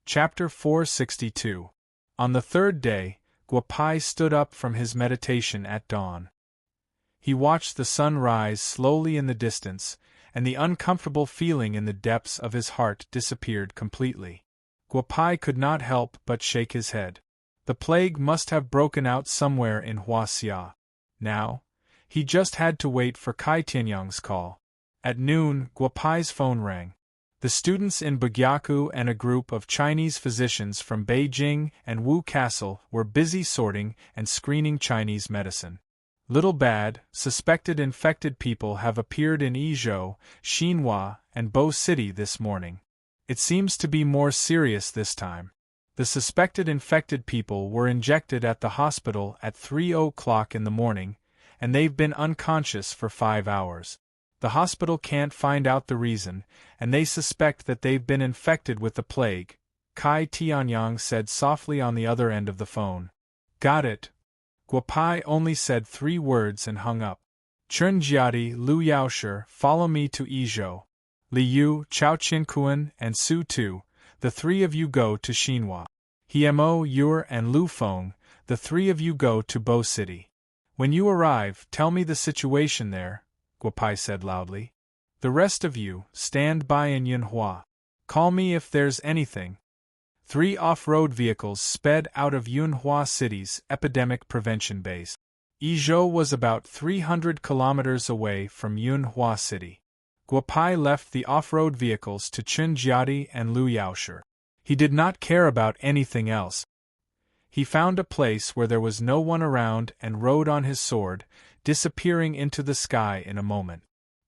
Chapter 462. On the third day, Guopai stood up from his meditation at dawn. He watched the sun rise slowly in the distance, and the uncomfortable feeling in the depths of his heart disappeared completely. Guopai could not help but shake his head. The plague must have broken out somewhere in Huaxia. Now, he just had to wait for Kai Tianyang's call. At noon, Guopai's phone rang. The students in Bugyaku and a group of Chinese physicians from Beijing and Wu Castle were busy sorting and screening Chinese medicine. Little bad, suspected infected people have appeared in Yizhou, Xinhua, and Bo City this morning. It seems to be more serious this time. The suspected infected people were injected at the hospital at 3:00 in the morning, and they've been unconscious for 5 hours. The hospital can't find out the reason, and they suspect that they've been infected with the plague, Kai Tianyang said softly on the other end of the phone. Got it. Guopai only said 3 words and hung up. Chen Jiadi, Lu Yaoshi, follow me to Yizhou. Li Yu, Chao Qinkuan, and Su Tu, the 3 of you go to Xinhua. Mo Yur and Lu Feng, the 3 of you go to Bo City. When you arrive, tell me the situation there, Guopai said loudly. The rest of you, stand by in Yunhua. Call me if there's anything. 3 off-road vehicles sped out of Yunhua City's epidemic prevention base. Yizhou was about 300 kilometers away from Yunhua City. Guopai left the off-road vehicles to Chen Jiadi and Lu Yaoshi. He did not care about anything else. He found a place where there was no one around and rode on his sword, disappearing into the sky in a moment.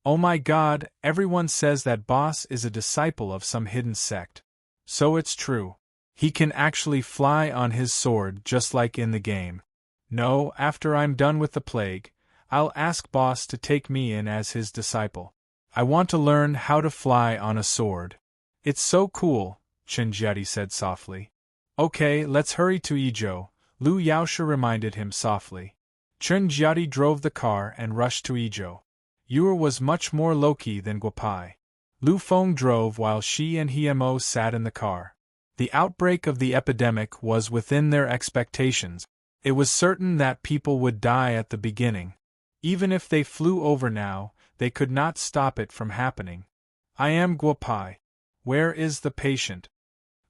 Oh my God, everyone says that boss is a disciple of some hidden sect. So it's true. He can actually fly on his sword just like in the game. No, after I'm done with the plague, I'll ask boss to take me in as his disciple. I want to learn how to fly on a sword. It's so cool, Chen Jiadi said softly. Okay, let's hurry to Yizhou, Lu Yaoshi reminded him softly. Chen Jiadi drove the car and rushed to Yizhou. Yur was much more low-key than Guopai. Lu Feng drove while she and Mo sat in the car. The outbreak of the epidemic was within their expectations. It was certain that people would die at the beginning. Even if they flew over now, they could not stop it from happening. I am Guopai. Where is the patient?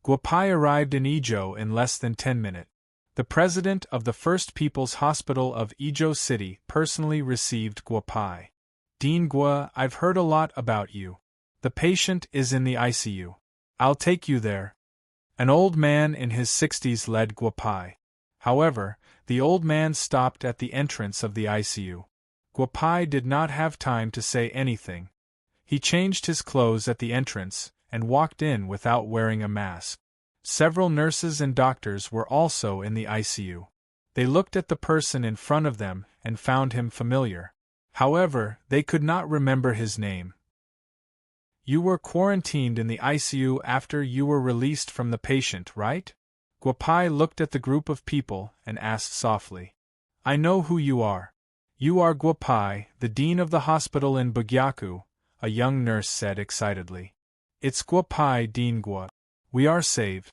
Guopai arrived in Yizhou in less than 10 minutes. The president of the First People's Hospital of Yizhou City personally received Guopai. Dean Guo, I've heard a lot about you. The patient is in the ICU. I'll take you there. An old man in his 60s led Guopai. However, the old man stopped at the entrance of the ICU. Guopai did not have time to say anything. He changed his clothes at the entrance and walked in without wearing a mask. Several nurses and doctors were also in the ICU. They looked at the person in front of them and found him familiar. However, they could not remember his name. You were quarantined in the ICU after you were released from the patient, right? Guopai looked at the group of people and asked softly. I know who you are. You are Guopai, the dean of the hospital in Bugyaku, a young nurse said excitedly. It's Guopai, Dean Guo. We are saved.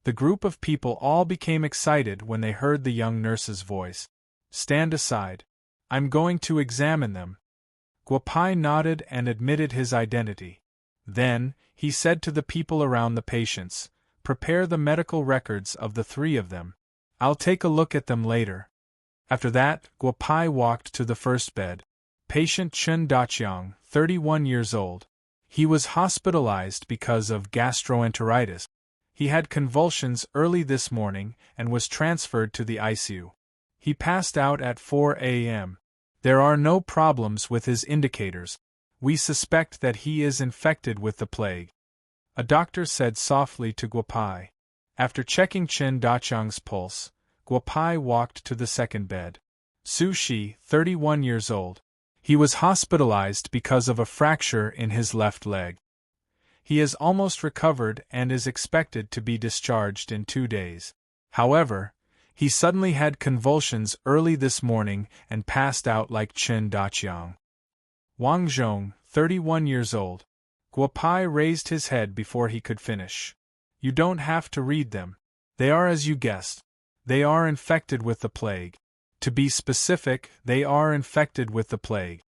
The group of people all became excited when they heard the young nurse's voice. Stand aside. I'm going to examine them. Guopai nodded and admitted his identity. Then, he said to the people around the patients, prepare the medical records of the 3 of them. I'll take a look at them later. After that, Guopai walked to the first bed. Patient Chen Daqiang, 31 years old. He was hospitalized because of gastroenteritis. He had convulsions early this morning and was transferred to the ICU. He passed out at 4 a.m. There are no problems with his indicators. We suspect that he is infected with the plague. A doctor said softly to Guopai. After checking Chen Daqiang's pulse, Guopai walked to the second bed. Su Shi, 31 years old. He was hospitalized because of a fracture in his left leg. He has almost recovered and is expected to be discharged in 2 days. However, he suddenly had convulsions early this morning and passed out like Chen Daqiang. Wang Zhong, 31 years old. Guopai raised his head before he could finish. You don't have to read them. They are as you guessed. They are infected with the plague. To be specific, they are infected with the plague.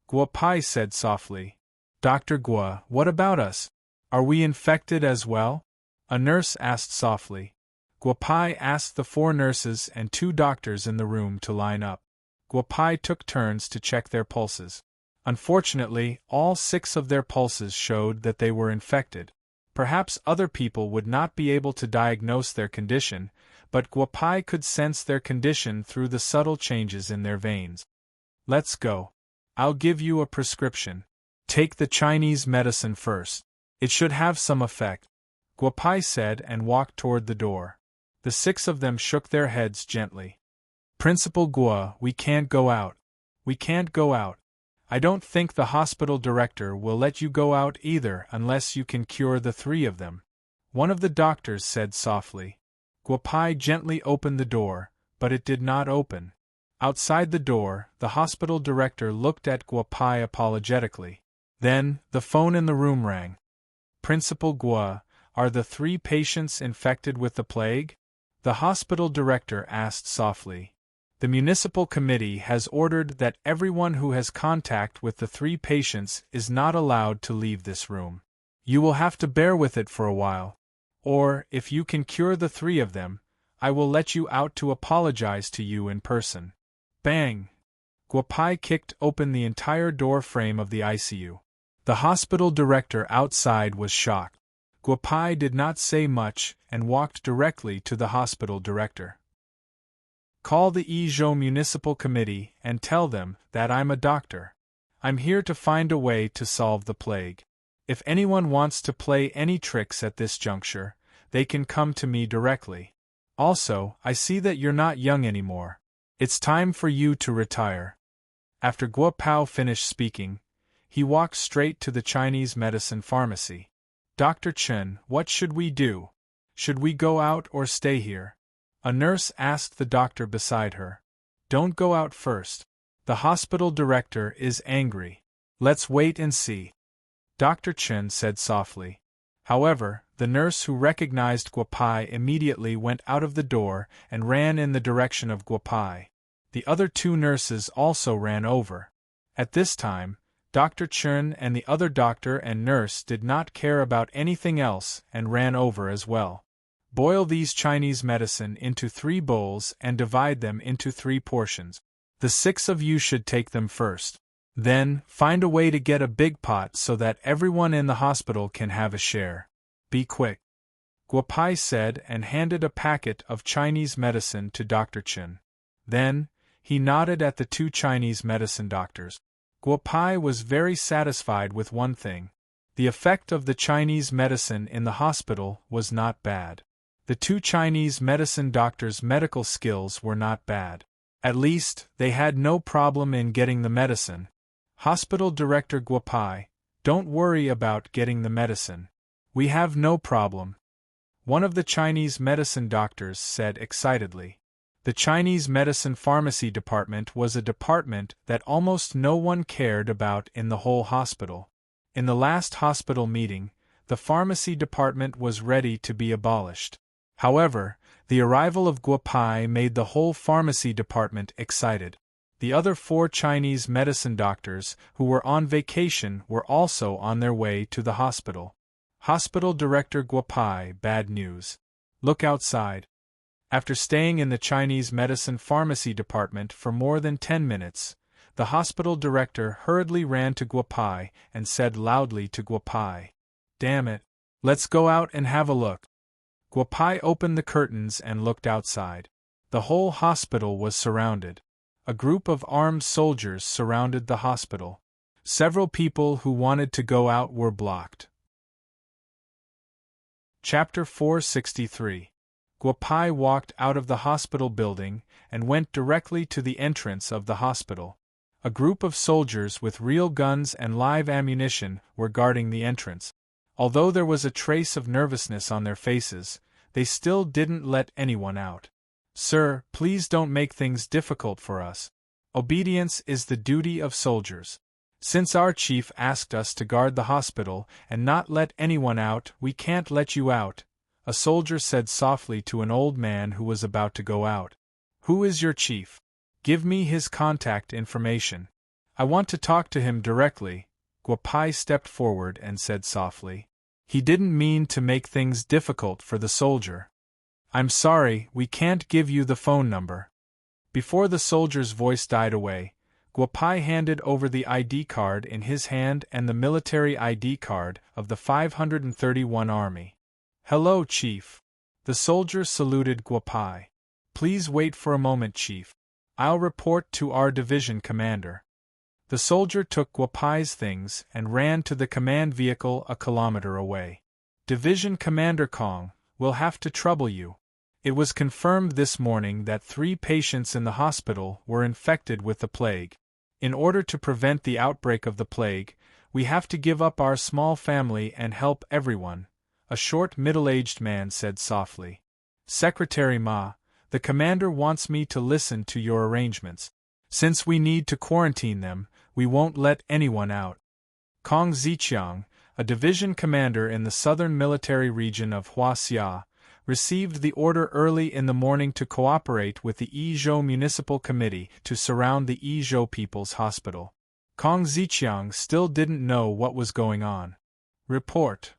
Guo Pai said softly. Dr. Guo, what about us? Are we infected as well? A nurse asked softly. Guo Pai asked the 4 nurses and 2 doctors in the room to line up. Guo Pai took turns to check their pulses. Unfortunately, all 6 of their pulses showed that they were infected. Perhaps other people would not be able to diagnose their condition, but Guo Pai could sense their condition through the subtle changes in their veins. Let's go. I'll give you a prescription. Take the Chinese medicine first. It should have some effect, Guo Pai said and walked toward the door. The 6 of them shook their heads gently. Principal Guo, we can't go out. We can't go out. I don't think the hospital director will let you go out either unless you can cure the 3 of them. One of the doctors said softly. Guo Pai gently opened the door, but it did not open. Outside the door, the hospital director looked at Guo Pai apologetically. Then, the phone in the room rang. Principal Guo, are the 3 patients infected with the plague? The hospital director asked softly. The municipal committee has ordered that everyone who has contact with the 3 patients is not allowed to leave this room. You will have to bear with it for a while. Or, if you can cure the 3 of them, I will let you out to apologize to you in person. Bang! Guo Pai kicked open the entire door frame of the ICU. The hospital director outside was shocked. Guo Pai did not say much and walked directly to the hospital director. Call the Yizhou Municipal Committee and tell them that I'm a doctor. I'm here to find a way to solve the plague. If anyone wants to play any tricks at this juncture, they can come to me directly. Also, I see that you're not young anymore. It's time for you to retire. After Guo Pai finished speaking, he walked straight to the Chinese medicine pharmacy. Dr. Chen, what should we do? Should we go out or stay here? A nurse asked the doctor beside her. Don't go out first. The hospital director is angry. Let's wait and see. Dr. Chen said softly. However, the nurse who recognized Guo Pai immediately went out of the door and ran in the direction of Guo Pai. The other 2 nurses also ran over. At this time, Dr. Chen and the other doctor and nurse did not care about anything else and ran over as well. Boil these Chinese medicine into 3 bowls and divide them into 3 portions. The 6 of you should take them first. Then, find a way to get a big pot so that everyone in the hospital can have a share. Be quick. Guo Pai said and handed a packet of Chinese medicine to Dr. Chen. Then, he nodded at the 2 Chinese medicine doctors. Guo Pai was very satisfied with one thing. The effect of the Chinese medicine in the hospital was not bad. The 2 Chinese medicine doctors' medical skills were not bad. At least, they had no problem in getting the medicine. Hospital Director Guo Pai, don't worry about getting the medicine. We have no problem. One of the Chinese medicine doctors said excitedly. The Chinese medicine pharmacy department was a department that almost no one cared about in the whole hospital. In the last hospital meeting, the pharmacy department was ready to be abolished. However, the arrival of Guo Pai made the whole pharmacy department excited. The other 4 Chinese medicine doctors who were on vacation were also on their way to the hospital. Hospital Director Guo Pai, bad news. Look outside. After staying in the Chinese medicine pharmacy department for more than 10 minutes, the hospital director hurriedly ran to Guo Pai and said loudly to Guo Pai, "Damn it! Let's go out and have a look." Guo Pai opened the curtains and looked outside. The whole hospital was surrounded. A group of armed soldiers surrounded the hospital. Several people who wanted to go out were blocked. Chapter 463. Guo Pai walked out of the hospital building and went directly to the entrance of the hospital. A group of soldiers with real guns and live ammunition were guarding the entrance. Although there was a trace of nervousness on their faces, they still didn't let anyone out. "Sir, please don't make things difficult for us. Obedience is the duty of soldiers. Since our chief asked us to guard the hospital and not let anyone out, we can't let you out," a soldier said softly to an old man who was about to go out. Who is your chief? Give me his contact information. I want to talk to him directly. Guapai stepped forward and said softly. He didn't mean to make things difficult for the soldier. I'm sorry, we can't give you the phone number. Before the soldier's voice died away, Guapai handed over the ID card in his hand and the military ID card of the 531 Army. Hello, Chief. The soldier saluted Guapai. Please wait for a moment, Chief. I'll report to our division commander. The soldier took Guapai's things and ran to the command vehicle a kilometer away. Division Commander Kong, we'll have to trouble you. It was confirmed this morning that 3 patients in the hospital were infected with the plague. In order to prevent the outbreak of the plague, we have to give up our small family and help everyone, a short middle-aged man said softly. Secretary Ma, the commander wants me to listen to your arrangements. Since we need to quarantine them, we won't let anyone out. Kong Ziqiang, a division commander in the southern military region of Huaxia, received the order early in the morning to cooperate with the Yizhou Municipal Committee to surround the Yizhou People's Hospital. Kong Ziqiang still didn't know what was going on. Report.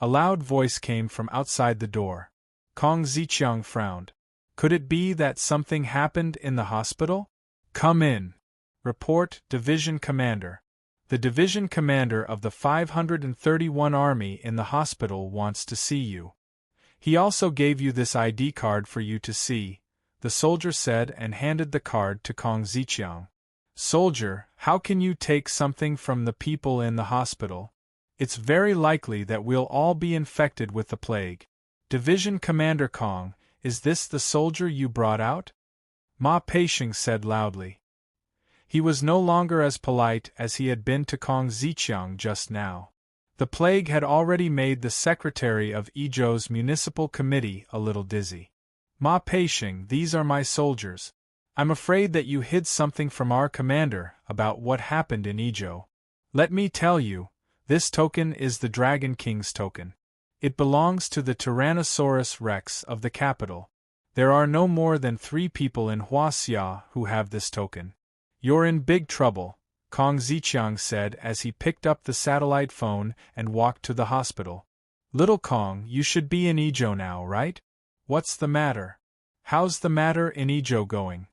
A loud voice came from outside the door. Kong Ziqiang frowned. Could it be that something happened in the hospital? Come in. Report, Division Commander. The Division Commander of the 531 Army in the hospital wants to see you. He also gave you this ID card for you to see, the soldier said and handed the card to Kong Ziqiang. Soldier, how can you take something from the people in the hospital? It's very likely that we'll all be infected with the plague. Division Commander Kong, is this the soldier you brought out? Ma Peixing said loudly. He was no longer as polite as he had been to Kong Ziqiang just now. The plague had already made the secretary of Yizhou's municipal committee a little dizzy. Ma Peixing, these are my soldiers. I'm afraid that you hid something from our commander about what happened in Yizhou. Let me tell you, this token is the Dragon King's token. It belongs to the Tyrannosaurus Rex of the capital. There are no more than 3 people in Huaxia who have this token. You're in big trouble, Kong Ziqiang said as he picked up the satellite phone and walked to the hospital. Little Kong, you should be in Yizhou now, right? What's the matter? How's the matter in Yizhou going?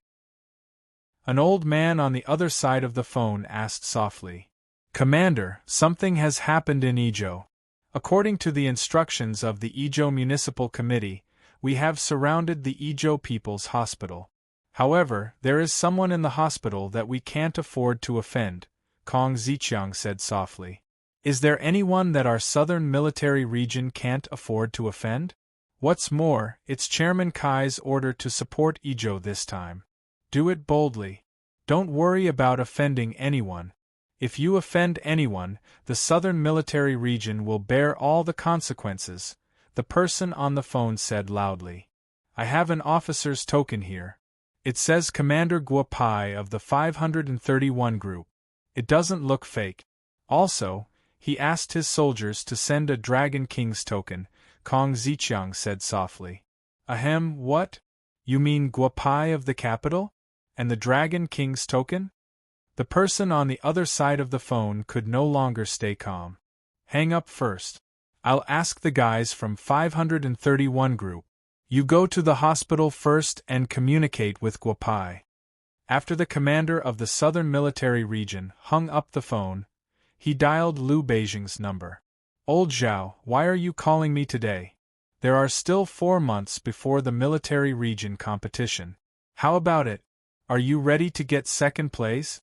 An old man on the other side of the phone asked softly. Commander, something has happened in Yizhou. According to the instructions of the Yizhou Municipal Committee, we have surrounded the Yizhou People's Hospital. However, there is someone in the hospital that we can't afford to offend, Kong Ziqiang said softly. Is there anyone that our southern military region can't afford to offend? What's more, it's Chairman Kai's order to support Yizhou this time. Do it boldly. Don't worry about offending anyone. If you offend anyone, the southern military region will bear all the consequences, the person on the phone said loudly. I have an officer's token here. It says Commander Guapai of the 531 group. It doesn't look fake. Also, he asked his soldiers to send a Dragon King's token, Kong Ziqiang said softly. Ahem, what? You mean Guapai of the capital? And the Dragon King's token? The person on the other side of the phone could no longer stay calm. Hang up first. I'll ask the guys from 531 group. You go to the hospital first and communicate with Guapai. After the commander of the southern military region hung up the phone, he dialed Liu Beijing's number. Old Zhao, why are you calling me today? There are still 4 months before the military region competition. How about it? Are you ready to get second place?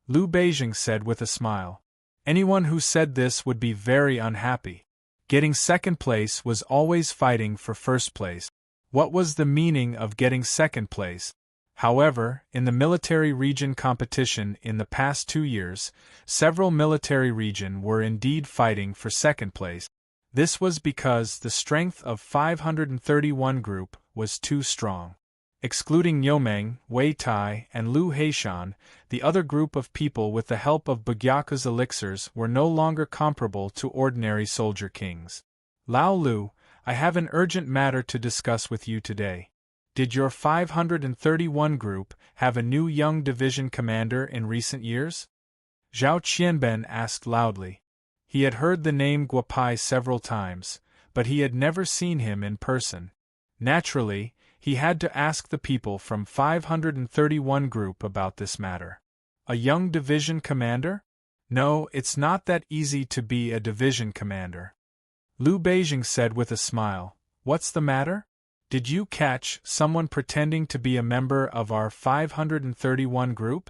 Liu Beijing said with a smile. Anyone who said this would be very unhappy. Getting second place was always fighting for first place. What was the meaning of getting second place? However, in the military region competition in the past 2 years, several military regions were indeed fighting for second place. This was because the strength of 531 group was too strong. Excluding Yomeng, Wei Tai, and Liu Heishan, the other group of people with the help of Bugyaku's elixirs were no longer comparable to ordinary soldier kings. Lao Lu, I have an urgent matter to discuss with you today. Did your 531 group have a new young division commander in recent years? Zhao Qianben asked loudly. He had heard the name Guopai several times, but he had never seen him in person. Naturally, he had to ask the people from 531 group about this matter. A young division commander? No, it's not that easy to be a division commander. Liu Beijing said with a smile. What's the matter? Did you catch someone pretending to be a member of our 531 group?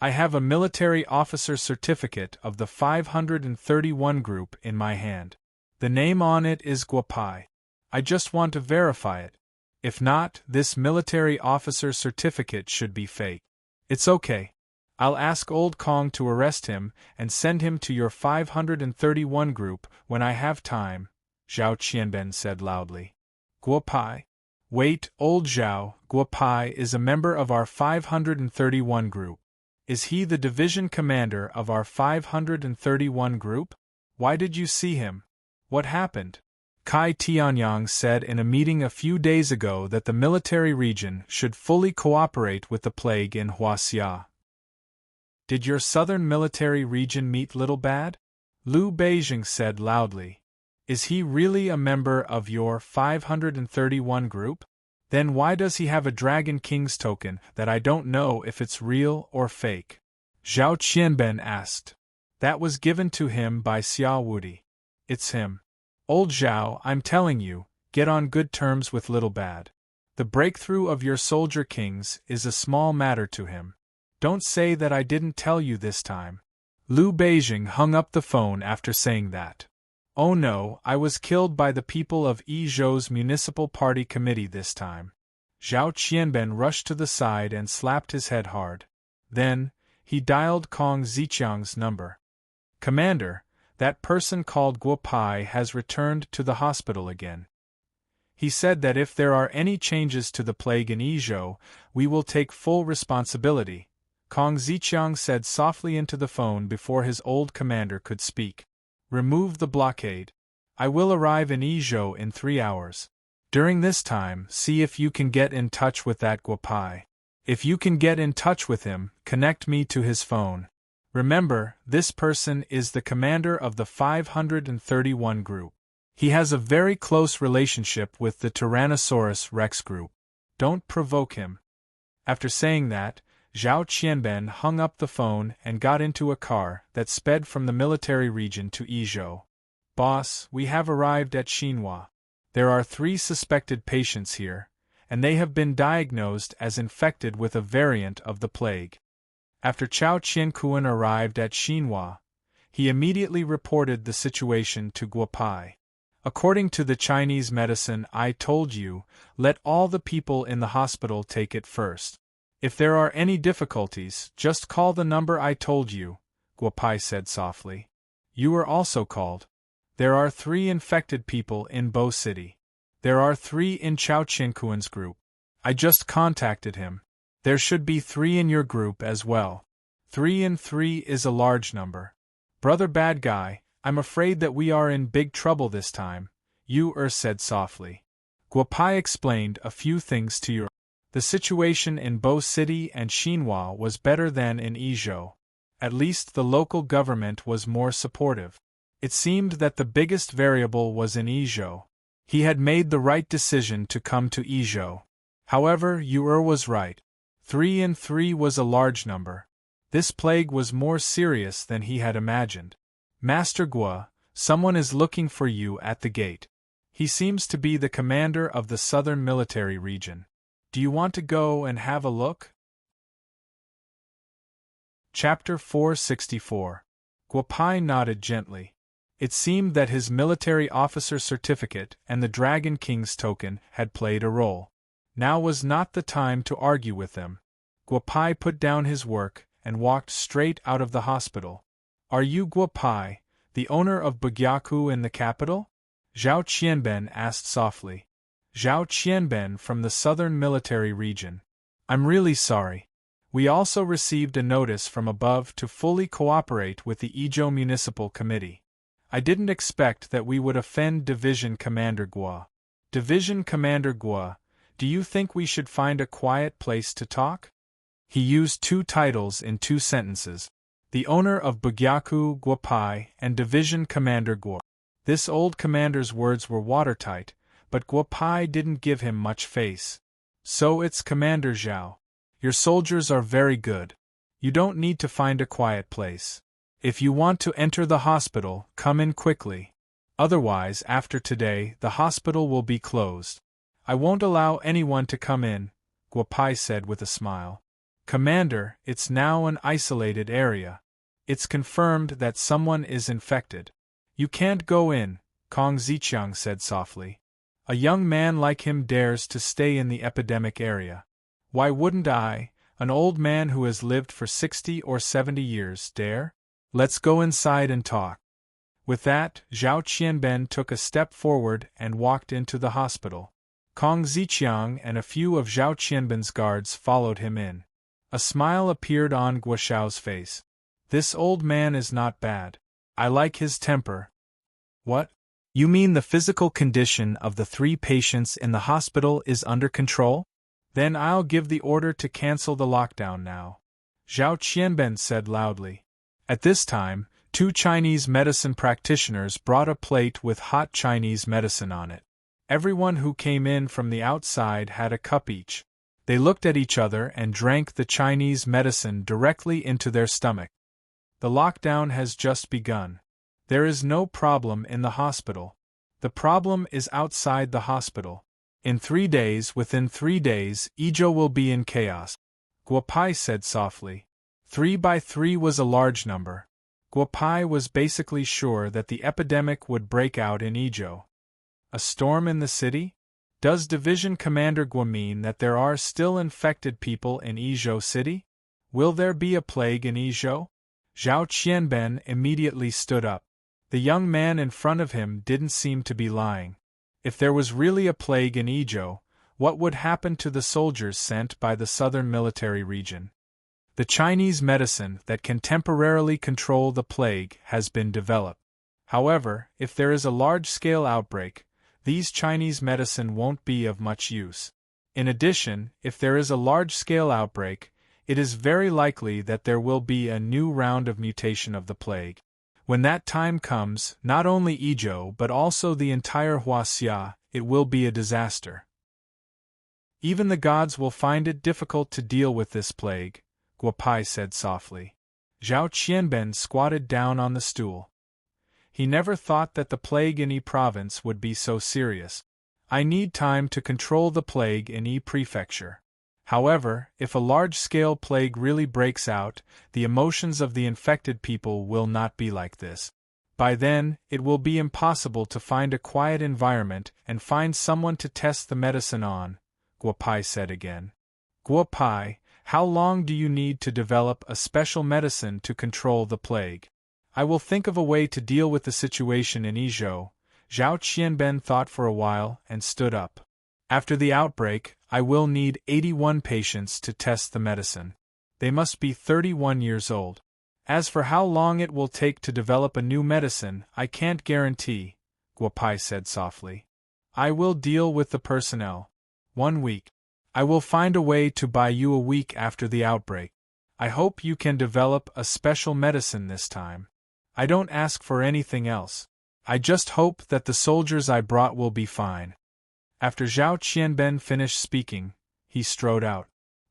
I have a military officer certificate of the 531 group in my hand. The name on it is Guopai. I just want to verify it. If not, this military officer certificate should be fake. It's okay. I'll ask Old Kong to arrest him and send him to your 531 group when I have time, Zhao Qianben said loudly. Guopai? Wait, Old Zhao, Guopai is a member of our 531 group. Is he the division commander of our 531 group? Why did you see him? What happened? Kai Tianyang said in a meeting a few days ago that the military region should fully cooperate with the plague in Huaxia. Did your southern military region meet Little Bad? Liu Beijing said loudly. Is he really a member of your 531 group? Then why does he have a Dragon King's token that I don't know if it's real or fake? Zhao Qianben asked. That was given to him by Xia Wudi. It's him. Old Zhao, I'm telling you, get on good terms with Little Bad. The breakthrough of your soldier kings is a small matter to him. Don't say that I didn't tell you this time. Liu Beijing hung up the phone after saying that. Oh no, I was killed by the people of Yizhou's municipal party committee this time. Zhao Qianben rushed to the side and slapped his head hard. Then, he dialed Kong Ziqiang's number. Commander, that person called Guopai has returned to the hospital again. He said that if there are any changes to the plague in Yizhou, we will take full responsibility, Kong Ziqiang said softly into the phone before his old commander could speak. Remove the blockade. I will arrive in Yizhou in 3 hours. During this time, see if you can get in touch with that Guopai. If you can get in touch with him, connect me to his phone. Remember, this person is the commander of the 531 group. He has a very close relationship with the Tyrannosaurus Rex group. Don't provoke him. After saying that, Zhao Qianben hung up the phone and got into a car that sped from the military region to Yizhou. Boss, we have arrived at Xinhua. There are 3 suspected patients here, and they have been diagnosed as infected with a variant of the plague. After Chao Qiankuan arrived at Xinhua, he immediately reported the situation to Guopai. According to the Chinese medicine I told you, let all the people in the hospital take it first. If there are any difficulties, just call the number I told you, Guopai said softly. You were also called. There are 3 infected people in Bo City. There are 3 in Chao Qiankuan's group. I just contacted him. There should be 3 in your group as well. 3 and 3 is a large number. Brother Bad Guy, I'm afraid that we are in big trouble this time, Yu said softly. Guopai explained a few things to Yu. The situation in Bo City and Xinhua was better than in Yizhou. At least the local government was more supportive. It seemed that the biggest variable was in Yizhou. He had made the right decision to come to Yizhou. However, Yu was right. 3 and 3 was a large number. This plague was more serious than he had imagined. Master Guo, someone is looking for you at the gate. He seems to be the commander of the southern military region. Do you want to go and have a look? Chapter 464. Guopai nodded gently. It seemed that his military officer certificate and the Dragon King's token had played a role. Now was not the time to argue with them. Guopai put down his work and walked straight out of the hospital. Are you Guopai, the owner of Bugyaku in the capital? Zhao Qianben asked softly. Zhao Qianben from the southern military region. I'm really sorry. We also received a notice from above to fully cooperate with the Yizhou Municipal Committee. I didn't expect that we would offend Division Commander Gua. Division Commander Gua, do you think we should find a quiet place to talk? He used two titles in two sentences. The owner of Bugyaku Guapai and Division Commander Gua. This old commander's words were watertight, but Guapai didn't give him much face. So it's Commander Zhao. Your soldiers are very good. You don't need to find a quiet place. If you want to enter the hospital, come in quickly. Otherwise, after today, the hospital will be closed. I won't allow anyone to come in, Guapai said with a smile. Commander, it's now an isolated area. It's confirmed that someone is infected. You can't go in, Kong Ziqiang said softly. A young man like him dares to stay in the epidemic area. Why wouldn't I, an old man who has lived for 60 or 70 years, dare? Let's go inside and talk. With that, Zhao Qianben took a step forward and walked into the hospital. Kong Ziqiang and a few of Zhao Qianben's guards followed him in. A smile appeared on Guoshao's face. This old man is not bad. I like his temper. What? You mean the physical condition of the 3 patients in the hospital is under control? Then I'll give the order to cancel the lockdown now, Zhao Qianben said loudly. At this time, 2 Chinese medicine practitioners brought a plate with hot Chinese medicine on it. Everyone who came in from the outside had a cup each. They looked at each other and drank the Chinese medicine directly into their stomach. The lockdown has just begun. There is no problem in the hospital. The problem is outside the hospital. Within 3 days, Izhou will be in chaos, Guapai said softly. 3 by 3 was a large number. Guapai was basically sure that the epidemic would break out in Izhou. A storm in the city? Does Division Commander Gua mean that there are still infected people in Izhou City? Will there be a plague in Izhou? Zhao Qianben immediately stood up. The young man in front of him didn't seem to be lying. If there was really a plague in Izhou, what would happen to the soldiers sent by the southern military region? The Chinese medicine that can temporarily control the plague has been developed. However, if there is a large-scale outbreak, these Chinese medicine won't be of much use. In addition, if there is a large-scale outbreak, it is very likely that there will be a new round of mutation of the plague. When that time comes, not only Izhou but also the entire Huaxia, it will be a disaster. Even the gods will find it difficult to deal with this plague, Guapai said softly. Zhao Qianben squatted down on the stool. He never thought that the plague in Yi province would be so serious. I need time to control the plague in Yi prefecture. However, if a large-scale plague really breaks out, the emotions of the infected people will not be like this. By then, it will be impossible to find a quiet environment and find someone to test the medicine on, Guapai said again. Guapai, how long do you need to develop a special medicine to control the plague? I will think of a way to deal with the situation in Izhou. Zhao Qianben thought for a while and stood up. After the outbreak, I will need 81 patients to test the medicine. They must be 31 years old. As for how long it will take to develop a new medicine, I can't guarantee, Guapai said softly. I will deal with the personnel. 1 week. I will find a way to buy you a week after the outbreak. I hope you can develop a special medicine this time. I don't ask for anything else. I just hope that the soldiers I brought will be fine. After Zhao Qianben finished speaking, he strode out.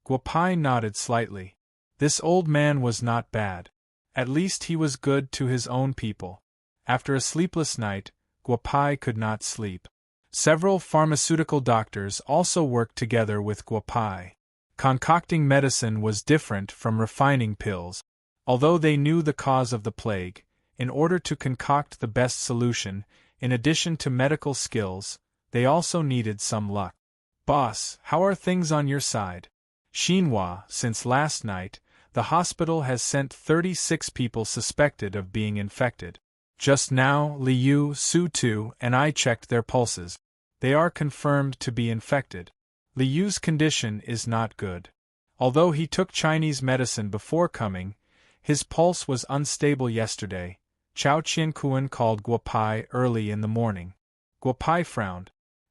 Guapai nodded slightly. This old man was not bad. At least he was good to his own people. After a sleepless night, Guapai could not sleep. Several pharmaceutical doctors also worked together with Guapai. Concocting medicine was different from refining pills. Although they knew the cause of the plague, in order to concoct the best solution, in addition to medical skills, they also needed some luck. Boss, how are things on your side? Xinhua, since last night, the hospital has sent 36 people suspected of being infected. Just now, Liu, Su Tu, and I checked their pulses. They are confirmed to be infected. Liu's condition is not good. Although he took Chinese medicine before coming, his pulse was unstable yesterday, Chao Chin-kuan called Guopai early in the morning. Guopai frowned.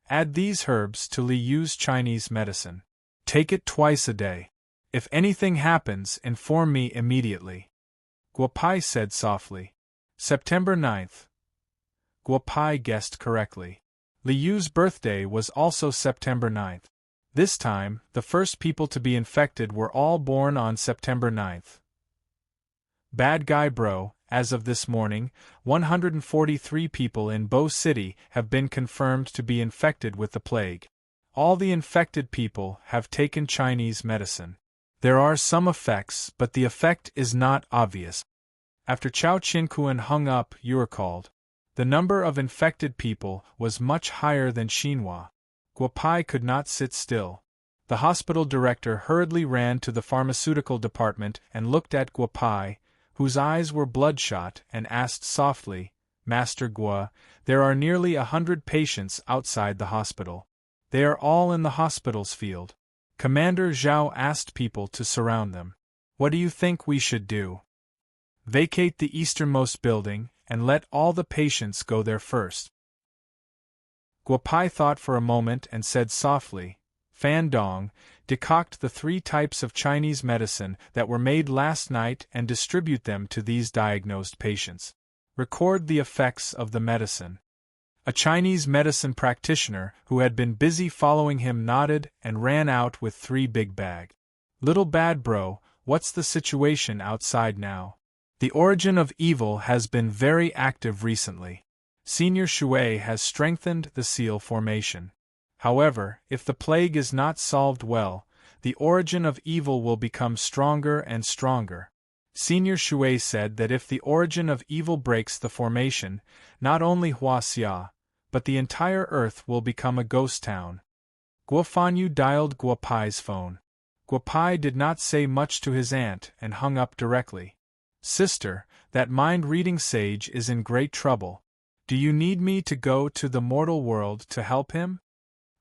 Add these herbs to Li Yu's Chinese medicine. Take it twice a day. If anything happens, inform me immediately. Guopai said softly. September 9th. Guopai guessed correctly. Li Yu's birthday was also September 9th. This time, the first people to be infected were all born on September 9th. Bad guy bro, as of this morning, 143 people in Bo City have been confirmed to be infected with the plague. All the infected people have taken Chinese medicine. There are some effects, but the effect is not obvious. After Chao Chin-kuan hung up, you recalled. The number of infected people was much higher than Xinhua. Guopai could not sit still. The hospital director hurriedly ran to the pharmaceutical department and looked at Guopai, whose eyes were bloodshot, and asked softly, Master Guo, there are nearly 100 patients outside the hospital. They are all in the hospital's field. Commander Zhao asked people to surround them. What do you think we should do? Vacate the easternmost building, and let all the patients go there first. Guopai thought for a moment and said softly, Fan Dong, decoct the 3 types of Chinese medicine that were made last night and distribute them to these diagnosed patients. Record the effects of the medicine. A Chinese medicine practitioner who had been busy following him nodded and ran out with 3 big bags. Little bad bro, what's the situation outside now? The origin of evil has been very active recently. Senior Shui has strengthened the seal formation. However, if the plague is not solved well, the origin of evil will become stronger and stronger. Senior Shui said that if the origin of evil breaks the formation, not only Huaxia, but the entire Earth will become a ghost town. Guo Fanyu dialed Guopai's phone. Guopai did not say much to his aunt and hung up directly. Sister, that mind-reading sage is in great trouble. Do you need me to go to the mortal world to help him?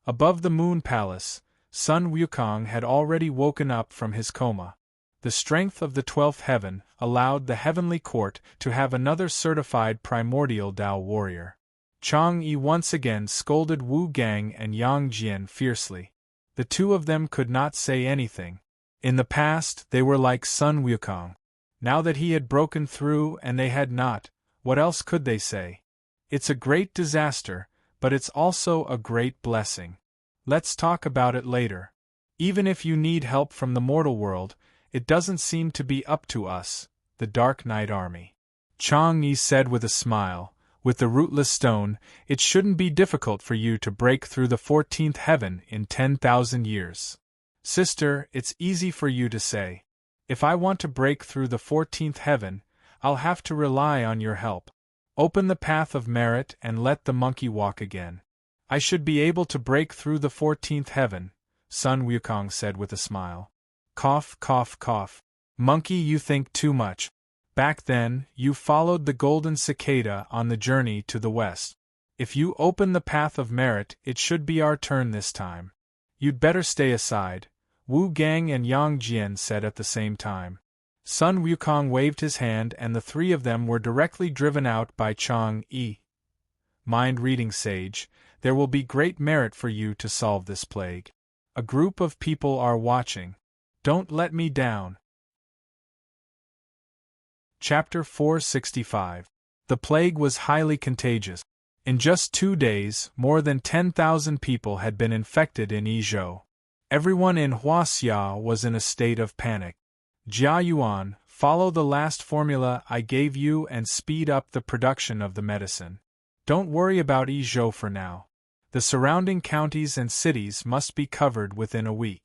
Above the moon palace, Sun Wukong had already woken up from his coma. The strength of the 12th heaven allowed the heavenly court to have another certified primordial Dao warrior. Chang Yi once again scolded Wu Gang and Yang Jian fiercely. The 2 of them could not say anything. In the past, they were like Sun Wukong. Now that he had broken through and they had not, what else could they say? It's a great disaster, but it's also a great blessing. Let's talk about it later. Even if you need help from the mortal world, it doesn't seem to be up to us, the Dark Knight Army. Chang Yi said with a smile, with the rootless stone, it shouldn't be difficult for you to break through the 14th heaven in 10,000 years. Sister, it's easy for you to say. If I want to break through the 14th heaven, I'll have to rely on your help. Open the path of merit and let the monkey walk again. I should be able to break through the 14th heaven, Sun Wukong said with a smile. Cough, cough, cough. Monkey, you think too much. Back then, you followed the golden cicada on the journey to the west. If you open the path of merit, it should be our turn this time. You'd better stay aside, Wu Gang and Yang Jian said at the same time. Sun Wukong waved his hand and the 3 of them were directly driven out by Chang Yi. Mind-reading sage, there will be great merit for you to solve this plague. A group of people are watching. Don't let me down. Chapter 465. The plague was highly contagious. In just 2 days, more than 10,000 people had been infected in Yizhou. Everyone in Huaxia was in a state of panic. Jia Yuan, follow the last formula I gave you and speed up the production of the medicine. Don't worry about Yizhou for now. The surrounding counties and cities must be covered within a week.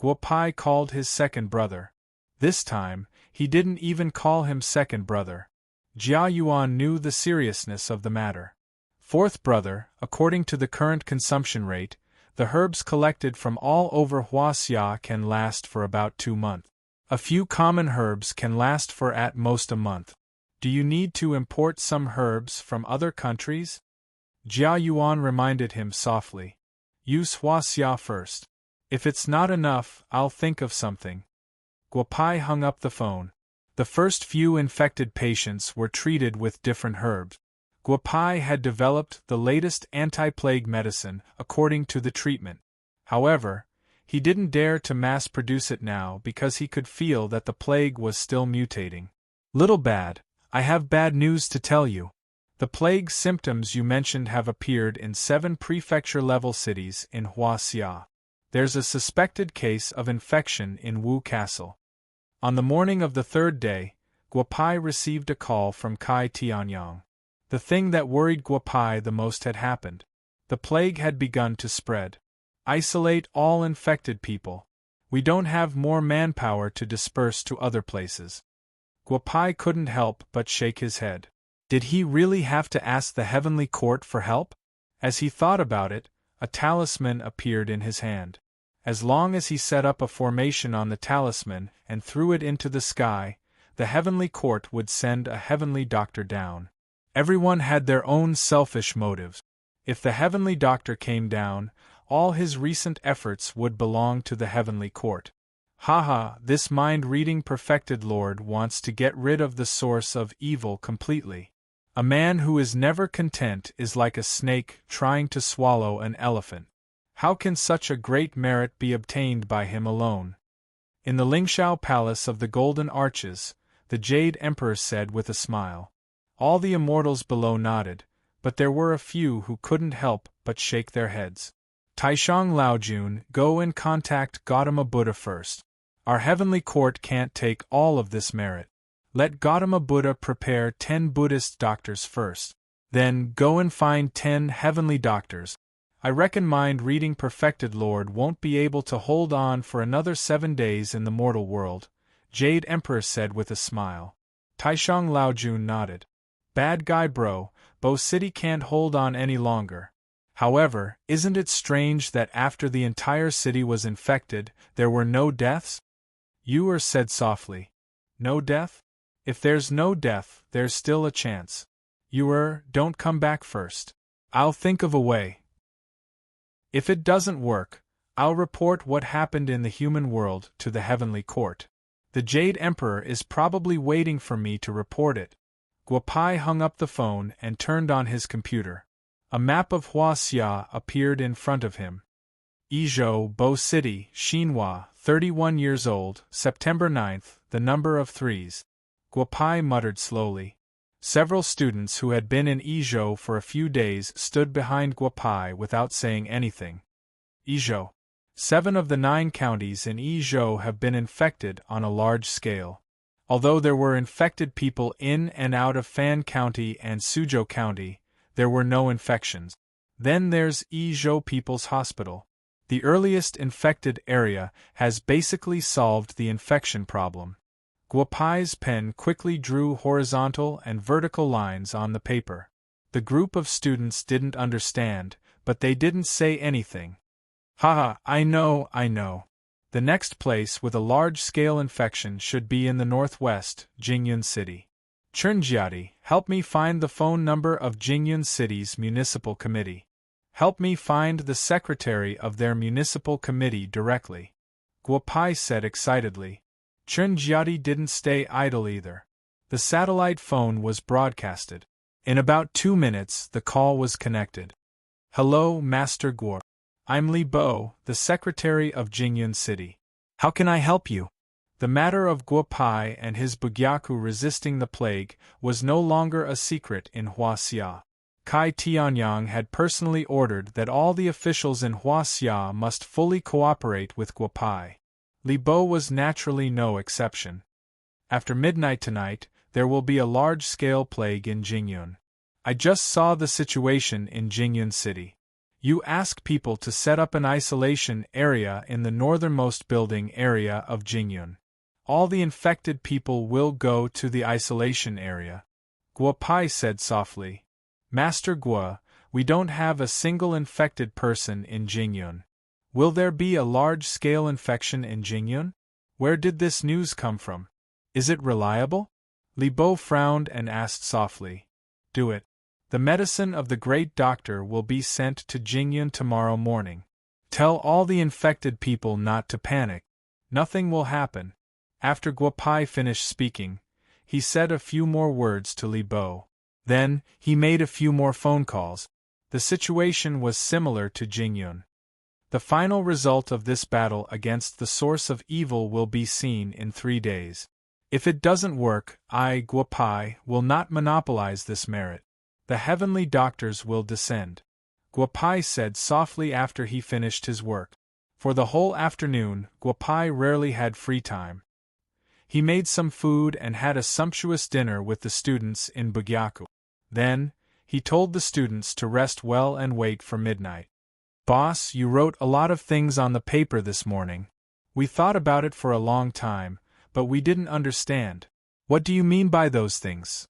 Guopai called his second brother. This time, he didn't even call him second brother. Jia Yuan knew the seriousness of the matter. Fourth brother, according to the current consumption rate, the herbs collected from all over Huaxia can last for about 2 months. A few common herbs can last for at most a month. Do you need to import some herbs from other countries? Jia Yuan reminded him softly. Use Huaxia first. If it's not enough, I'll think of something. Guopai hung up the phone. The first few infected patients were treated with different herbs. Guopai had developed the latest anti-plague medicine according to the treatment. However, he didn't dare to mass-produce it now because he could feel that the plague was still mutating. Little Bad, I have bad news to tell you. The plague symptoms you mentioned have appeared in 7 prefecture-level cities in Huaxia. There's a suspected case of infection in Wu Castle. On the morning of the 3rd day, Guopai received a call from Kai Tianyang. The thing that worried Guopai the most had happened. The plague had begun to spread. Isolate all infected people. We don't have more manpower to disperse to other places. Guopai couldn't help but shake his head. Did he really have to ask the heavenly court for help? As he thought about it, a talisman appeared in his hand. As long as he set up a formation on the talisman and threw it into the sky, the heavenly court would send a heavenly doctor down. Everyone had their own selfish motives. If the heavenly doctor came down, all his recent efforts would belong to the heavenly court. Haha, this mind-reading perfected Lord wants to get rid of the source of evil completely. A man who is never content is like a snake trying to swallow an elephant. How can such a great merit be obtained by him alone? In the Lingshao Palace of the Golden Arches, the Jade Emperor said with a smile. All the immortals below nodded, but there were a few who couldn't help but shake their heads. Taishang Laojun, go and contact Gautama Buddha first. Our heavenly court can't take all of this merit. Let Gautama Buddha prepare 10 Buddhist doctors first. Then go and find 10 heavenly doctors. I reckon mind-reading perfected Lord won't be able to hold on for another 7 days in the mortal world, Jade Emperor said with a smile. Taishang Laojun nodded. Bad guy bro, Bo City can't hold on any longer. However, isn't it strange that after the entire city was infected, there were no deaths? Yuer said softly. No death? If there's no death, there's still a chance. Yuer, don't come back first. I'll think of a way. If it doesn't work, I'll report what happened in the human world to the heavenly court. The Jade Emperor is probably waiting for me to report it. Guopai hung up the phone and turned on his computer. A map of Huaxia appeared in front of him. Izhou, Bo City, Xinhua, 31 years old, September 9th, the number of 3s. Guopai muttered slowly. Several students who had been in Izhou for a few days stood behind Guopai without saying anything. Izhou. 7 of the 9 counties in Izhou have been infected on a large scale. Although there were infected people in and out of Fan County and Suzhou County, there were no infections. Then there's Izhou People's Hospital. The earliest infected area has basically solved the infection problem. Guopai's pen quickly drew horizontal and vertical lines on the paper. The group of students didn't understand, but they didn't say anything. Haha, I know. The next place with a large-scale infection should be in the northwest, Jingyun City. Chernjiati, help me find the phone number of Jingyun City's municipal committee. Help me find the secretary of their municipal committee directly. Guopai said excitedly. Chernjiati didn't stay idle either. The satellite phone was broadcasted. In about 2 minutes, the call was connected. Hello, Master Guo. I'm Li Bo, the secretary of Jingyun City. How can I help you? The matter of Guopai and his Bugyaku resisting the plague was no longer a secret in Huaxia. Kai Tianyang had personally ordered that all the officials in Huaxia must fully cooperate with Guopai. Li Bo was naturally no exception. After midnight tonight, there will be a large-scale plague in Jingyun. I just saw the situation in Jingyun City. You ask people to set up an isolation area in the northernmost building area of Jingyun. All the infected people will go to the isolation area. Guopai said softly. Master Guo, we don't have a single infected person in Jingyun. Will there be a large-scale infection in Jingyun? Where did this news come from? Is it reliable? Li Bo frowned and asked softly. Do it. The medicine of the great doctor will be sent to Jingyun tomorrow morning. Tell all the infected people not to panic. Nothing will happen. After Guopai finished speaking, he said a few more words to Li Bo. Then, he made a few more phone calls. The situation was similar to Jingyun. The final result of this battle against the source of evil will be seen in 3 days. If it doesn't work, I, Guopai, will not monopolize this merit. The heavenly doctors will descend. Guopai said softly after he finished his work. For the whole afternoon, Guopai rarely had free time. He made some food and had a sumptuous dinner with the students in Bugyaku. Then, he told the students to rest well and wait for midnight. Boss, you wrote a lot of things on the paper this morning. We thought about it for a long time, but we didn't understand. What do you mean by those things?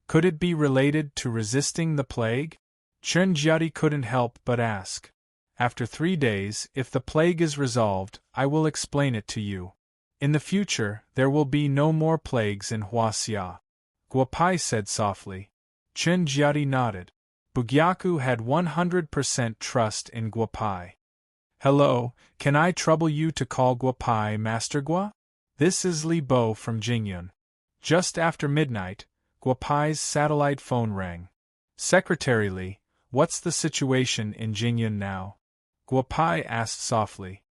Could it be related to resisting the plague? Chen Jiadi couldn't help but ask. After 3 days, if the plague is resolved, I will explain it to you. In the future, there will be no more plagues in Huaxia. Guopai said softly. Chen Jiadi nodded. Bugyaku had 100% trust in Guopai. Hello, can I trouble you to call Guopai Master Gua? This is Li Bo from Jingyun. Just after midnight, Guopai's satellite phone rang. Secretary Li, what's the situation in Jingyun now? Guopai asked softly.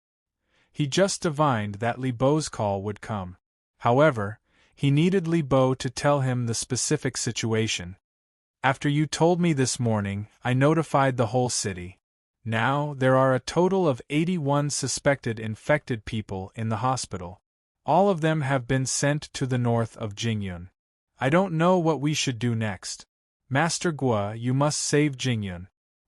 He just divined that Li Bo's call would come. However, he needed Li Bo to tell him the specific situation. After you told me this morning, I notified the whole city. Now, there are a total of 81 suspected infected people in the hospital. All of them have been sent to the north of Jingyun. I don't know what we should do next. Master Gua, you must save Jingyun.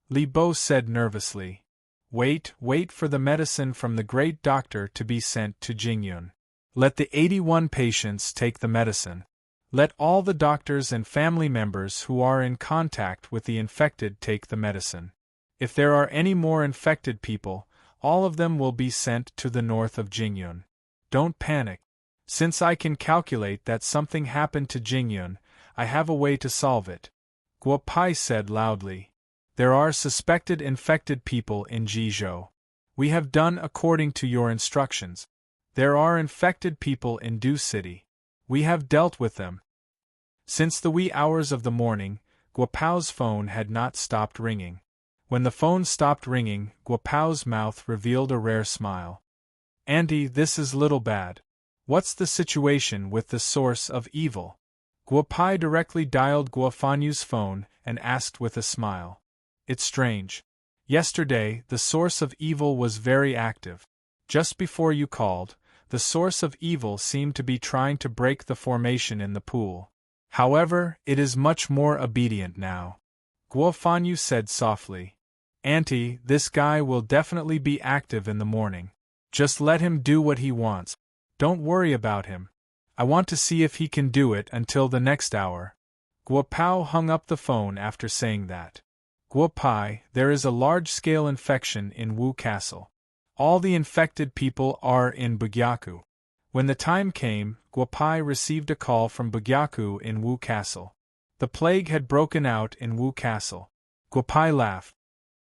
Li Bo said nervously. Wait for the medicine from the great doctor to be sent to Jingyun. Let the 81 patients take the medicine. Let all the doctors and family members who are in contact with the infected take the medicine. If there are any more infected people, all of them will be sent to the north of Jingyun. Don't panic. Since I can calculate that something happened to Jingyun, I have a way to solve it. Guopai said loudly. There are suspected infected people in Jizhou. We have done according to your instructions. There are infected people in Du City. We have dealt with them. Since the wee hours of the morning, Guopao's phone had not stopped ringing. When the phone stopped ringing, Guopao's mouth revealed a rare smile. Auntie, this is little bad. What's the situation with the source of evil? Guopai directly dialed Guofanyu's phone and asked with a smile. It's strange. Yesterday, the source of evil was very active. Just before you called, the source of evil seemed to be trying to break the formation in the pool. However, it is much more obedient now. Guofanyu said softly. Auntie, this guy will definitely be active in the morning. Just let him do what he wants. Don't worry about him. I want to see if he can do it until the next hour. Guopao hung up the phone after saying that. Guopai, there is a large-scale infection in Wu Castle. All the infected people are in Bugyaku. When the time came, Guopai received a call from Bugyaku in Wu Castle. The plague had broken out in Wu Castle. Guopai laughed.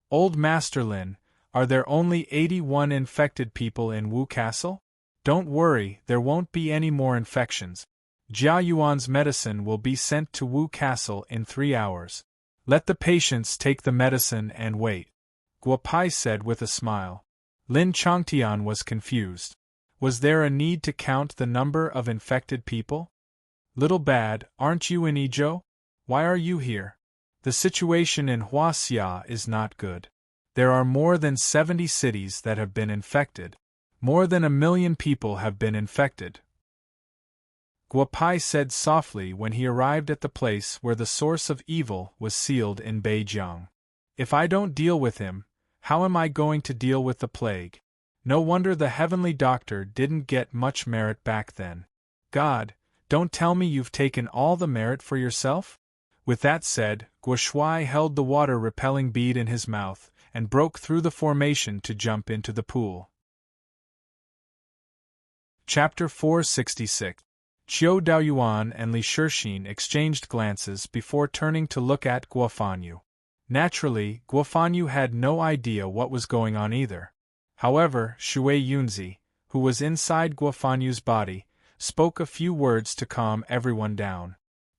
Old Master Lin, are there only 81 infected people in Wu Castle? Don't worry, there won't be any more infections. Jia Yuan's medicine will be sent to Wu Castle in 3 hours. Let the patients take the medicine and wait. Guopai said with a smile. Lin Chongtian was confused. Was there a need to count the number of infected people? Little Bad, aren't you in Izhou? Why are you here? The situation in Huaxia is not good. There are more than 70 cities that have been infected. More than 1 million people have been infected. Guopai said softly when he arrived at the place where the source of evil was sealed in Beijiang. If I don't deal with him, how am I going to deal with the plague? No wonder the heavenly doctor didn't get much merit back then. God, don't tell me you've taken all the merit for yourself? With that said, Guoshuai held the water-repelling bead in his mouth and broke through the formation to jump into the pool. Chapter 466. Qiu Daoyuan and Li Shixin exchanged glances before turning to look at Guofanyu. Naturally, Guofanyu had no idea what was going on either. However, Shui Yunzi, who was inside Guofanyu's body, spoke a few words to calm everyone down.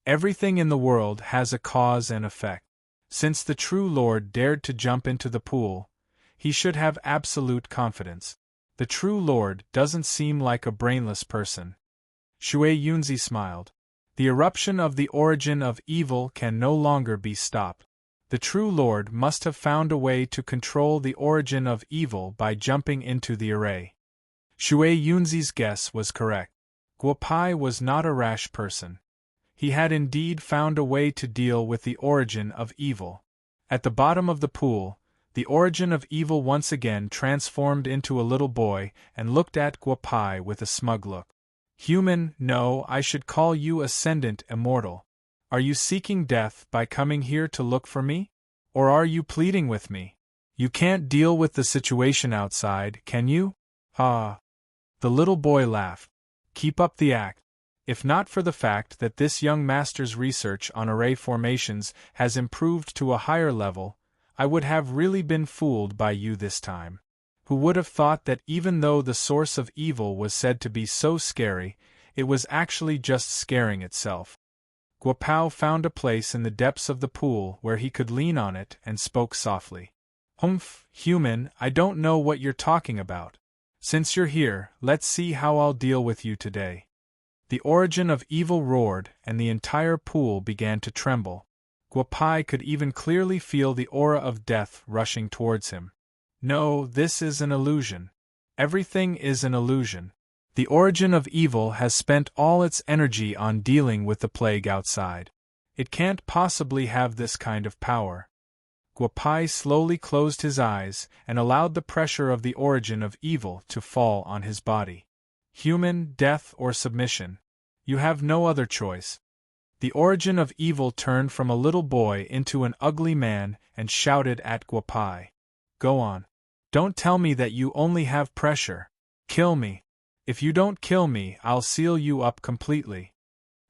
Everything in the world has a cause and effect. Since the true Lord dared to jump into the pool, he should have absolute confidence. The true Lord doesn't seem like a brainless person. Shui Yunzi smiled. The eruption of the origin of evil can no longer be stopped. The true Lord must have found a way to control the origin of evil by jumping into the array. Shui Yunzi's guess was correct. Guopai was not a rash person. He had indeed found a way to deal with the origin of evil. At the bottom of the pool, the origin of evil once again transformed into a little boy and looked at Guopai with a smug look. Human, no, I should call you Ascendant Immortal. Are you seeking death by coming here to look for me? Or are you pleading with me? You can't deal with the situation outside, can you? Ah. The little boy laughed. Keep up the act. If not for the fact that this young master's research on array formations has improved to a higher level, I would have really been fooled by you this time. Who would have thought that even though the source of evil was said to be so scary, it was actually just scaring itself? Guopao found a place in the depths of the pool where he could lean on it and spoke softly. Humph, human, I don't know what you're talking about. Since you're here, let's see how I'll deal with you today. The origin of evil roared, and the entire pool began to tremble. Guopai could even clearly feel the aura of death rushing towards him. No, this is an illusion. Everything is an illusion. The origin of evil has spent all its energy on dealing with the plague outside. It can't possibly have this kind of power. Guopai slowly closed his eyes and allowed the pressure of the origin of evil to fall on his body. Human, death or submission. You have no other choice. The origin of evil turned from a little boy into an ugly man and shouted at Guopai. Go on. Don't tell me that you only have pressure. Kill me. If you don't kill me, I'll seal you up completely.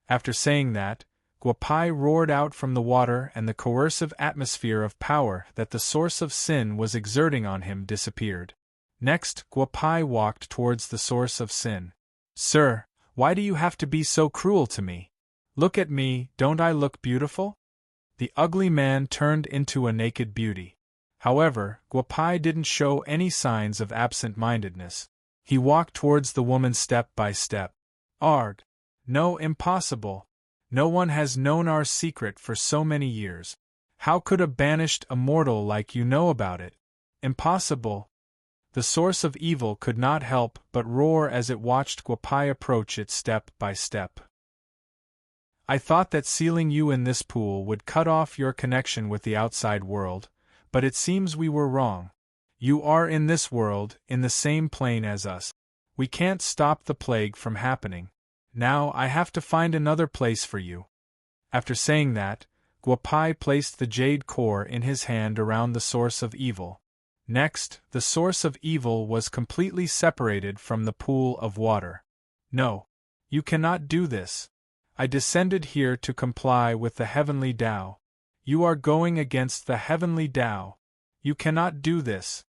After saying that, Guopai roared out from the water, and the coercive atmosphere of power that the source of sin was exerting on him disappeared. Next, Guopai walked towards the source of sin. Sir, why do you have to be so cruel to me? Look at me, don't I look beautiful? The ugly man turned into a naked beauty. However, Guopai didn't show any signs of absent-mindedness. He walked towards the woman step by step. Arg! No, impossible. No one has known our secret for so many years. How could a banished immortal like you know about it? Impossible. The source of evil could not help but roar as it watched Guopai approach it step by step. I thought that sealing you in this pool would cut off your connection with the outside world, but it seems we were wrong. You are in this world, in the same plane as us. We can't stop the plague from happening. Now I have to find another place for you. After saying that, Guopai placed the jade core in his hand around the source of evil. Next, the source of evil was completely separated from the pool of water. No. You cannot do this. I descended here to comply with the heavenly Tao. You are going against the heavenly Tao. You cannot do this.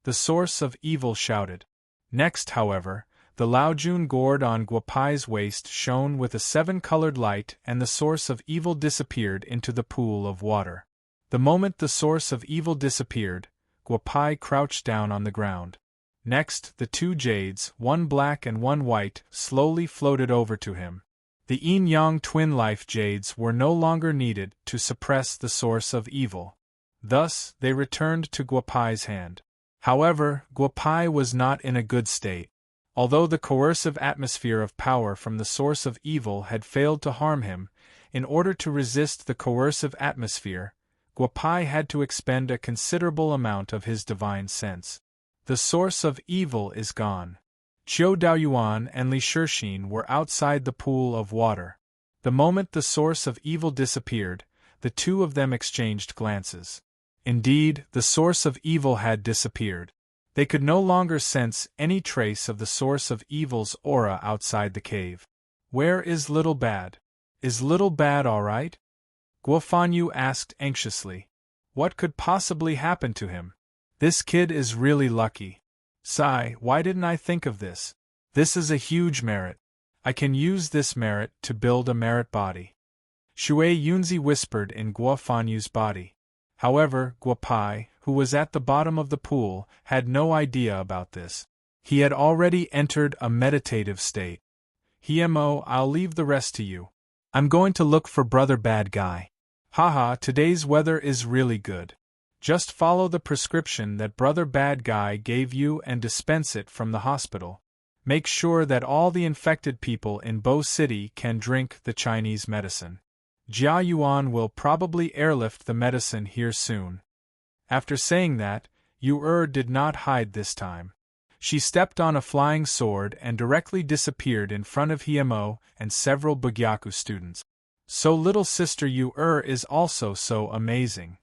The source of evil shouted. Next, however, the Laojun gourd on Guopai's waist shone with a seven-colored light, and the source of evil disappeared into the pool of water. The moment the source of evil disappeared, Guopai crouched down on the ground. Next, the two jades, one black and one white, slowly floated over to him. The yin-yang twin-life jades were no longer needed to suppress the source of evil. Thus, they returned to Guopai's hand. However, Guopai was not in a good state. Although the coercive atmosphere of power from the source of evil had failed to harm him, in order to resist the coercive atmosphere, Guopai had to expend a considerable amount of his divine sense. The source of evil is gone. Qiu Daoyuan and Li Shixin were outside the pool of water. The moment the source of evil disappeared, the two of them exchanged glances. Indeed, the source of evil had disappeared. They could no longer sense any trace of the source of evil's aura outside the cave. Where is Little Bad? Is Little Bad all right? Guo Fanyu asked anxiously. What could possibly happen to him? This kid is really lucky. Sigh, why didn't I think of this? This is a huge merit. I can use this merit to build a merit body. Shui Yunzi whispered in Guo Fanyu's body. However, Guo Pai, who was at the bottom of the pool, had no idea about this. He had already entered a meditative state. Hmo, I'll leave the rest to you. I'm going to look for Brother Bad Guy. Haha, today's weather is really good. Just follow the prescription that Brother Bad Guy gave you and dispense it from the hospital. Make sure that all the infected people in Bo City can drink the Chinese medicine. Jia Yuan will probably airlift the medicine here soon. After saying that, Yu did not hide this time. She stepped on a flying sword and directly disappeared in front of Hmo and several Bugyaku students. So little sister Yu is also so amazing.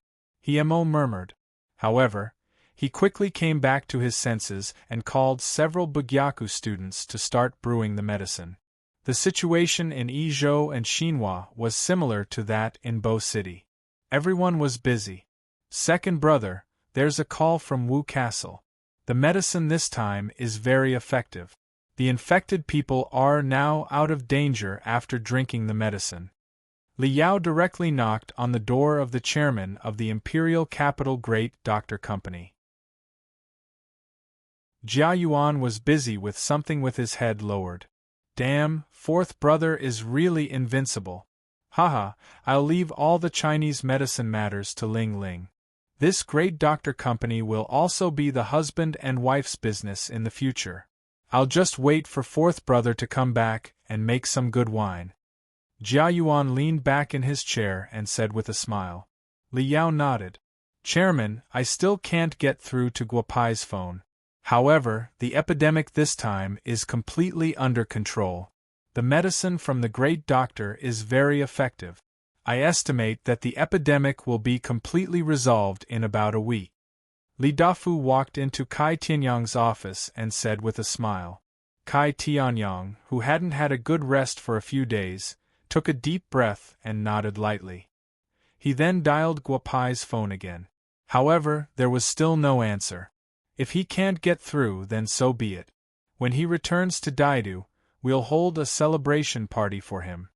Hmo murmured. However, he quickly came back to his senses and called several Bugyaku students to start brewing the medicine. The situation in Izhou and Xinhua was similar to that in Bo City. Everyone was busy. Second brother, there's a call from Wu Castle. The medicine this time is very effective. The infected people are now out of danger after drinking the medicine. Li Yao directly knocked on the door of the chairman of the Imperial Capital Great Doctor Company. Jia Yuan was busy with something with his head lowered. Damn, fourth brother is really invincible. Haha, I'll leave all the Chinese medicine matters to Ling Ling. This great doctor company will also be the husband and wife's business in the future. I'll just wait for fourth brother to come back and make some good wine. Jia Yuan leaned back in his chair and said with a smile. Li Yao nodded. Chairman, I still can't get through to Guo Pai's phone. However, the epidemic this time is completely under control. The medicine from the great doctor is very effective. I estimate that the epidemic will be completely resolved in about a week. Li Dafu walked into Kai Tianyang's office and said with a smile. Kai Tianyang, who hadn't had a good rest for a few days, took a deep breath and nodded lightly. He then dialed Guo Pai's phone again. However, there was still no answer. If he can't get through, then so be it. When he returns to Daidu, we'll hold a celebration party for him.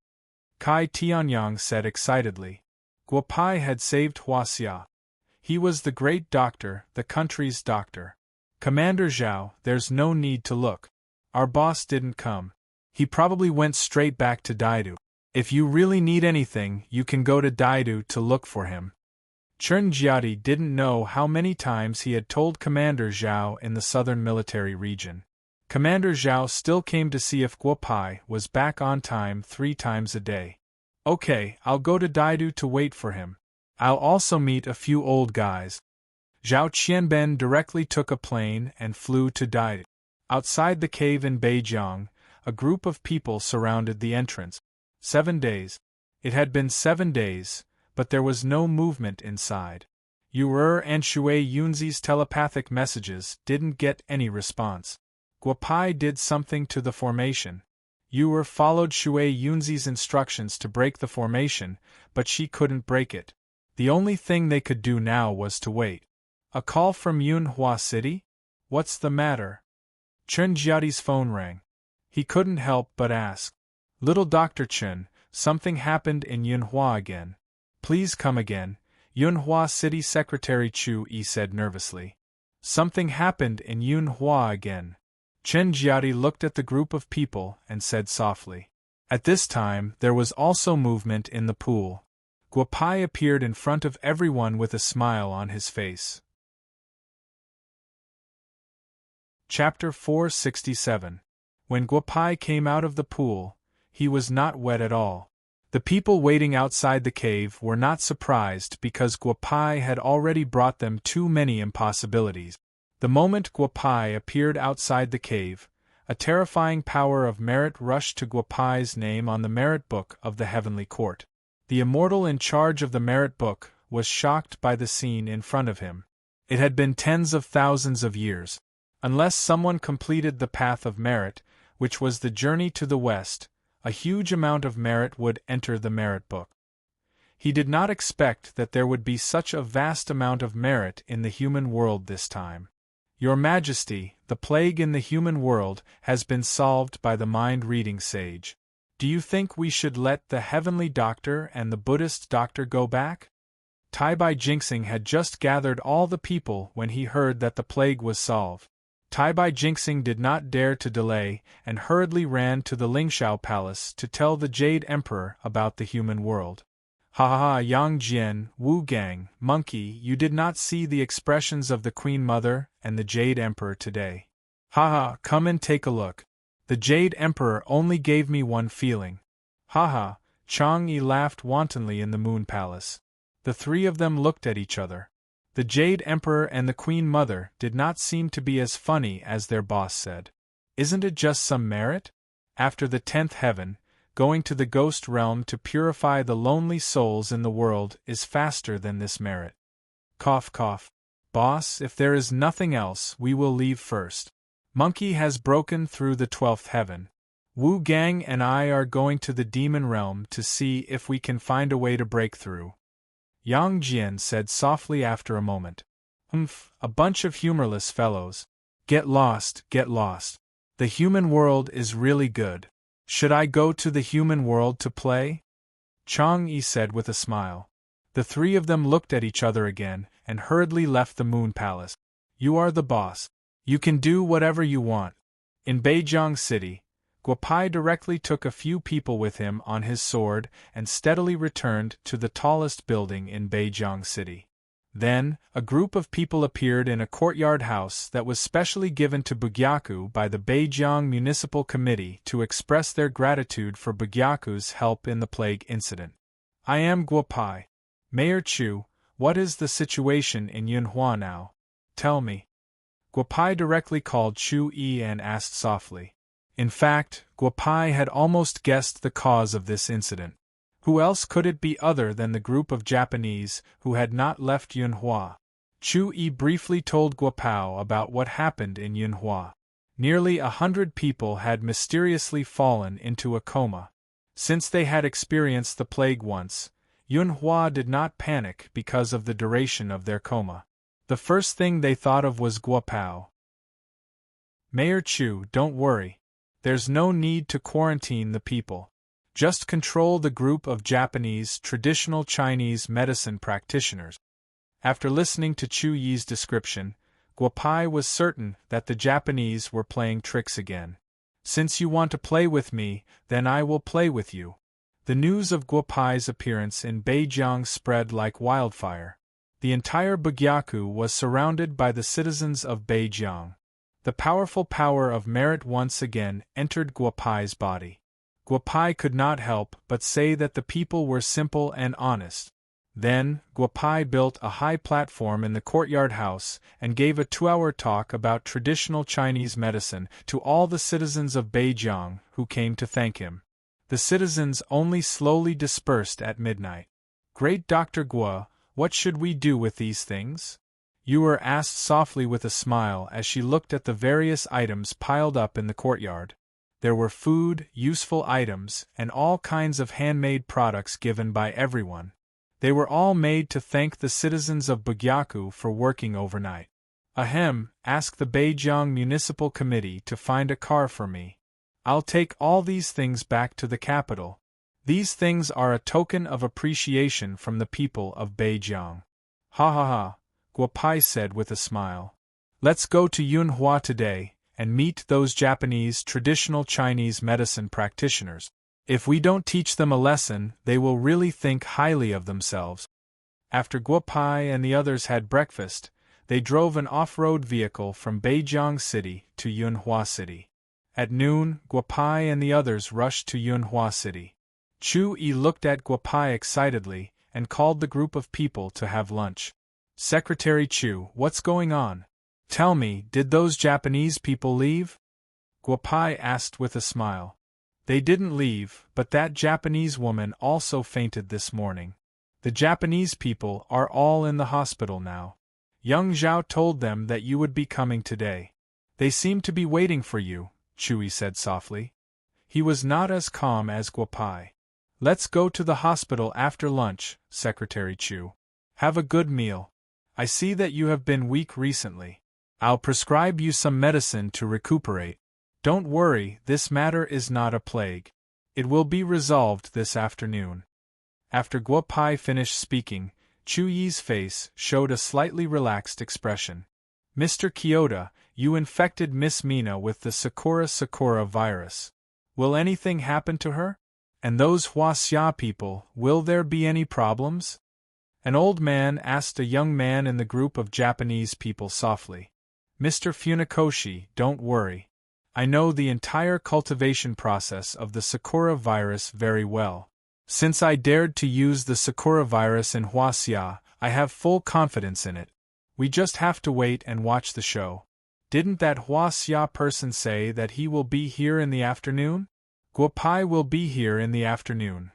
Kai Tianyang said excitedly. Guo Pai had saved Huaxia. He was the great doctor, the country's doctor. Commander Zhao, there's no need to look. Our boss didn't come. He probably went straight back to Daidu. If you really need anything, you can go to Daidu to look for him. Chen Jiadi didn't know how many times he had told Commander Zhao in the southern military region. Commander Zhao still came to see if Guo Pai was back on time 3 times a day. Okay, I'll go to Daidu to wait for him. I'll also meet a few old guys. Zhao Qianben directly took a plane and flew to Daidu. Outside the cave in Beijiang, a group of people surrounded the entrance. 7 days. It had been 7 days, but there was no movement inside. Yu and Shui Yunzi's telepathic messages didn't get any response. Guo Pai did something to the formation. Yu followed Shui Yunzi's instructions to break the formation, but she couldn't break it. The only thing they could do now was to wait. A call from Yunhua City? What's the matter? Chen Jiadi's phone rang. He couldn't help but ask. Little Dr. Chen, something happened in Yunhua again. Please come again, Yunhua City Secretary Chu Yi said nervously. Something happened in Yunhua again. Chen Jiadi looked at the group of people and said softly. At this time, there was also movement in the pool. Guo Pai appeared in front of everyone with a smile on his face. Chapter 467. When Guo Pai came out of the pool, he was not wet at all. The people waiting outside the cave were not surprised because Guo Pai had already brought them too many impossibilities. The moment Guo Pai appeared outside the cave, a terrifying power of merit rushed to Guo Pai's name on the merit book of the Heavenly Court. The immortal in charge of the merit book was shocked by the scene in front of him. It had been tens of thousands of years. Unless someone completed the path of merit, which was the journey to the west, a huge amount of merit would enter the merit book. He did not expect that there would be such a vast amount of merit in the human world this time. Your Majesty, the plague in the human world has been solved by the mind-reading sage. Do you think we should let the heavenly doctor and the Buddhist doctor go back? Tai Jinxing had just gathered all the people when he heard that the plague was solved. Tai Jinxing did not dare to delay and hurriedly ran to the Lingxiao Palace to tell the Jade Emperor about the human world. Ha ha ha, Yang Jian, Wu Gang, monkey, you did not see the expressions of the Queen Mother and the Jade Emperor today. Ha ha, come and take a look. The Jade Emperor only gave me one feeling. Ha ha, Chang'e laughed wantonly in the Moon Palace. The three of them looked at each other. The Jade Emperor and the Queen Mother did not seem to be as funny as their boss said. Isn't it just some merit? After the 10th heaven, going to the ghost realm to purify the lonely souls in the world is faster than this merit. Cough cough. Boss, if there is nothing else, we will leave first. Monkey has broken through the 12th heaven. Wu Gang and I are going to the demon realm to see if we can find a way to break through. Yang Jian said softly after a moment. A bunch of humorless fellows. Get lost, get lost. The human world is really good. Should I go to the human world to play? Chang'e said with a smile. The three of them looked at each other again and hurriedly left the Moon Palace. You are the boss. You can do whatever you want. In Beijiang City, Guopai directly took a few people with him on his sword and steadily returned to the tallest building in Beijiang City. Then, a group of people appeared in a courtyard house that was specially given to Bugyaku by the Beijiang Municipal Committee to express their gratitude for Bugyaku's help in the plague incident. I am Guopai. Mayor Chu, what is the situation in Yunhua now? Tell me. Guopai directly called Chu Yi and asked softly. In fact, Guopai had almost guessed the cause of this incident. Who else could it be other than the group of Japanese who had not left Yunhua? Chu Yi briefly told Guopao about what happened in Yunhua. Nearly 100 people had mysteriously fallen into a coma. Since they had experienced the plague once, Yunhua did not panic because of the duration of their coma. The first thing they thought of was Guopao. Mayor Chu, don't worry. There's no need to quarantine the people. Just control the group of Japanese traditional Chinese medicine practitioners. After listening to Chu Yi's description, Guopai was certain that the Japanese were playing tricks again. Since you want to play with me, then I will play with you. The news of Guopai's appearance in Beijiang spread like wildfire. The entire Bugyaku was surrounded by the citizens of Beijiang. The powerful power of merit once again entered Guopai's body. Guopai could not help but say that the people were simple and honest. Then, Guopai built a high platform in the courtyard house and gave a 2-hour talk about traditional Chinese medicine to all the citizens of Beijiang who came to thank him. The citizens only slowly dispersed at midnight. Great Dr. Guo, what should we do with these things? Yuer asked softly with a smile as she looked at the various items piled up in the courtyard. There were food, useful items, and all kinds of handmade products given by everyone. They were all made to thank the citizens of Bugyaku for working overnight. Ahem, ask the Beijiang Municipal Committee to find a car for me. I'll take all these things back to the capital. These things are a token of appreciation from the people of Beijiang. Ha ha ha, Guopai said with a smile. Let's go to Yunhua today and meet those Japanese traditional Chinese medicine practitioners. If we don't teach them a lesson, they will really think highly of themselves. After Guopai and the others had breakfast, they drove an off-road vehicle from Beijiang City to Yunhua City. At noon, Guopai and the others rushed to Yunhua City. Chu Yi looked at Guopai excitedly and called the group of people to have lunch. Secretary Chu, what's going on? Tell me, did those Japanese people leave? Guopai asked with a smile. They didn't leave, but that Japanese woman also fainted this morning. The Japanese people are all in the hospital now. Young Zhao told them that you would be coming today. They seem to be waiting for you, Chu Yi said softly. He was not as calm as Guopai. Let's go to the hospital after lunch, Secretary Chu. Have a good meal. I see that you have been weak recently. I'll prescribe you some medicine to recuperate. Don't worry, this matter is not a plague. It will be resolved this afternoon. After Guo Pai finished speaking, Chu Yi's face showed a slightly relaxed expression. Mr. Kyoto, you infected Miss Mina with the Sakura virus. Will anything happen to her? And those Huaxia people, will there be any problems? An old man asked a young man in the group of Japanese people softly. Mr. Funakoshi, don't worry. I know the entire cultivation process of the Sakura virus very well. Since I dared to use the Sakura virus in Huaxia, I have full confidence in it. We just have to wait and watch the show. Didn't that Huaxia person say that he will be here in the afternoon? Guo Pai will be here in the afternoon.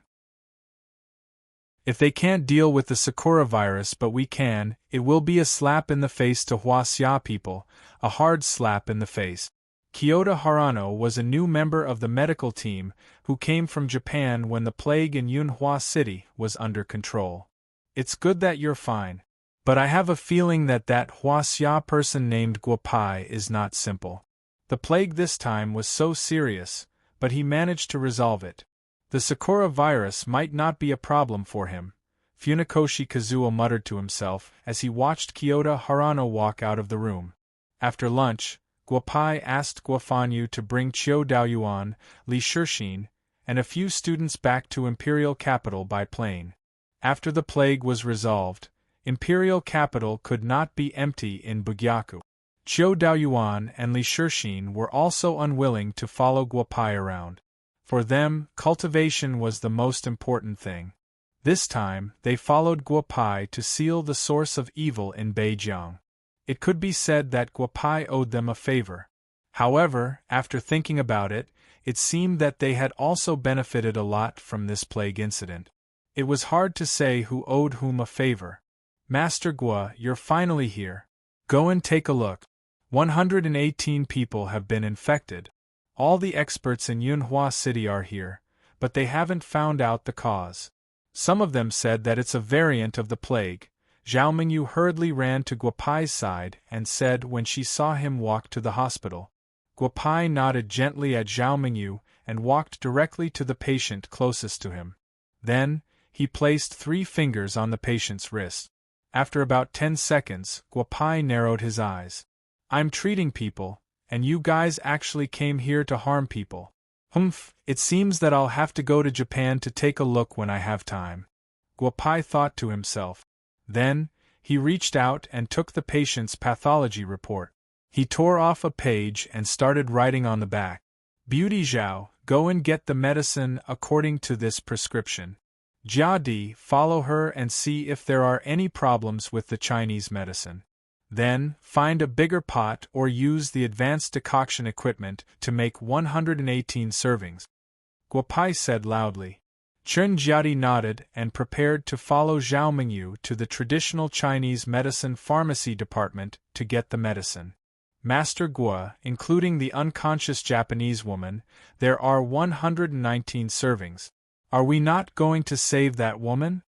If they can't deal with the Sakura virus but we can, it will be a slap in the face to Huaxia people, a hard slap in the face. Kyoto Harano was a new member of the medical team who came from Japan when the plague in Yunhua City was under control. It's good that you're fine. But I have a feeling that Huaxia person named Guo Pai is not simple. The plague this time was so serious, but he managed to resolve it. The Sakura virus might not be a problem for him, Funakoshi Kazuo muttered to himself as he watched Kyoto Harano walk out of the room. After lunch, Guo Pai asked Guo Fanyu to bring Qiu Daoyuan, Li Shixin, and a few students back to Imperial Capital by plane. After the plague was resolved, Imperial Capital could not be empty in Bugyaku. Qiu Daoyuan and Li Shixin were also unwilling to follow Guo Pai around. For them, cultivation was the most important thing. This time, they followed Guo Pai to seal the source of evil in Beijiang. It could be said that Guo Pai owed them a favor. However, after thinking about it, it seemed that they had also benefited a lot from this plague incident. It was hard to say who owed whom a favor. Master Guo, you're finally here. Go and take a look. 118 people have been infected. All the experts in Yunhua City are here, but they haven't found out the cause. Some of them said that it's a variant of the plague. Zhao Mingyu hurriedly ran to Guo Pai's side and said when she saw him walk to the hospital. Guo Pai nodded gently at Zhao Mingyu and walked directly to the patient closest to him. Then, he placed 3 fingers on the patient's wrist. After about 10 seconds, Guo Pai narrowed his eyes. I'm treating people, and you guys actually came here to harm people. Humph, it seems that I'll have to go to Japan to take a look when I have time. Guo Pai thought to himself. Then, he reached out and took the patient's pathology report. He tore off a page and started writing on the back. Beauty Zhao, go and get the medicine according to this prescription. Jia Di, follow her and see if there are any problems with the Chinese medicine. Then, find a bigger pot or use the advanced decoction equipment to make 118 servings. Guo Pai said loudly. Chen Jiadi nodded and prepared to follow Zhao Mingyu to the traditional Chinese medicine pharmacy department to get the medicine. Master Guo, including the unconscious Japanese woman, there are 119 servings. Are we not going to save that woman?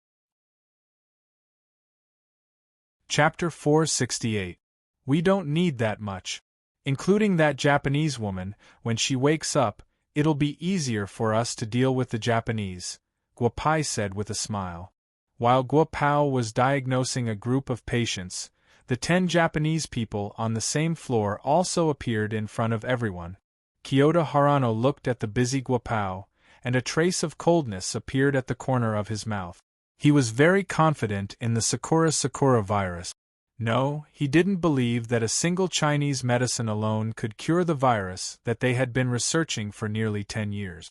Chapter 468. We don't need that much. Including that Japanese woman, when she wakes up, it'll be easier for us to deal with the Japanese, Guo Pai said with a smile. While Guo Pao was diagnosing a group of patients, the 10 Japanese people on the same floor also appeared in front of everyone. Kyoto Harano looked at the busy Guo Pao, and a trace of coldness appeared at the corner of his mouth. He was very confident in the Sakura virus. No, he didn't believe that a single Chinese medicine alone could cure the virus that they had been researching for nearly 10 years.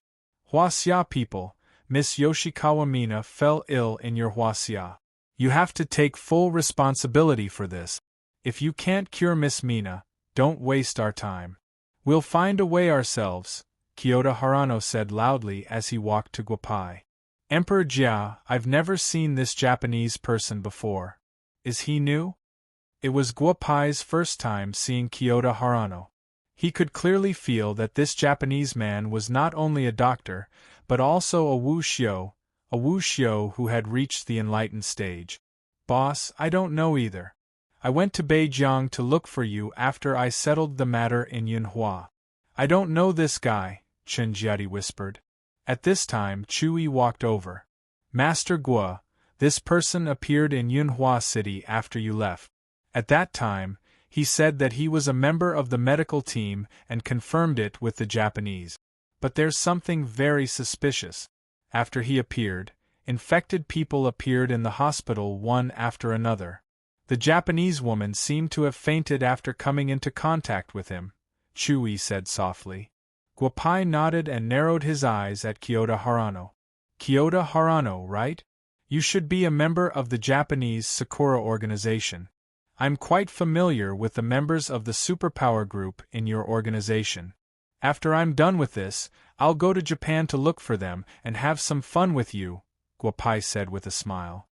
Huaxia people, Miss Yoshikawa Mina fell ill in your Huaxia. You have to take full responsibility for this. If you can't cure Miss Mina, don't waste our time. We'll find a way ourselves, Kyoto Harano said loudly as he walked to Guo Pai. Emperor Jia, I've never seen this Japanese person before. Is he new? It was Guo Pai's first time seeing Kyoto Harano. He could clearly feel that this Japanese man was not only a doctor, but also a Wu Xiu who had reached the enlightened stage. Boss, I don't know either. I went to Beijiang to look for you after I settled the matter in Yunhua. I don't know this guy, Chen Jiadi whispered. At this time Chui walked over. Master Guo, this person appeared in Yunhua City after you left. At that time, he said that he was a member of the medical team and confirmed it with the Japanese. But there's something very suspicious. After he appeared, infected people appeared in the hospital one after another. The Japanese woman seemed to have fainted after coming into contact with him, Chui said softly. Guopai nodded and narrowed his eyes at Kyoto Harano. Kyoto Harano, right? You should be a member of the Japanese Sakura organization. I'm quite familiar with the members of the superpower group in your organization. After I'm done with this, I'll go to Japan to look for them and have some fun with you, Guopai said with a smile.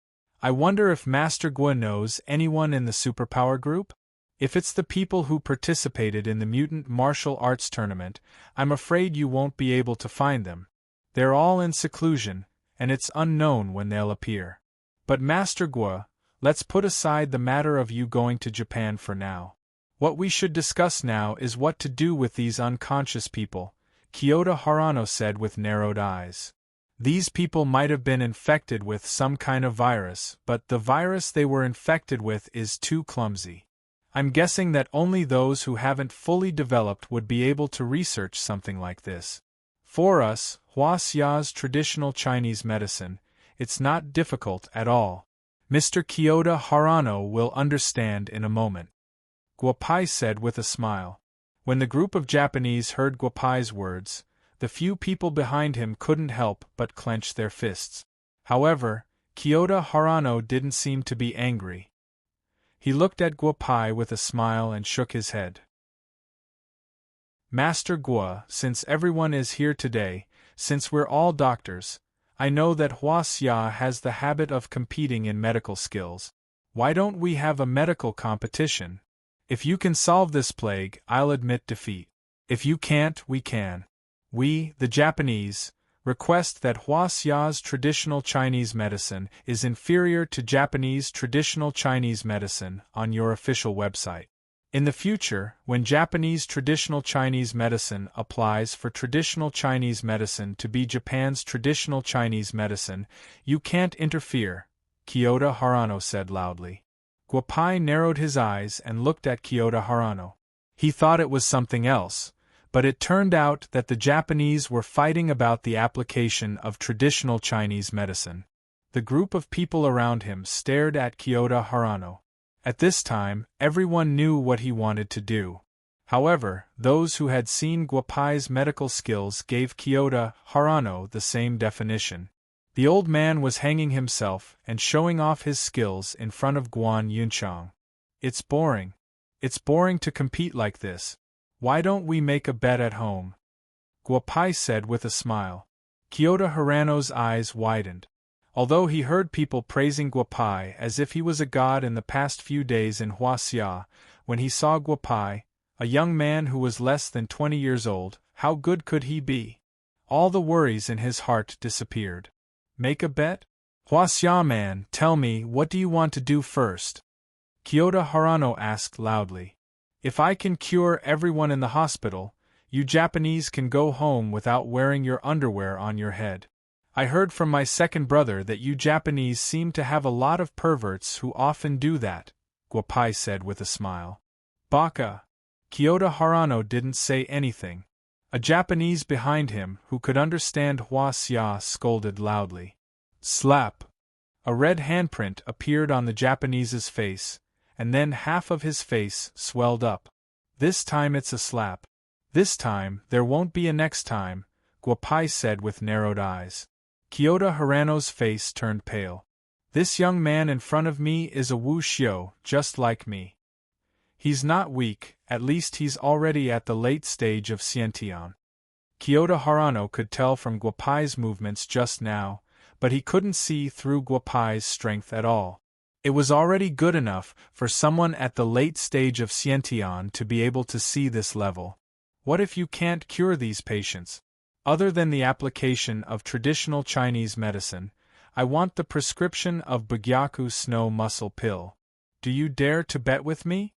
I wonder if Master Guo knows anyone in the superpower group? If it's the people who participated in the mutant martial arts tournament, I'm afraid you won't be able to find them. They're all in seclusion, and it's unknown when they'll appear. But Master Guo, let's put aside the matter of you going to Japan for now. What we should discuss now is what to do with these unconscious people, Kyoto Harano said with narrowed eyes. These people might have been infected with some kind of virus, but the virus they were infected with is too clumsy. I'm guessing that only those who haven't fully developed would be able to research something like this. For us, Huaxia's traditional Chinese medicine, it's not difficult at all. Mr. Kyoto Harano will understand in a moment. Guopai said with a smile. When the group of Japanese heard Guopai's words, the few people behind him couldn't help but clench their fists. However, Kyoto Harano didn't seem to be angry. He looked at Guopai with a smile and shook his head. Master Guo, since everyone is here today, since we're all doctors, I know that Huaxia has the habit of competing in medical skills. Why don't we have a medical competition? If you can solve this plague, I'll admit defeat. If you can't, we can. We, the Japanese, request that Huaxia's traditional Chinese medicine is inferior to Japanese traditional Chinese medicine on your official website. In the future, when Japanese traditional Chinese medicine applies for traditional Chinese medicine to be Japan's traditional Chinese medicine, you can't interfere, Kyoto Harano said loudly. Guopai narrowed his eyes and looked at Kyoto Harano. He thought it was something else, but it turned out that the Japanese were fighting about the application of traditional Chinese medicine. The group of people around him stared at Kyoto Harano. At this time, everyone knew what he wanted to do. However, those who had seen Guopai's medical skills gave Kyoto Harano the same definition. The old man was hanging himself and showing off his skills in front of Guan Yunchang. It's boring. It's boring to compete like this. Why don't we make a bet at home? Guopai said with a smile. Kyoto Harano's eyes widened. Although he heard people praising Guopai as if he was a god in the past few days in Huaxia, when he saw Guopai, a young man who was less than 20 years old, how good could he be? All the worries in his heart disappeared. Make a bet? Huaxia man, tell me, what do you want to do first? Kyoto Harano asked loudly. If I can cure everyone in the hospital, you Japanese can go home without wearing your underwear on your head. I heard from my second brother that you Japanese seem to have a lot of perverts who often do that, Guopai said with a smile. Baka. Kyoto Harano didn't say anything. A Japanese behind him, who could understand Huaxia, scolded loudly. Slap. A red handprint appeared on the Japanese's face, and then half of his face swelled up. This time it's a slap. This time, there won't be a next time, Guopai said with narrowed eyes. Kyoto Harano's face turned pale. This young man in front of me is a Wu Xiu, just like me. He's not weak, at least he's already at the late stage of Xiantian. Kyoto Harano could tell from Guopai's movements just now, but he couldn't see through Guopai's strength at all. It was already good enough for someone at the late stage of Xiantian to be able to see this level. What if you can't cure these patients? Other than the application of traditional Chinese medicine, I want the prescription of Bugyaku snow muscle pill. do you dare to bet with me?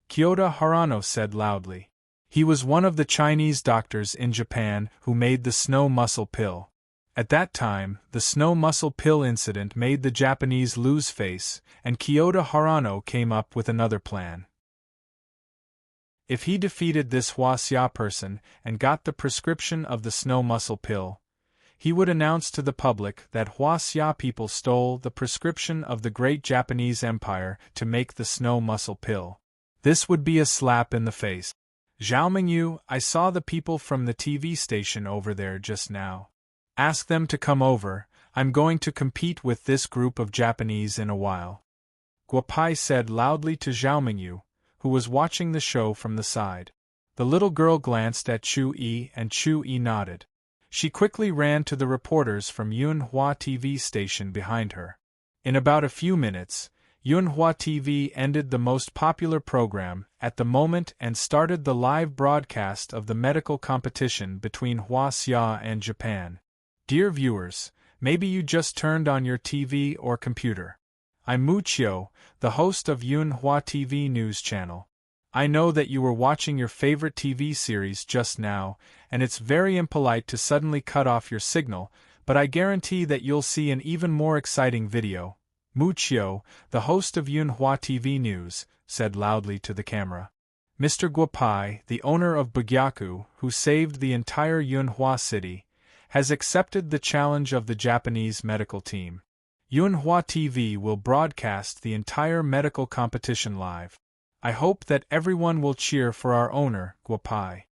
Kyoto Harano said loudly. He was one of the Chinese doctors in Japan who made the snow mussel pill. At that time, the snow mussel pill incident made the Japanese lose face, and Kyoto Harano came up with another plan. If he defeated this Huaxia person and got the prescription of the snow mussel pill, he would announce to the public that Huaxia people stole the prescription of the great Japanese Empire to make the snow mussel pill. This would be a slap in the face. Zhao Mingyu, I saw the people from the TV station over there just now. Ask them to come over, I'm going to compete with this group of Japanese in a while. Guopai said loudly to Zhao Mingyu, who was watching the show from the side. The little girl glanced at Chu Yi and Chu Yi nodded. She quickly ran to the reporters from Yunhua TV station behind her. In about a few minutes, Yunhua TV ended the most popular program at the moment and started the live broadcast of the medical competition between Huaxia and Japan. Dear viewers, maybe you just turned on your TV or computer. I'm Mu Chiu, the host of Yunhua TV news channel. I know that you were watching your favorite TV series just now, and it's very impolite to suddenly cut off your signal, but I guarantee that you'll see an even more exciting video. Mu Chiu, the host of Yunhua TV news, said loudly to the camera. Mr. Guopai, the owner of Bugyaku, who saved the entire Yunhua city, has accepted the challenge of the Japanese medical team. Yunhua TV will broadcast the entire medical competition live. I hope that everyone will cheer for our owner, Guopai.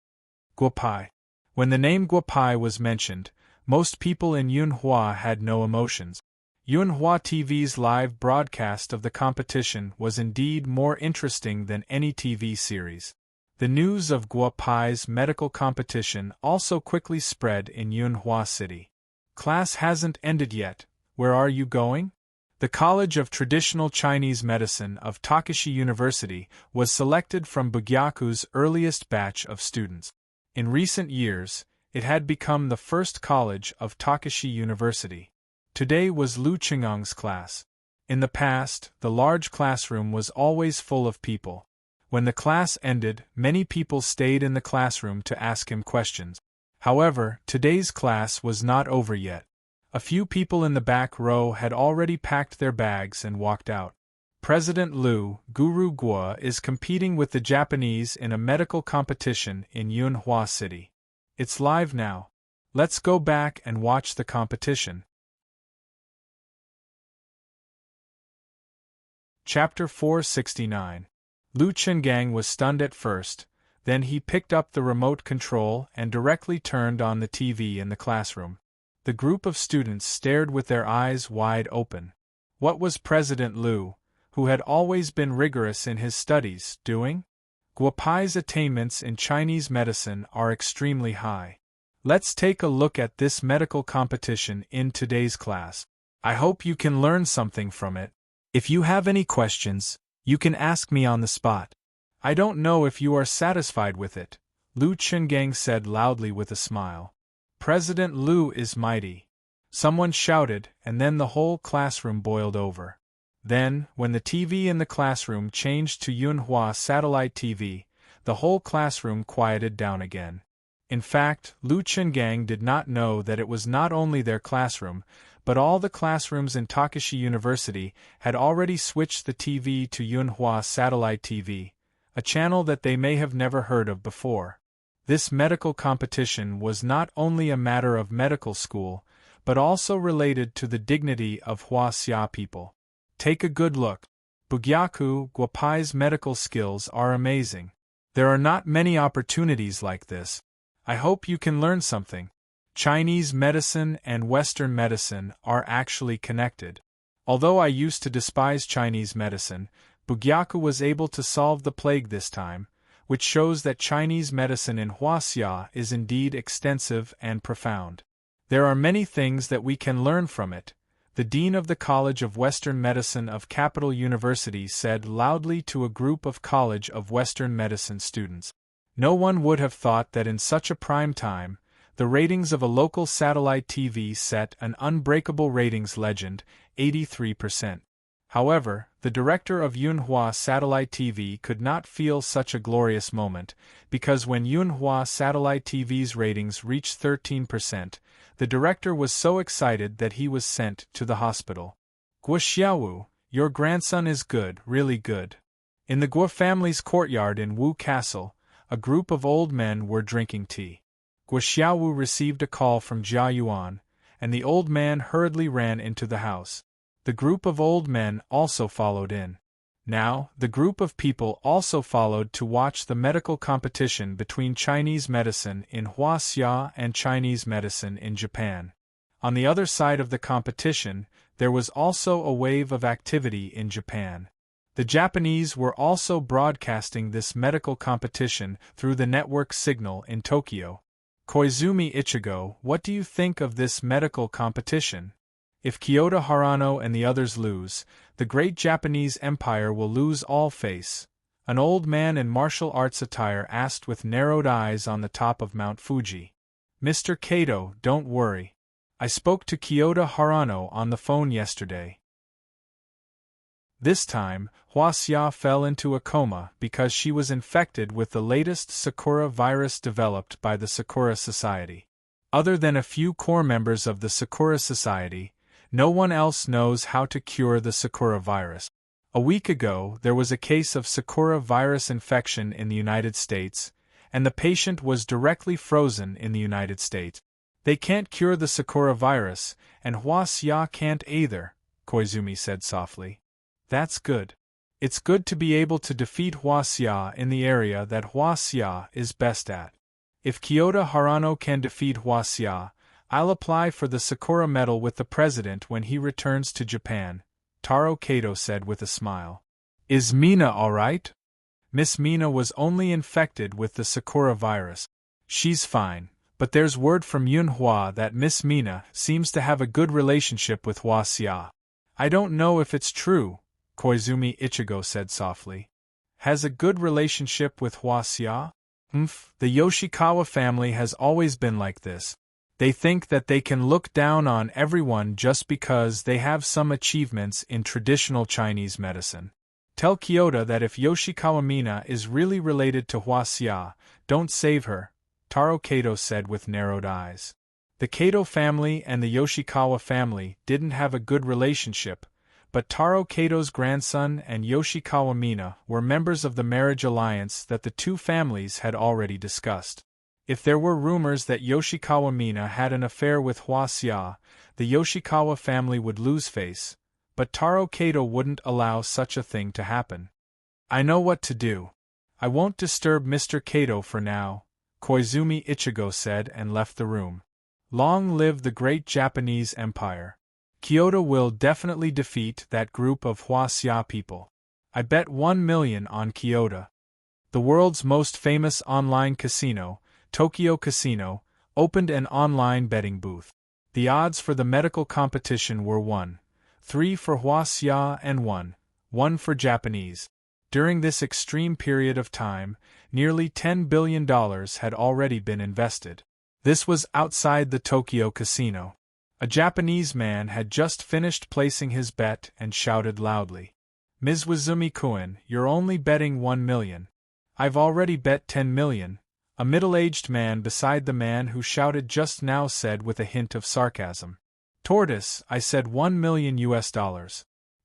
Guopai. When the name Guopai was mentioned, most people in Yunhua had no emotions. Yunhua TV's live broadcast of the competition was indeed more interesting than any TV series. The news of Guopai's medical competition also quickly spread in Yunhua City. Class hasn't ended yet. Where are you going? The College of Traditional Chinese Medicine of Takashi University was selected from Bugyaku's earliest batch of students. In recent years, it had become the first college of Takashi University. Today was Lu Qingang's class. In the past, the large classroom was always full of people. When the class ended, many people stayed in the classroom to ask him questions. However, today's class was not over yet. A few people in the back row had already packed their bags and walked out. President Liu, Guru Guo, is competing with the Japanese in a medical competition in Yunhua City. It's live now. Let's go back and watch the competition. Chapter 469. Lu Qinggang was stunned at first, then he picked up the remote control and directly turned on the TV in the classroom. The group of students stared with their eyes wide open. What was President Liu, who had always been rigorous in his studies, doing? Guopai's attainments in Chinese medicine are extremely high. Let's take a look at this medical competition in today's class. I hope you can learn something from it. If you have any questions, you can ask me on the spot. I don't know if you are satisfied with it, Lu Qinggang said loudly with a smile. President Liu is mighty. Someone shouted, and then the whole classroom boiled over. Then, when the TV in the classroom changed to Yunhua satellite TV, the whole classroom quieted down again. In fact, Lu Qinggang did not know that it was not only their classroom, but all the classrooms in Takashi University had already switched the TV to Yunhua satellite TV, a channel that they may have never heard of before. This medical competition was not only a matter of medical school, but also related to the dignity of Huaxia people. Take a good look. Bugyaku Guopai's medical skills are amazing. There are not many opportunities like this. I hope you can learn something. Chinese medicine and Western medicine are actually connected. Although I used to despise Chinese medicine, Bugyaku was able to solve the plague this time, which shows that Chinese medicine in Huaxia is indeed extensive and profound. There are many things that we can learn from it, the Dean of the College of Western Medicine of Capital University said loudly to a group of College of Western Medicine students. No one would have thought that in such a prime time, the ratings of a local satellite TV set an unbreakable ratings legend, 83%. However, the director of Yunhua Satellite TV could not feel such a glorious moment, because when Yunhua Satellite TV's ratings reached 13%, the director was so excited that he was sent to the hospital. Guo Xiaowu, your grandson is good, really good. In the Guo family's courtyard in Wu Castle, a group of old men were drinking tea. Guo Xiaowu received a call from Jia Yuan, and the old man hurriedly ran into the house. The group of old men also followed in. Now, the group of people also followed to watch the medical competition between Chinese medicine in Huaxia and Chinese medicine in Japan. On the other side of the competition, there was also a wave of activity in Japan. The Japanese were also broadcasting this medical competition through the network signal in Tokyo. Koizumi Ichigo, what do you think of this medical competition? If Kyoto Harano and the others lose, the great Japanese empire will lose all face, an old man in martial arts attire asked with narrowed eyes on the top of Mount Fuji. Mr. Kato, don't worry. I spoke to Kyoto Harano on the phone yesterday. This time, Huaxia fell into a coma because she was infected with the latest Sakura virus developed by the Sakura Society. Other than a few core members of the Sakura Society, no one else knows how to cure the Sakura virus. A week ago, there was a case of Sakura virus infection in the United States, and the patient was directly frozen in the United States. They can't cure the Sakura virus, and Huaxia can't either, Koizumi said softly. That's good. It's good to be able to defeat Huaxia in the area that Huaxia is best at. If Kyoto Harano can defeat Huaxia, I'll apply for the Sakura medal with the president when he returns to Japan, Taro Kato said with a smile. Is Mina all right? Miss Mina was only infected with the Sakura virus. She's fine, but there's word from Yunhua that Miss Mina seems to have a good relationship with Huaxia. I don't know if it's true, Koizumi Ichigo said softly. Has a good relationship with Huaxia? The Yoshikawa family has always been like this. They think that they can look down on everyone just because they have some achievements in traditional Chinese medicine. Tell Kyoto that if Yoshikawa Mina is really related to Huaxia, don't save her, Taro Kato said with narrowed eyes. The Kato family and the Yoshikawa family didn't have a good relationship, but Taro Kato's grandson and Yoshikawa Mina were members of the marriage alliance that the two families had already discussed. If there were rumors that Yoshikawa Mina had an affair with Huaxia, the Yoshikawa family would lose face, but Taro Kato wouldn't allow such a thing to happen. I know what to do. I won't disturb Mr. Kato for now, Koizumi Ichigo said and left the room. Long live the great Japanese Empire. Kyoto will definitely defeat that group of Huaxia people. I bet 1 million on Kyoto. The world's most famous online casino, Tokyo Casino, opened an online betting booth. The odds for the medical competition were 1-3 for Huaxia and 1-1 for Japanese. During this extreme period of time, nearly $10 billion had already been invested. This was outside the Tokyo Casino. A Japanese man had just finished placing his bet and shouted loudly. Ms. Wazumi-kun, you're only betting 1 million. I've already bet 10 million. A middle-aged man beside the man who shouted just now said with a hint of sarcasm. Tortoise, I said $1 million.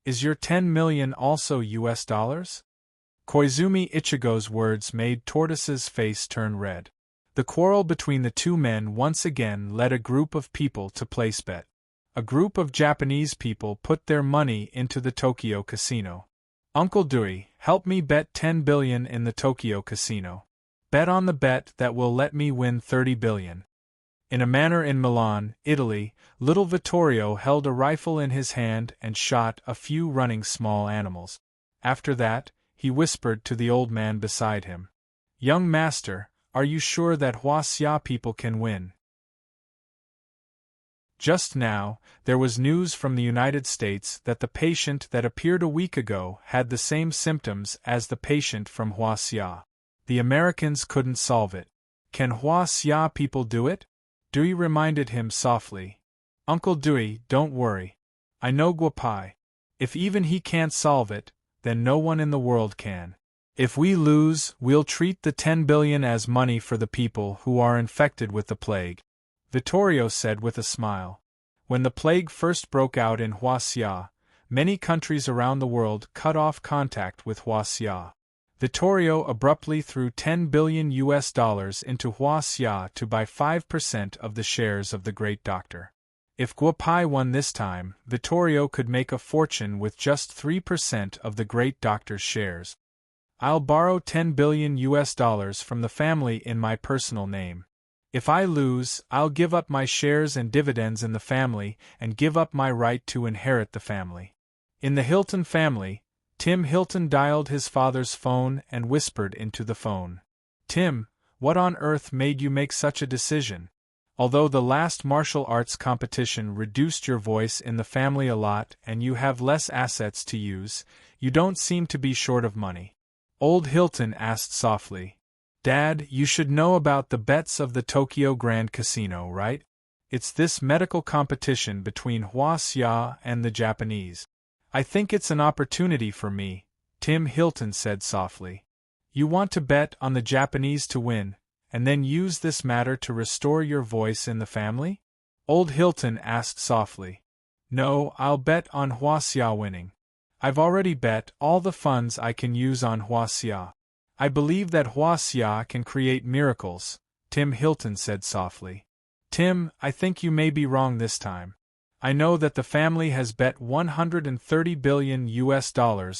Is your 10 million also US dollars? Koizumi Ichigo's words made Tortoise's face turn red. The quarrel between the two men once again led a group of people to place bet. A group of Japanese people put their money into the Tokyo Casino. Uncle Dewey, help me bet 10 billion in the Tokyo Casino. Bet on the bet that will let me win 30 billion. In a manor in Milan, Italy, little Vittorio held a rifle in his hand and shot a few running small animals. After that, he whispered to the old man beside him. Young master, are you sure that Huaxia people can win? Just now, there was news from the United States that the patient that appeared a week ago had the same symptoms as the patient from Huaxia. The Americans couldn't solve it. Can Huaxia people do it? Dewey reminded him softly. Uncle Dewey, don't worry. I know Guopai. If even he can't solve it, then no one in the world can. If we lose, we'll treat the 10 billion as money for the people who are infected with the plague, Vittorio said with a smile. When the plague first broke out in Huaxia, many countries around the world cut off contact with Huaxia. Vittorio abruptly threw $10 billion into Huaxia to buy 5% of the shares of the great doctor. If Guopai won this time, Vittorio could make a fortune with just 3% of the great doctor's shares. I'll borrow $10 billion from the family in my personal name. If I lose, I'll give up my shares and dividends in the family and give up my right to inherit the family. In the Hilton family, Tim Hilton dialed his father's phone and whispered into the phone. Tim, what on earth made you make such a decision? Although the last martial arts competition reduced your voice in the family a lot and you have less assets to use, you don't seem to be short of money. Old Hilton asked softly. Dad, you should know about the bets of the Tokyo Grand Casino, right? It's this medical competition between Huaxia and the Japanese. I think it's an opportunity for me, Tim Hilton said softly. You want to bet on the Japanese to win, and then use this matter to restore your voice in the family? Old Hilton asked softly. No, I'll bet on Huaxia winning. I've already bet all the funds I can use on Huaxia. I believe that Huaxia can create miracles, Tim Hilton said softly. Tim, I think you may be wrong this time. I know that the family has bet $130 billion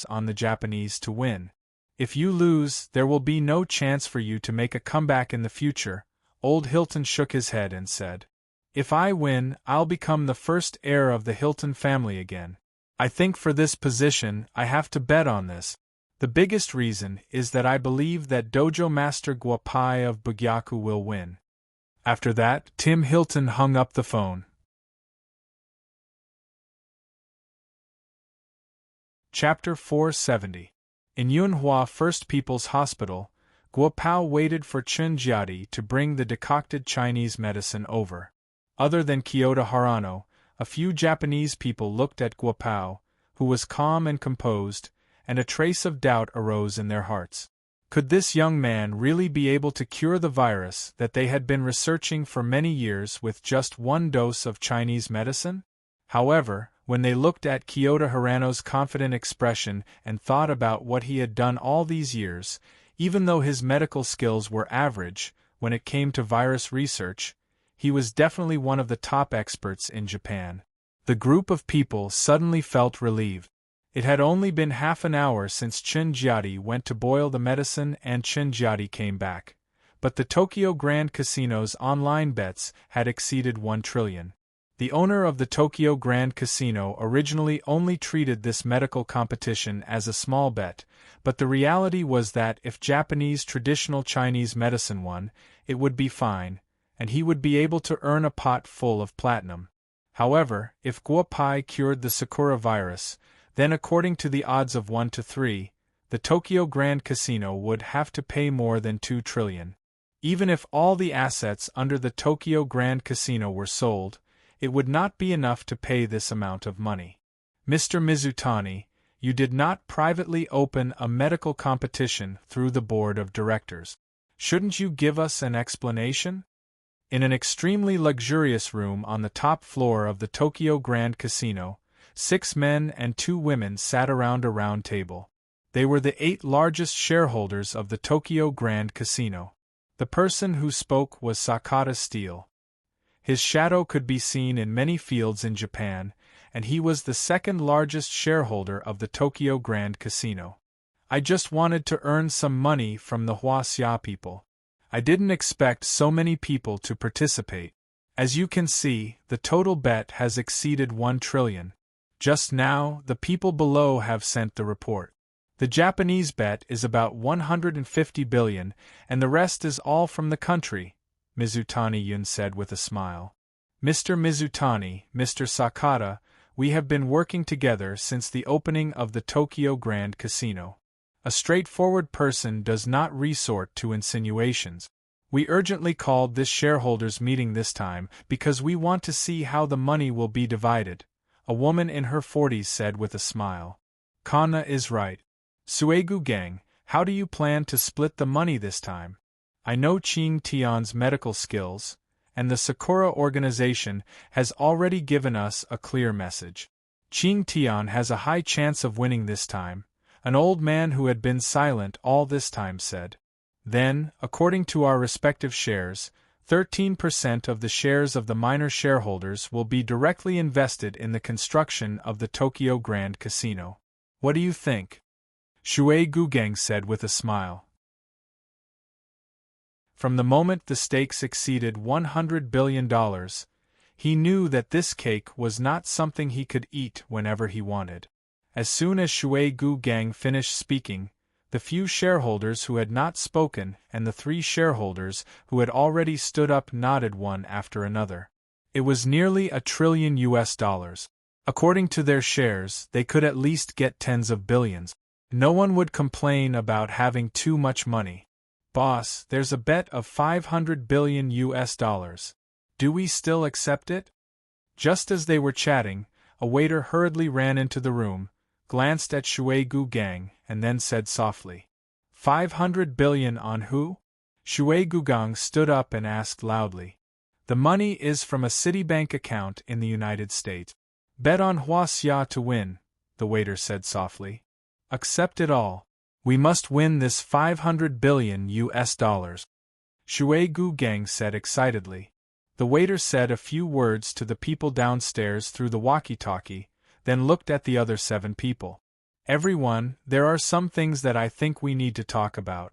on the Japanese to win. If you lose, there will be no chance for you to make a comeback in the future. Old Hilton shook his head and said. If I win, I'll become the first heir of the Hilton family again. I think for this position, I have to bet on this. The biggest reason is that I believe that Dojo Master Guopai of Bugyaku will win. After that, Tim Hilton hung up the phone. Chapter 470. In Yunhua First People's Hospital, Guopao waited for Chen Jiadi to bring the decocted Chinese medicine over. Other than Kyoto Harano, a few Japanese people looked at Guopao, who was calm and composed, and a trace of doubt arose in their hearts. Could this young man really be able to cure the virus that they had been researching for many years with just one dose of Chinese medicine? However, when they looked at Kyoto Harano's confident expression and thought about what he had done all these years, even though his medical skills were average, when it came to virus research, he was definitely one of the top experts in Japan. The group of people suddenly felt relieved. It had only been half an hour since Chen Jiadi went to boil the medicine and Chen Jiadi came back, but the Tokyo Grand Casino's online bets had exceeded 1 trillion. The owner of the Tokyo Grand Casino originally only treated this medical competition as a small bet, but the reality was that if Japanese traditional Chinese medicine won, it would be fine, and he would be able to earn a pot full of platinum. However, if Guopai cured the Sakura virus, then according to the odds of 1 to 3, the Tokyo Grand Casino would have to pay more than 2 trillion. Even if all the assets under the Tokyo Grand Casino were sold, it would not be enough to pay this amount of money. Mr. Mizutani, you did not privately open a medical competition through the board of directors. Shouldn't you give us an explanation? In an extremely luxurious room on the top floor of the Tokyo Grand Casino, 6 men and 2 women sat around a round table. They were the 8 largest shareholders of the Tokyo Grand Casino. The person who spoke was Sakata Steel. His shadow could be seen in many fields in Japan, and he was the 2nd largest shareholder of the Tokyo Grand Casino. I just wanted to earn some money from the Huaxia people. I didn't expect so many people to participate. As you can see, the total bet has exceeded 1 trillion. Just now, the people below have sent the report. The Japanese bet is about 150 billion, and the rest is all from the country, Mizutani Yun said with a smile. Mr. Mizutani, Mr. Sakata, we have been working together since the opening of the Tokyo Grand Casino. A straightforward person does not resort to insinuations. We urgently called this shareholders' meeting this time because we want to see how the money will be divided. a woman in her 40s said with a smile. Kana is right. Suegu Gang, how do you plan to split the money this time? I know Qing Tian's medical skills, and the Sakura organization has already given us a clear message. Qing Tian has a high chance of winning this time, an old man who had been silent all this time said. Then, according to our respective shares, 13% of the shares of the minor shareholders will be directly invested in the construction of the Tokyo Grand Casino. What do you think? Shui Gugang said with a smile. From the moment the stakes exceeded $100 billion, he knew that this cake was not something he could eat whenever he wanted. As soon as Shui Gugang finished speaking, the few shareholders who had not spoken and the 3 shareholders who had already stood up nodded one after another. It was nearly $1 trillion. According to their shares, they could at least get tens of billions. No one would complain about having too much money. Boss, there's a bet of $500 billion. Do we still accept it? Just as they were chatting, a waiter hurriedly ran into the room, glanced at Shui Gugang, and then said softly, $500 billion on who? Shui Gugang stood up and asked loudly. The money is from a Citibank account in the United States. Bet on Huaxia to win, the waiter said softly. Accept it all. We must win this $500 billion. Shui Gugang said excitedly. The waiter said a few words to the people downstairs through the walkie-talkie, then looked at the other 7 people. Everyone, there are some things that I think we need to talk about.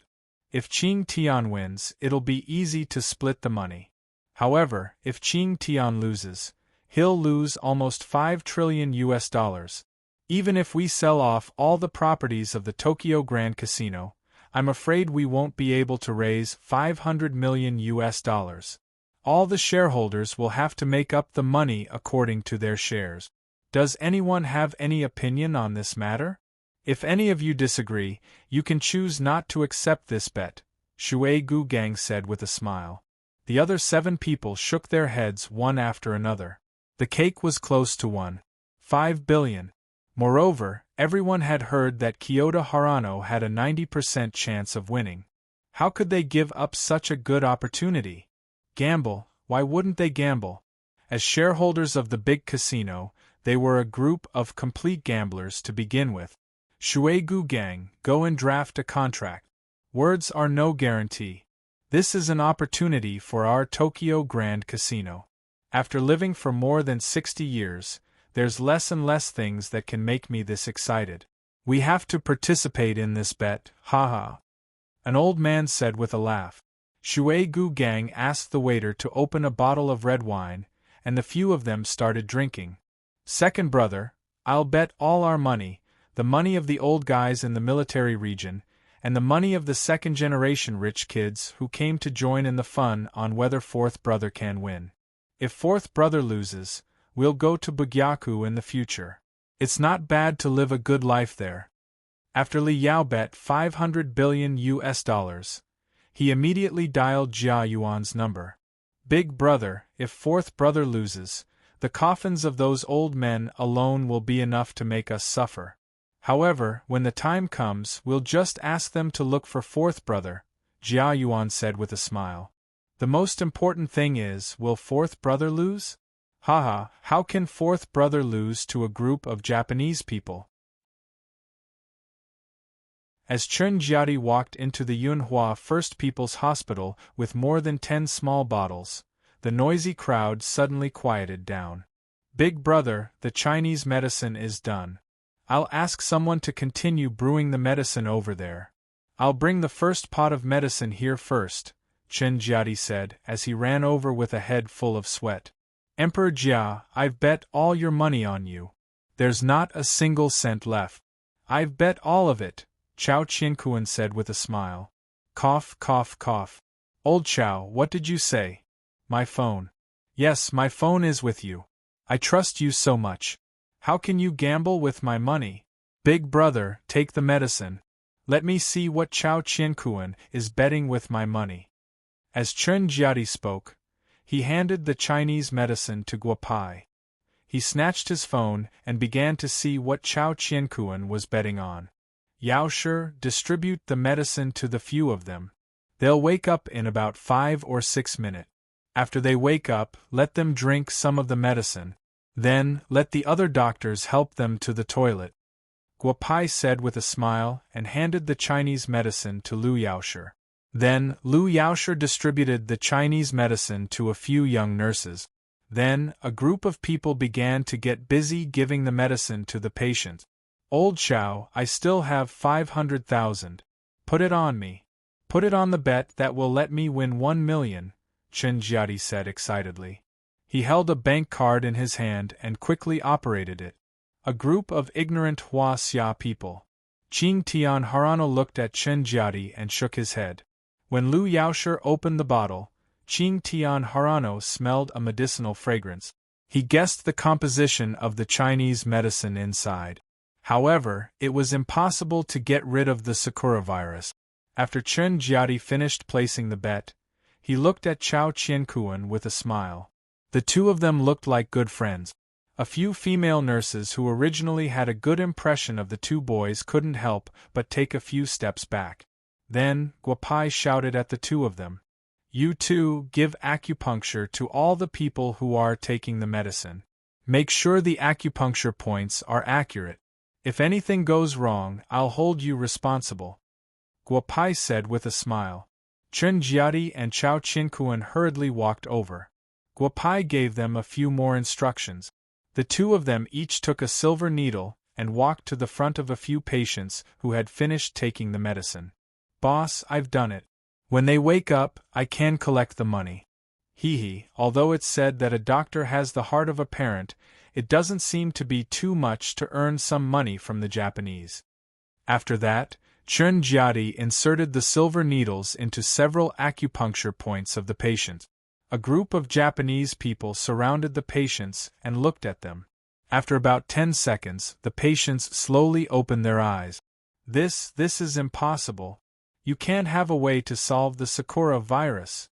If Qing Tian wins, it'll be easy to split the money. However, if Qing Tian loses, he'll lose almost $5 trillion. Even if we sell off all the properties of the Tokyo Grand Casino, I'm afraid we won't be able to raise $500 million. All the shareholders will have to make up the money according to their shares. Does anyone have any opinion on this matter? If any of you disagree, you can choose not to accept this bet, Shui Gugang said with a smile. The other 7 people shook their heads one after another. The cake was close to $1.5 billion. Moreover, everyone had heard that Kyoto Harano had a 90% chance of winning. How could they give up such a good opportunity? Gamble, why wouldn't they gamble? As shareholders of the big casino, they were a group of complete gamblers to begin with. Shui Gugang, go and draft a contract. Words are no guarantee. This is an opportunity for our Tokyo Grand Casino. After living for more than 60 years, there's less and less things that can make me this excited. We have to participate in this bet, haha. An old man said with a laugh. Shui Gugang asked the waiter to open a bottle of red wine, and the few of them started drinking. Second brother, I'll bet all our money, the money of the old guys in the military region, and the money of the second-generation rich kids who came to join in the fun on whether fourth brother can win. If fourth brother loses, we'll go to Bugyaku in the future. It's not bad to live a good life there. After Li Yao bet $500 billion, he immediately dialed Jia Yuan's number. Big brother, if fourth brother loses, the coffins of those old men alone will be enough to make us suffer. However, when the time comes, we'll just ask them to look for fourth brother, Jia Yuan said with a smile. The most important thing is, will fourth brother lose? Haha, how can fourth brother lose to a group of Japanese people? As Chen Jiadi walked into the Yunhua First People's Hospital with more than 10 small bottles, the noisy crowd suddenly quieted down. Big brother, the Chinese medicine is done. I'll ask someone to continue brewing the medicine over there. I'll bring the first pot of medicine here first, Chen Jiadi said as he ran over with a head full of sweat. Emperor Jia, I've bet all your money on you. There's not a single cent left. I've bet all of it, Chao Qiankuan said with a smile. Cough, cough, cough. Old Chao, what did you say? My phone. Yes, my phone is with you. I trust you so much. How can you gamble with my money? Big brother, take the medicine. Let me see what Chao Qiankuan is betting with my money. As Chen Jiadi spoke, he handed the Chinese medicine to Guopai. He snatched his phone and began to see what Chao Qiankuan was betting on. Yao Shi, distribute the medicine to the few of them. They'll wake up in about 5 or 6 minutes. After they wake up, let them drink some of the medicine. Then, let the other doctors help them to the toilet. Guo Pai said with a smile and handed the Chinese medicine to Lu Yaoshi. Then, Lu Yaoshi distributed the Chinese medicine to a few young nurses. Then, a group of people began to get busy giving the medicine to the patients. Old Chao, I still have 500,000. Put it on me. Put it on the bet that will let me win 1 million, Chen Jiadi said excitedly. He held a bank card in his hand and quickly operated it. A group of ignorant Hua Xia people. Qing Tian Harano looked at Chen Jiadi and shook his head. When Lu Yaoshi opened the bottle, Qing Tian Harano smelled a medicinal fragrance. He guessed the composition of the Chinese medicine inside. However, it was impossible to get rid of the Sakura virus. After Chen Jiadi finished placing the bet, he looked at Chao Qiankuan with a smile. The two of them looked like good friends. A few female nurses who originally had a good impression of the two boys couldn't help but take a few steps back. Then, Guo Pai shouted at the two of them. You two, give acupuncture to all the people who are taking the medicine. Make sure the acupuncture points are accurate. If anything goes wrong, I'll hold you responsible. Guo Pai said with a smile. Chen Jiadi and Chao Qiankuan hurriedly walked over. Guo Pai gave them a few more instructions. The two of them each took a silver needle and walked to the front of a few patients who had finished taking the medicine. Boss, I've done it. When they wake up, I can collect the money. Hee, although it's said that a doctor has the heart of a parent, it doesn't seem to be too much to earn some money from the Japanese. After that, Chen Jiadi inserted the silver needles into several acupuncture points of the patient. A group of Japanese people surrounded the patients and looked at them. After about 10 seconds, the patients slowly opened their eyes. This is impossible. You can't have a way to solve the Sakura virus.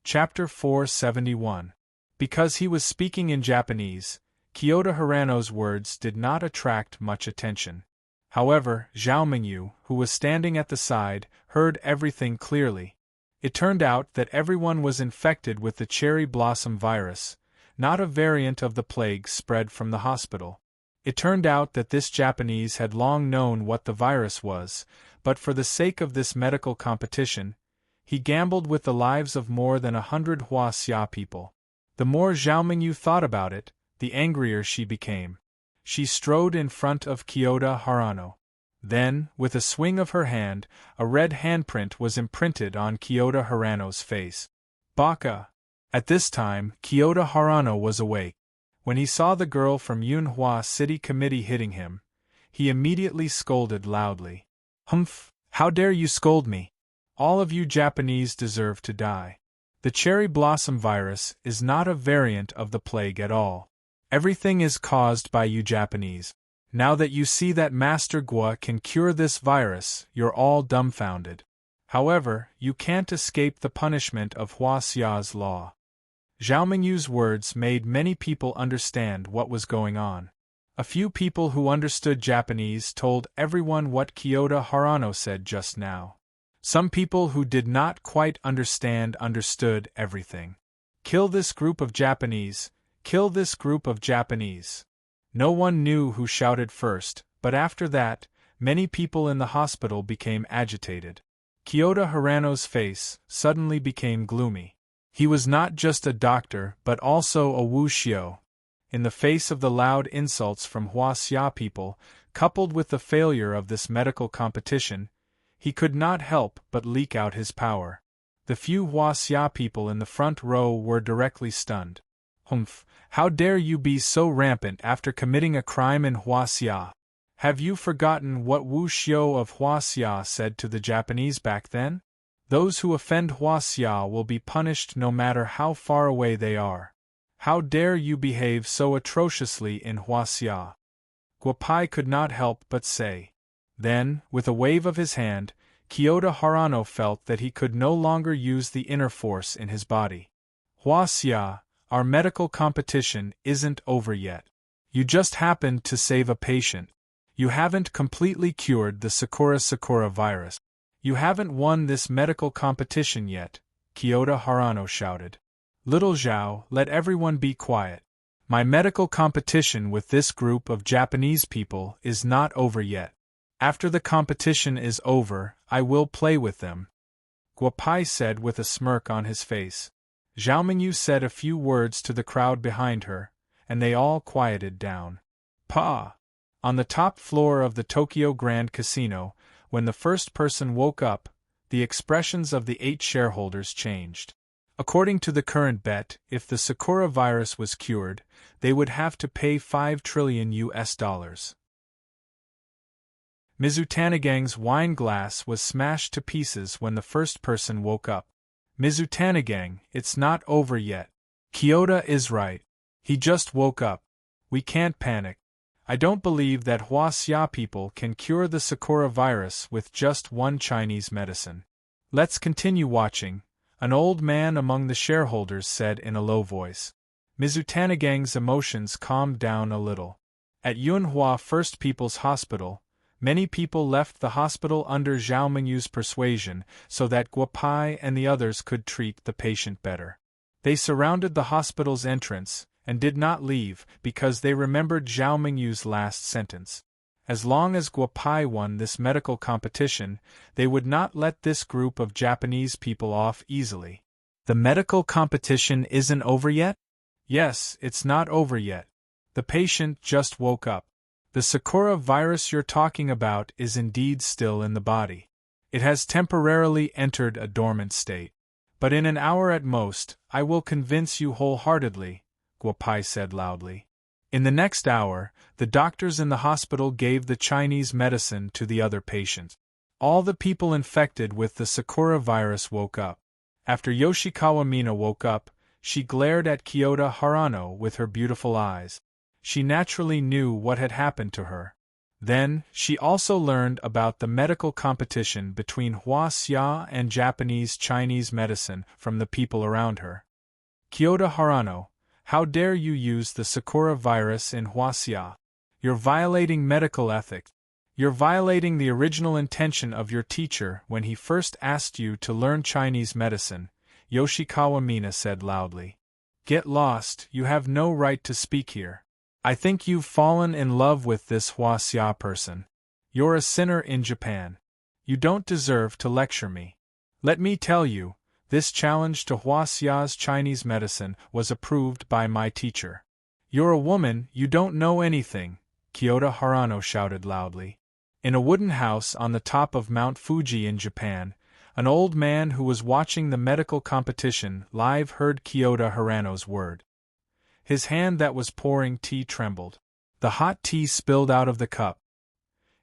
Chapter 471. Because he was speaking in Japanese, Kyoto Hirano's words did not attract much attention. However, Zhao Mingyu, who was standing at the side, heard everything clearly. It turned out that everyone was infected with the cherry blossom virus, not a variant of the plague spread from the hospital. It turned out that this Japanese had long known what the virus was, but for the sake of this medical competition, he gambled with the lives of more than 100 Hua Xia people. The more Zhao Mingyu thought about it, the angrier she became. She strode in front of Kyoto Hirano. Then, with a swing of her hand, a red handprint was imprinted on Kyoto Hirano's face. Baka! At this time, Kyoto Hirano was awake. When he saw the girl from Yunhua City Committee hitting him, he immediately scolded loudly. Humph! How dare you scold me? All of you Japanese deserve to die. The cherry blossom virus is not a variant of the plague at all. Everything is caused by you Japanese. Now that you see that Master Guo can cure this virus, you're all dumbfounded. However, you can't escape the punishment of Hua Xia's law. Zhao Mingyu's words made many people understand what was going on. A few people who understood Japanese told everyone what Kyoto Hirano said just now. Some people who did not quite understand understood everything. Kill this group of Japanese! Kill this group of Japanese! No one knew who shouted first, but after that, many people in the hospital became agitated. Kyoto Hirano's face suddenly became gloomy. He was not just a doctor but also a wuxio. In the face of the loud insults from Hua Xia people, coupled with the failure of this medical competition, he could not help but leak out his power. The few Hua Xia people in the front row were directly stunned. Humph! How dare you be so rampant after committing a crime in Hua Xia? Have you forgotten what Wu Xiu of Hua Xia said to the Japanese back then? Those who offend Hua Xia will be punished no matter how far away they are. How dare you behave so atrociously in Hua Xia? Guo Pai could not help but say. Then, with a wave of his hand, Kyoto Harano felt that he could no longer use the inner force in his body. Hua Xia, our medical competition isn't over yet. You just happened to save a patient. You haven't completely cured the Sakura virus. You haven't won this medical competition yet, Kyoto Harano shouted. Little Zhao, let everyone be quiet. My medical competition with this group of Japanese people is not over yet. After the competition is over, I will play with them, Guopai said with a smirk on his face. Zhao Mingyu said a few words to the crowd behind her, and they all quieted down. Pa! On the top floor of the Tokyo Grand Casino, when the first person woke up, the expressions of the 8 shareholders changed. According to the current bet, if the Sakura virus was cured, they would have to pay $5 trillion. Mizutanigan's wine glass was smashed to pieces when the first person woke up. Mizutanigang, it's not over yet. Kyoto is right. He just woke up. We can't panic. I don't believe that Hua Xia people can cure the Sakura virus with just one Chinese medicine. Let's continue watching, an old man among the shareholders said in a low voice. Mizutanigang's emotions calmed down a little. At Yunhua First People's Hospital, many people left the hospital under Zhao Mingyu's persuasion so that Guopai and the others could treat the patient better. They surrounded the hospital's entrance and did not leave because they remembered Zhao Mingyu's last sentence. As long as Guopai won this medical competition, they would not let this group of Japanese people off easily. The medical competition isn't over yet? Yes, it's not over yet. The patient just woke up. The Sakura virus you're talking about is indeed still in the body. It has temporarily entered a dormant state. But in an hour at most, I will convince you wholeheartedly, Guopai said loudly. In the next hour, the doctors in the hospital gave the Chinese medicine to the other patients. All the people infected with the Sakura virus woke up. After Yoshikawa Mina woke up, she glared at Kyoto Harano with her beautiful eyes. She naturally knew what had happened to her. Then, she also learned about the medical competition between Hua Xia and Japanese-Chinese medicine from the people around her. Kyoto Harano, how dare you use the Sakura virus in Hua Xia? You're violating medical ethics. You're violating the original intention of your teacher when he first asked you to learn Chinese medicine, Yoshikawa Mina said loudly. Get lost, you have no right to speak here. I think you've fallen in love with this Hua Xia person. You're a sinner in Japan. You don't deserve to lecture me. Let me tell you, this challenge to Hua Xia's Chinese medicine was approved by my teacher. You're a woman, you don't know anything, Kyoto Harano shouted loudly. In a wooden house on the top of Mount Fuji in Japan, an old man who was watching the medical competition live heard Kyoto Harano's word. His hand that was pouring tea trembled. The hot tea spilled out of the cup.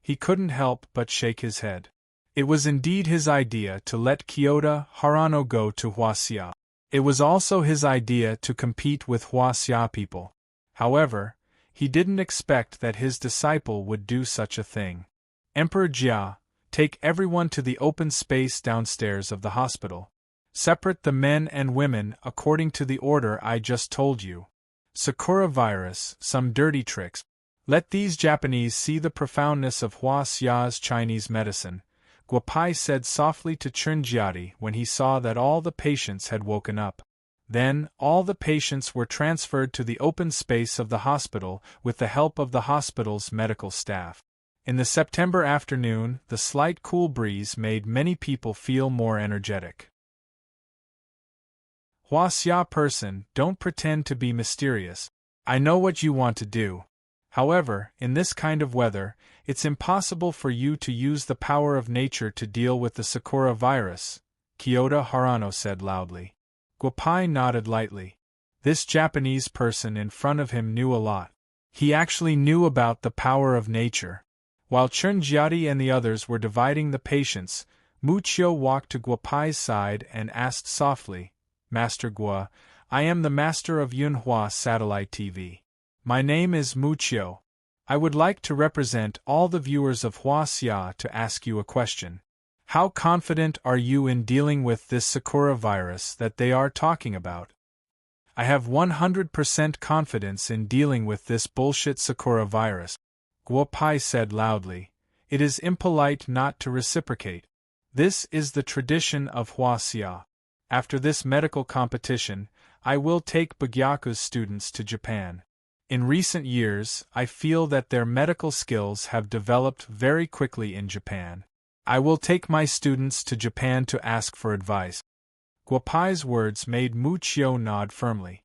He couldn't help but shake his head. It was indeed his idea to let Kyoto Harano go to Hua Xia. It was also his idea to compete with Hua Xia people. However, he didn't expect that his disciple would do such a thing. Emperor Jia, take everyone to the open space downstairs of the hospital. Separate the men and women according to the order I just told you. Sakura virus, some dirty tricks. Let these Japanese see the profoundness of Hua Xia's Chinese medicine, Guopai said softly to Chunjiati when he saw that all the patients had woken up. Then, all the patients were transferred to the open space of the hospital with the help of the hospital's medical staff. In the September afternoon, the slight cool breeze made many people feel more energetic. Hua Xia person, don't pretend to be mysterious. I know what you want to do. However, in this kind of weather, it's impossible for you to use the power of nature to deal with the Sakura virus, Kyoto Harano said loudly. Guopai nodded lightly. This Japanese person in front of him knew a lot. He actually knew about the power of nature. While Chunjiati and the others were dividing the patients, Muchio walked to Guopai's side and asked softly, Master Guo, I am the master of Yunhua Satellite TV. My name is Muchio. I would like to represent all the viewers of Hua Xia to ask you a question. How confident are you in dealing with this Sakura virus that they are talking about? I have 100% confidence in dealing with this bullshit Sakura virus, Guo Pai said loudly. It is impolite not to reciprocate. This is the tradition of Huaxia. After this medical competition, I will take Bugyaku's students to Japan. In recent years, I feel that their medical skills have developed very quickly in Japan. I will take my students to Japan to ask for advice. Guo Pai's words made Mu Qiu nod firmly.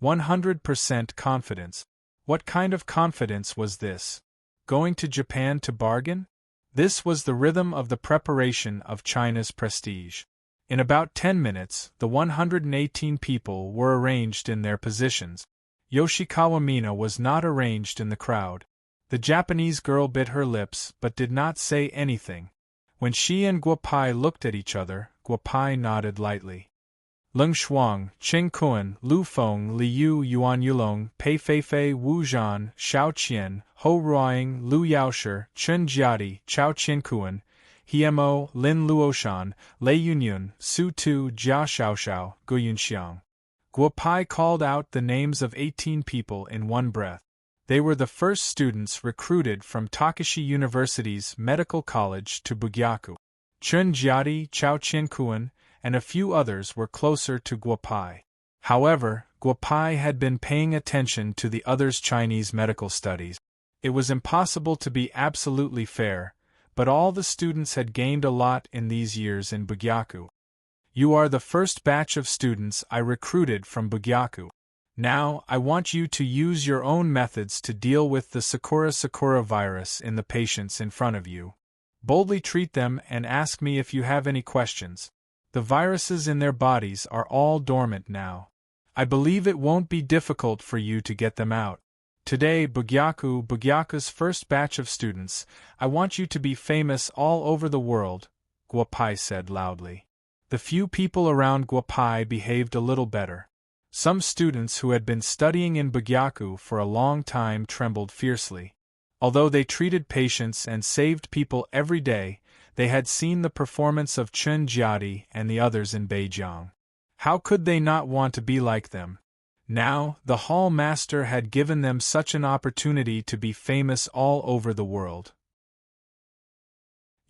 100% confidence. What kind of confidence was this? Going to Japan to bargain? This was the rhythm of the preparation of China's prestige. In about 10 minutes, the 118 people were arranged in their positions. Yoshikawa Mina was not arranged in the crowd. The Japanese girl bit her lips but did not say anything. When she and Guo Pai looked at each other, Guo Pai nodded lightly. Leng Shuang, Qing Kuan, Lu Feng, Li Yu, Yuan Yulong, Pei Feifei, Wu Zhan, Xiao Qian, Ho Ruoying, Lu Yaoshi, Chen Jiadi, Chao Qiankuan, Hiemo, Lin Luoshan, Lei Yunyun, Su Tu, Jia Xiaoxiao, Gu Yunxiang. Guo Pai called out the names of 18 people in one breath. They were the first students recruited from Takashi University's Medical College to Bugyaku. Chen Jiadi, Chao Qiankuan, and a few others were closer to Guo Pai. However, Guo Pai had been paying attention to the others' Chinese medical studies. It was impossible to be absolutely fair, but all the students had gained a lot in these years in Bugyaku. You are the first batch of students I recruited from Bugyaku. Now, I want you to use your own methods to deal with the Sakura virus in the patients in front of you. Boldly treat them and ask me if you have any questions. The viruses in their bodies are all dormant now. I believe it won't be difficult for you to get them out. Today, Bugyaku's first batch of students, I want you to be famous all over the world, Guo Pai said loudly. The few people around Guo Pai behaved a little better. Some students who had been studying in Bugyaku for a long time trembled fiercely. Although they treated patients and saved people every day, they had seen the performance of Chen Jiadi and the others in Beijiang. How could they not want to be like them? Now, the hall master had given them such an opportunity to be famous all over the world.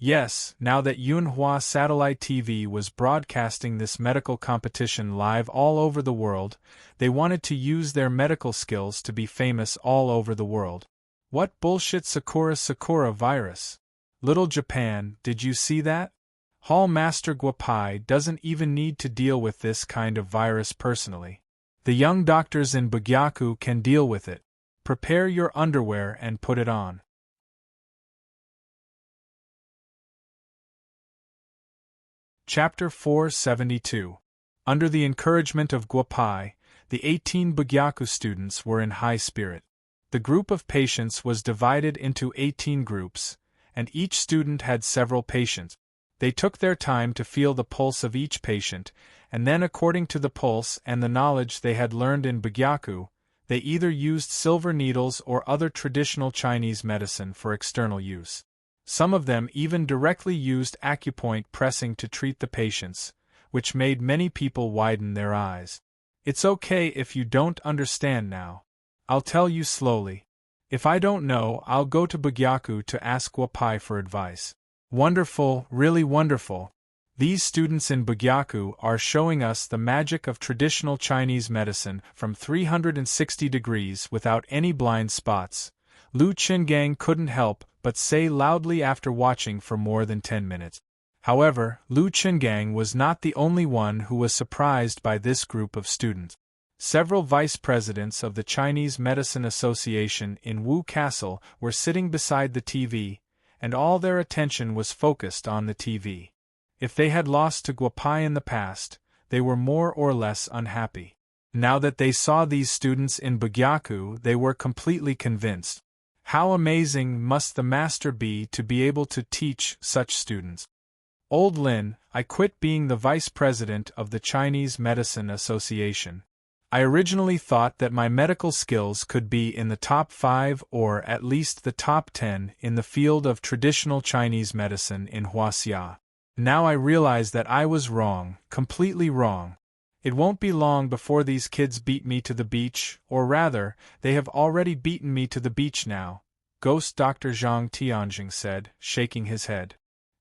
Yes, now that Yunhua Satellite TV was broadcasting this medical competition live all over the world, they wanted to use their medical skills to be famous all over the world. What bullshit Sakura virus? Little Japan, did you see that? Hall Master Guo Pai doesn't even need to deal with this kind of virus personally. The young doctors in Bugyaku can deal with it. Prepare your underwear and put it on. Chapter 472. Under the encouragement of Guo Pai, the 18 Bugyaku students were in high spirit. The group of patients was divided into 18 groups, and each student had several patients. They took their time to feel the pulse of each patient, and then according to the pulse and the knowledge they had learned in Bugyaku, they either used silver needles or other traditional Chinese medicine for external use. Some of them even directly used acupoint pressing to treat the patients, which made many people widen their eyes. It's okay if you don't understand now. I'll tell you slowly. If I don't know, I'll go to Bugyaku to ask Guo Pai for advice. Wonderful, really wonderful. These students in Bugyaku are showing us the magic of traditional Chinese medicine from 360 degrees without any blind spots. Lu Qingang couldn't help but say loudly after watching for more than 10 minutes. However, Lu Qingang was not the only one who was surprised by this group of students. Several vice presidents of the Chinese Medicine Association in Wu Castle were sitting beside the TV, and all their attention was focused on the TV. If they had lost to Guo Pai in the past, they were more or less unhappy. Now that they saw these students in Bugyaku, they were completely convinced. How amazing must the master be to be able to teach such students? Old Lin, I quit being the vice president of the Chinese Medicine Association. I originally thought that my medical skills could be in the top 5 or at least the top 10 in the field of traditional Chinese medicine in Huaxia. Now I realize that I was wrong, completely wrong. It won't be long before these kids beat me to the beach, or rather, they have already beaten me to the beach now, Ghost Dr. Zhang Tianjing said, shaking his head.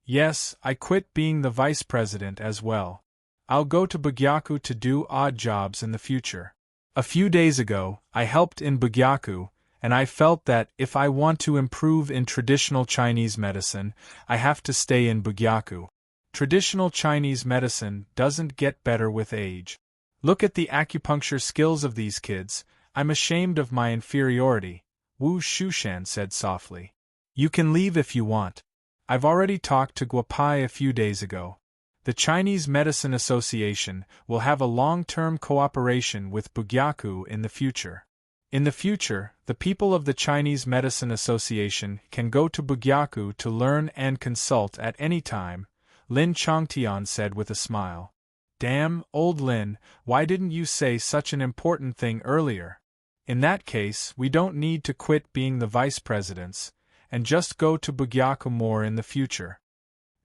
Yes, I quit being the vice president as well. I'll go to Bugyaku to do odd jobs in the future. A few days ago, I helped in Bugyaku, and I felt that if I want to improve in traditional Chinese medicine, I have to stay in Bugyaku. Traditional Chinese medicine doesn't get better with age. Look at the acupuncture skills of these kids. I'm ashamed of my inferiority, Wu Shushan said softly. You can leave if you want. I've already talked to Guopai a few days ago. The Chinese Medicine Association will have a long-term cooperation with Bugyaku in the future. In the future, the people of the Chinese Medicine Association can go to Bugyaku to learn and consult at any time, Lin Chongtian said with a smile. Damn, old Lin, why didn't you say such an important thing earlier? In that case, we don't need to quit being the vice presidents, and just go to Bugyaku more in the future.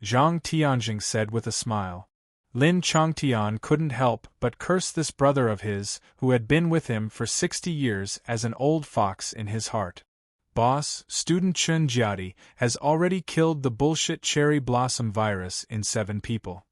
Zhang Tianjing said with a smile. Lin Chongtian couldn't help but curse this brother of his, who had been with him for 60 years as an old fox in his heart. Boss, student Chen Jiadi has already killed the bullshit cherry blossom virus in 7 people.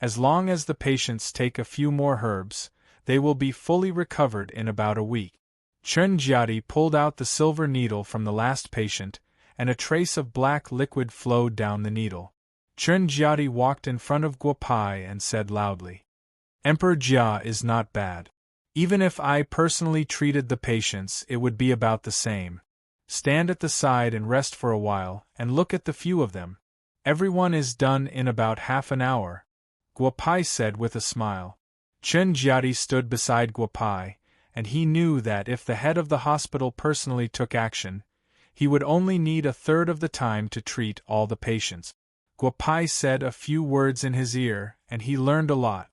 As long as the patients take a few more herbs, they will be fully recovered in about a week. Chen Jiadi pulled out the silver needle from the last patient, and a trace of black liquid flowed down the needle. Chen Jiadi walked in front of Guopai and said loudly, Emperor Jia is not bad. Even if I personally treated the patients, it would be about the same. Stand at the side and rest for a while, and look at the few of them. Everyone is done in about half an hour, Guopai said with a smile. Chen Jiadi stood beside Guopai, and he knew that if the head of the hospital personally took action, he would only need a third of the time to treat all the patients. Guopai said a few words in his ear, and he learned a lot.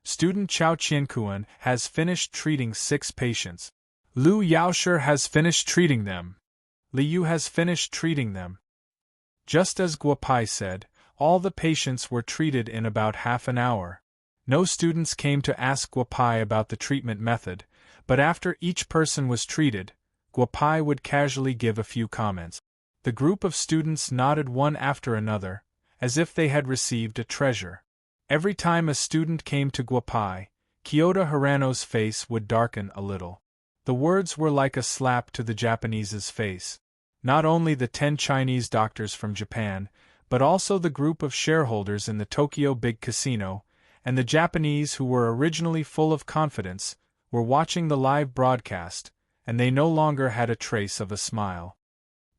Student Chao Qiankuan has finished treating 6 patients. Lu Yaoshi has finished treating them. Li Yu has finished treating them. Just as Guopai said, all the patients were treated in about half an hour. No students came to ask Guopai about the treatment method, but after each person was treated, Guopai would casually give a few comments. The group of students nodded one after another, as if they had received a treasure. Every time a student came to Guopai, Kyoto Hirano's face would darken a little. The words were like a slap to the Japanese's face. Not only the 10 Chinese doctors from Japan, but also the group of shareholders in the Tokyo Big Casino, and the Japanese who were originally full of confidence, were watching the live broadcast, and they no longer had a trace of a smile.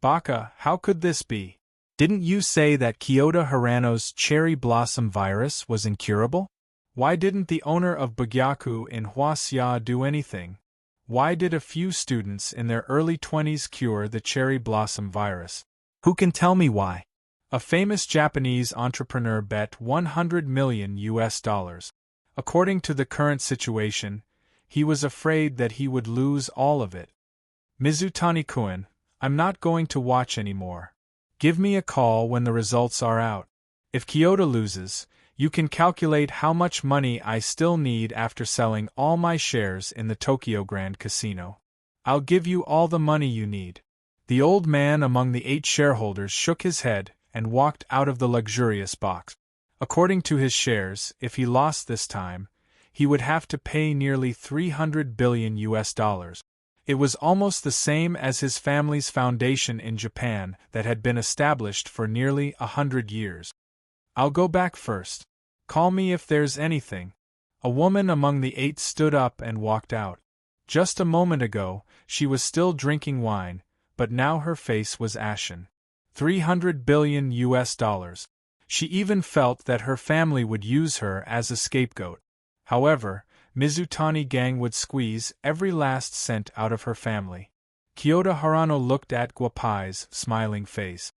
Baka, how could this be? Didn't you say that Kyoto Hirano's cherry blossom virus was incurable? Why didn't the owner of Bugyaku in Huaxia do anything? Why did a few students in their early 20s cure the cherry blossom virus? Who can tell me why? A famous Japanese entrepreneur bet $100 million. According to the current situation, he was afraid that he would lose all of it. Mizutani-kun, I'm not going to watch anymore. Give me a call when the results are out. If Kyoto loses, you can calculate how much money I still need after selling all my shares in the Tokyo Grand Casino. I'll give you all the money you need. The old man among the 8 shareholders shook his head and walked out of the luxurious box. According to his shares, if he lost this time, he would have to pay nearly $300 billion. It was almost the same as his family's foundation in Japan that had been established for nearly 100 years. I'll go back first. Call me if there's anything. A woman among the 8 stood up and walked out. Just a moment ago, she was still drinking wine, but now her face was ashen. $300 billion. She even felt that her family would use her as a scapegoat. However, Mizutani gang would squeeze every last cent out of her family. Kyoto Hirano looked at Guopai's smiling face.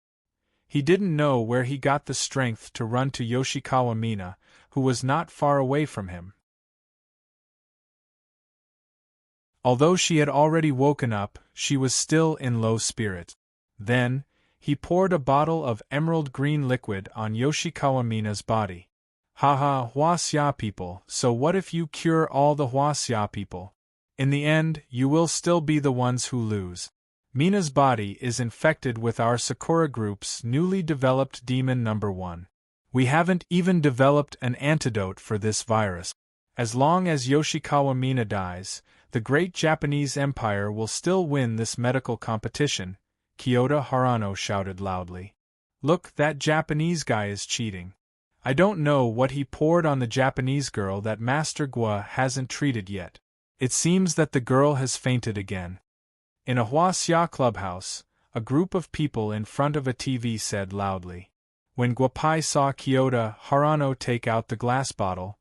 He didn't know where he got the strength to run to Yoshikawa Mina, who was not far away from him. Although she had already woken up, she was still in low spirits. Then, He poured a bottle of emerald green liquid on Yoshikawa Mina's body. Haha, Huaxia people, so what if you cure all the Huaxia people? In the end, you will still be the ones who lose. Mina's body is infected with our Sakura group's newly developed demon number 1. We haven't even developed an antidote for this virus. As long as Yoshikawa Mina dies, the great Japanese Empire will still win this medical competition, Kyoto Harano shouted loudly. Look, that Japanese guy is cheating. I don't know what he poured on the Japanese girl that Master Gua hasn't treated yet. It seems that the girl has fainted again. In a Huaxia clubhouse, a group of people in front of a TV said loudly. When Guapai saw Kyoto Harano take out the glass bottle,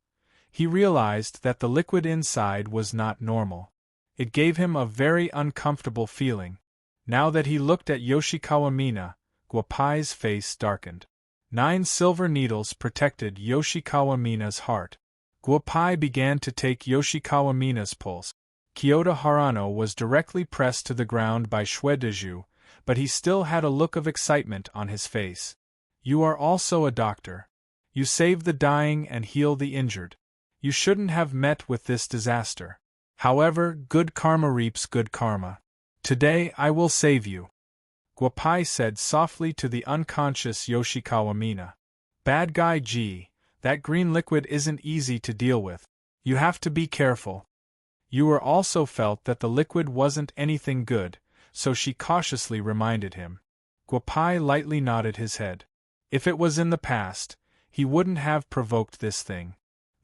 he realized that the liquid inside was not normal. It gave him a very uncomfortable feeling. Now that he looked at Yoshikawa Mina, Guapai's face darkened. 9 silver needles protected Yoshikawa Mina's heart. Guapai began to take Yoshikawa Mina's pulse. Kyoto Harano was directly pressed to the ground by Shuedeju, but he still had a look of excitement on his face. You are also a doctor. You save the dying and heal the injured. You shouldn't have met with this disaster. However, good karma reaps good karma. Today I will save you. Guapai said softly to the unconscious Yoshikawa Mina. Bad guy G, that green liquid isn't easy to deal with. You have to be careful. You also felt that the liquid wasn't anything good, so she cautiously reminded him. Guapai lightly nodded his head. If it was in the past, he wouldn't have provoked this thing.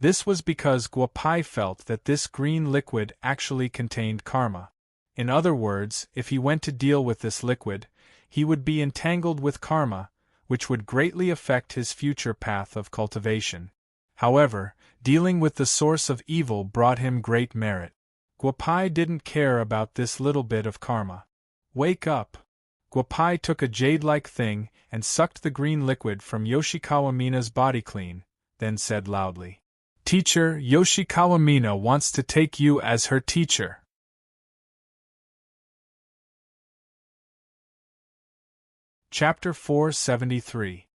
This was because Guapai felt that this green liquid actually contained karma. In other words, if he went to deal with this liquid, he would be entangled with karma, which would greatly affect his future path of cultivation. However, dealing with the source of evil brought him great merit. Guapai didn't care about this little bit of karma. Wake up! Guapai took a jade-like thing and sucked the green liquid from Yoshikawa Mina's body clean, then said loudly, Teacher, Yoshikawa Mina wants to take you as her teacher. Chapter 473.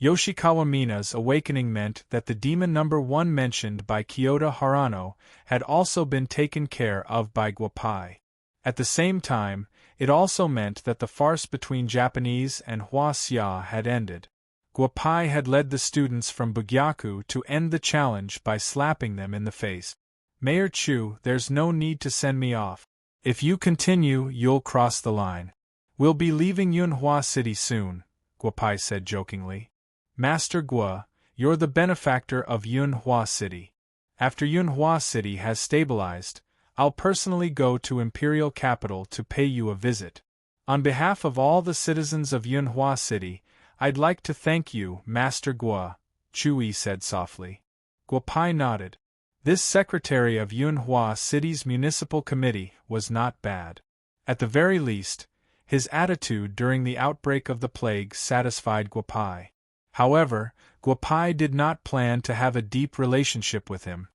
Yoshikawa Mina's awakening meant that the demon number 1 mentioned by Kyoto Harano had also been taken care of by Guapai. At the same time, it also meant that the farce between Japanese and Huaxia had ended. Guapai had led the students from Bugyaku to end the challenge by slapping them in the face. Mayor Chu, there's no need to send me off. If you continue, you'll cross the line. We'll be leaving Yunhua City soon, Guapai said jokingly. Master Gua, you're the benefactor of Yunhua City. After Yunhua City has stabilized, I'll personally go to Imperial Capital to pay you a visit. On behalf of all the citizens of Yunhua City, I'd like to thank you, Master Gua, Chui said softly. Guapai nodded. This secretary of Yunhua City's municipal committee was not bad. At the very least, his attitude during the outbreak of the plague satisfied Guapai. However, Guapai did not plan to have a deep relationship with him.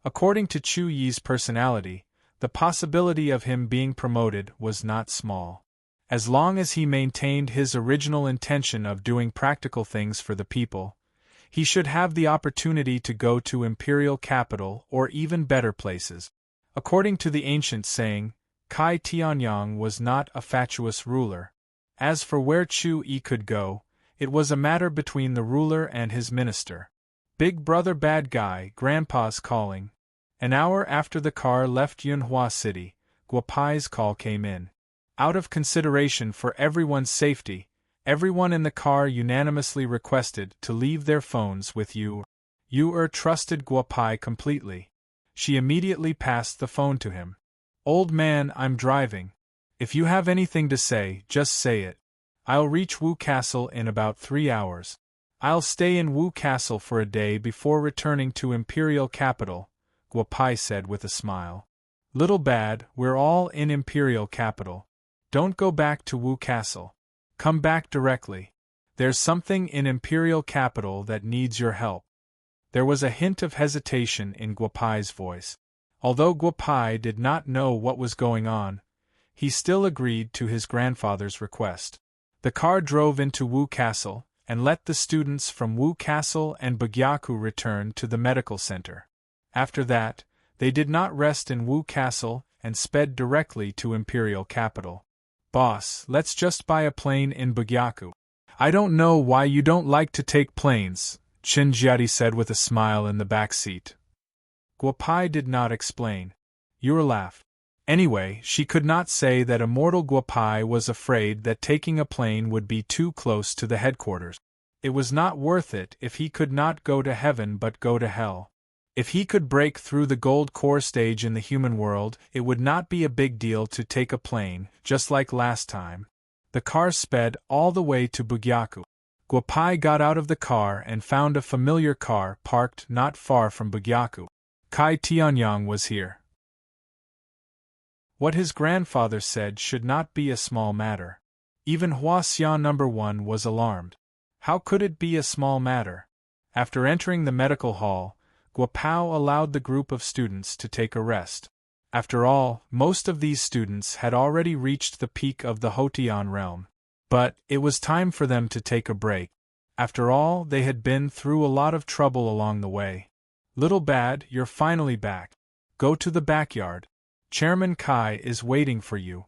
According to Chu Yi's personality, the possibility of him being promoted was not small. As long as he maintained his original intention of doing practical things for the people, he should have the opportunity to go to Imperial Capital or even better places. According to the ancient saying, Kai Tianyang was not a fatuous ruler. As for where Chu Yi could go, it was a matter between the ruler and his minister. Big brother bad guy, Grandpa's calling. An hour after the car left Yunhua City, Guapai's call came in. Out of consideration for everyone's safety, everyone in the car unanimously requested to leave their phones with you. You trusted Guapai completely. She immediately passed the phone to him. Old man, I'm driving. If you have anything to say, just say it. I'll reach Wu Castle in about 3 hours. I'll stay in Wu Castle for a day before returning to Imperial Capital, Guapai said with a smile. Little bad, we're all in Imperial Capital. Don't go back to Wu Castle. Come back directly. There's something in Imperial Capital that needs your help. There was a hint of hesitation in Guapai's voice. Although Guapai did not know what was going on, he still agreed to his grandfather's request. The car drove into Wu Castle, and let the students from Wu Castle and Bugyaku return to the medical center. After that, they did not rest in Wu Castle and sped directly to Imperial Capital. Boss, let's just buy a plane in Bugyaku. I don't know why you don't like to take planes, Shinjiati said with a smile in the back seat. Guopai did not explain. Yura laughed. Anyway, she could not say that Immortal Guopai was afraid that taking a plane would be too close to the headquarters. It was not worth it if he could not go to heaven but go to hell. If he could break through the gold core stage in the human world, it would not be a big deal to take a plane, just like last time. The car sped all the way to Bugyaku. Guopai got out of the car and found a familiar car parked not far from Bugyaku. Kai Tianyang was here. What his grandfather said should not be a small matter. Even Huaxia No. 1 was alarmed. How could it be a small matter? After entering the medical hall, Guopao allowed the group of students to take a rest. After all, most of these students had already reached the peak of the Hotian realm. But it was time for them to take a break. After all, they had been through a lot of trouble along the way. Little Bad, you're finally back. Go to the backyard. Chairman Kai is waiting for you.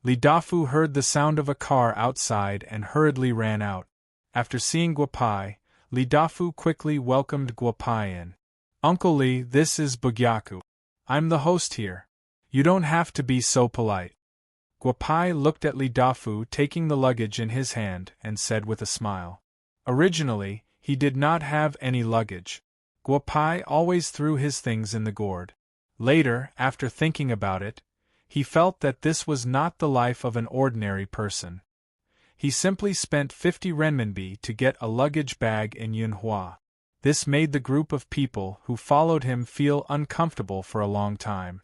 Li Dafu heard the sound of a car outside and hurriedly ran out. After seeing Guopai, Li Dafu quickly welcomed Guopai in. Uncle Li, this is Bugyaku. I'm the host here. You don't have to be so polite. Guopai looked at Li Dafu taking the luggage in his hand and said with a smile. Originally, he did not have any luggage. Guopai always threw his things in the gourd. Later, after thinking about it, he felt that this was not the life of an ordinary person. He simply spent 50 renminbi to get a luggage bag in Yunhua. This made the group of people who followed him feel uncomfortable for a long time.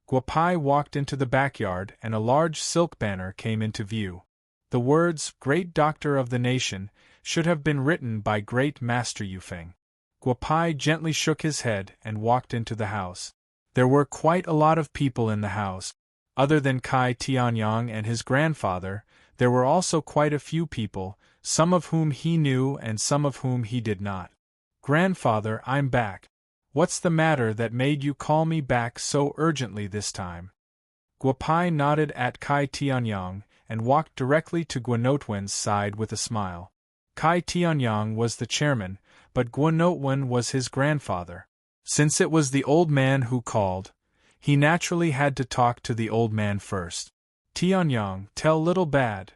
Guopai walked into the backyard and a large silk banner came into view. The words, Great Doctor of the Nation, should have been written by Great Master Yufeng. Guopai gently shook his head and walked into the house. There were quite a lot of people in the house. Other than Kai Tianyang and his grandfather, there were also quite a few people, some of whom he knew and some of whom he did not. Grandfather, I'm back. What's the matter that made you call me back so urgently this time? Guopai nodded at Kai Tianyang and walked directly to Guanotwen's side with a smile. Kai Tianyang was the chairman, but Guanotwen was his grandfather. Since it was the old man who called, he naturally had to talk to the old man first. Tianyang, tell Little Bad,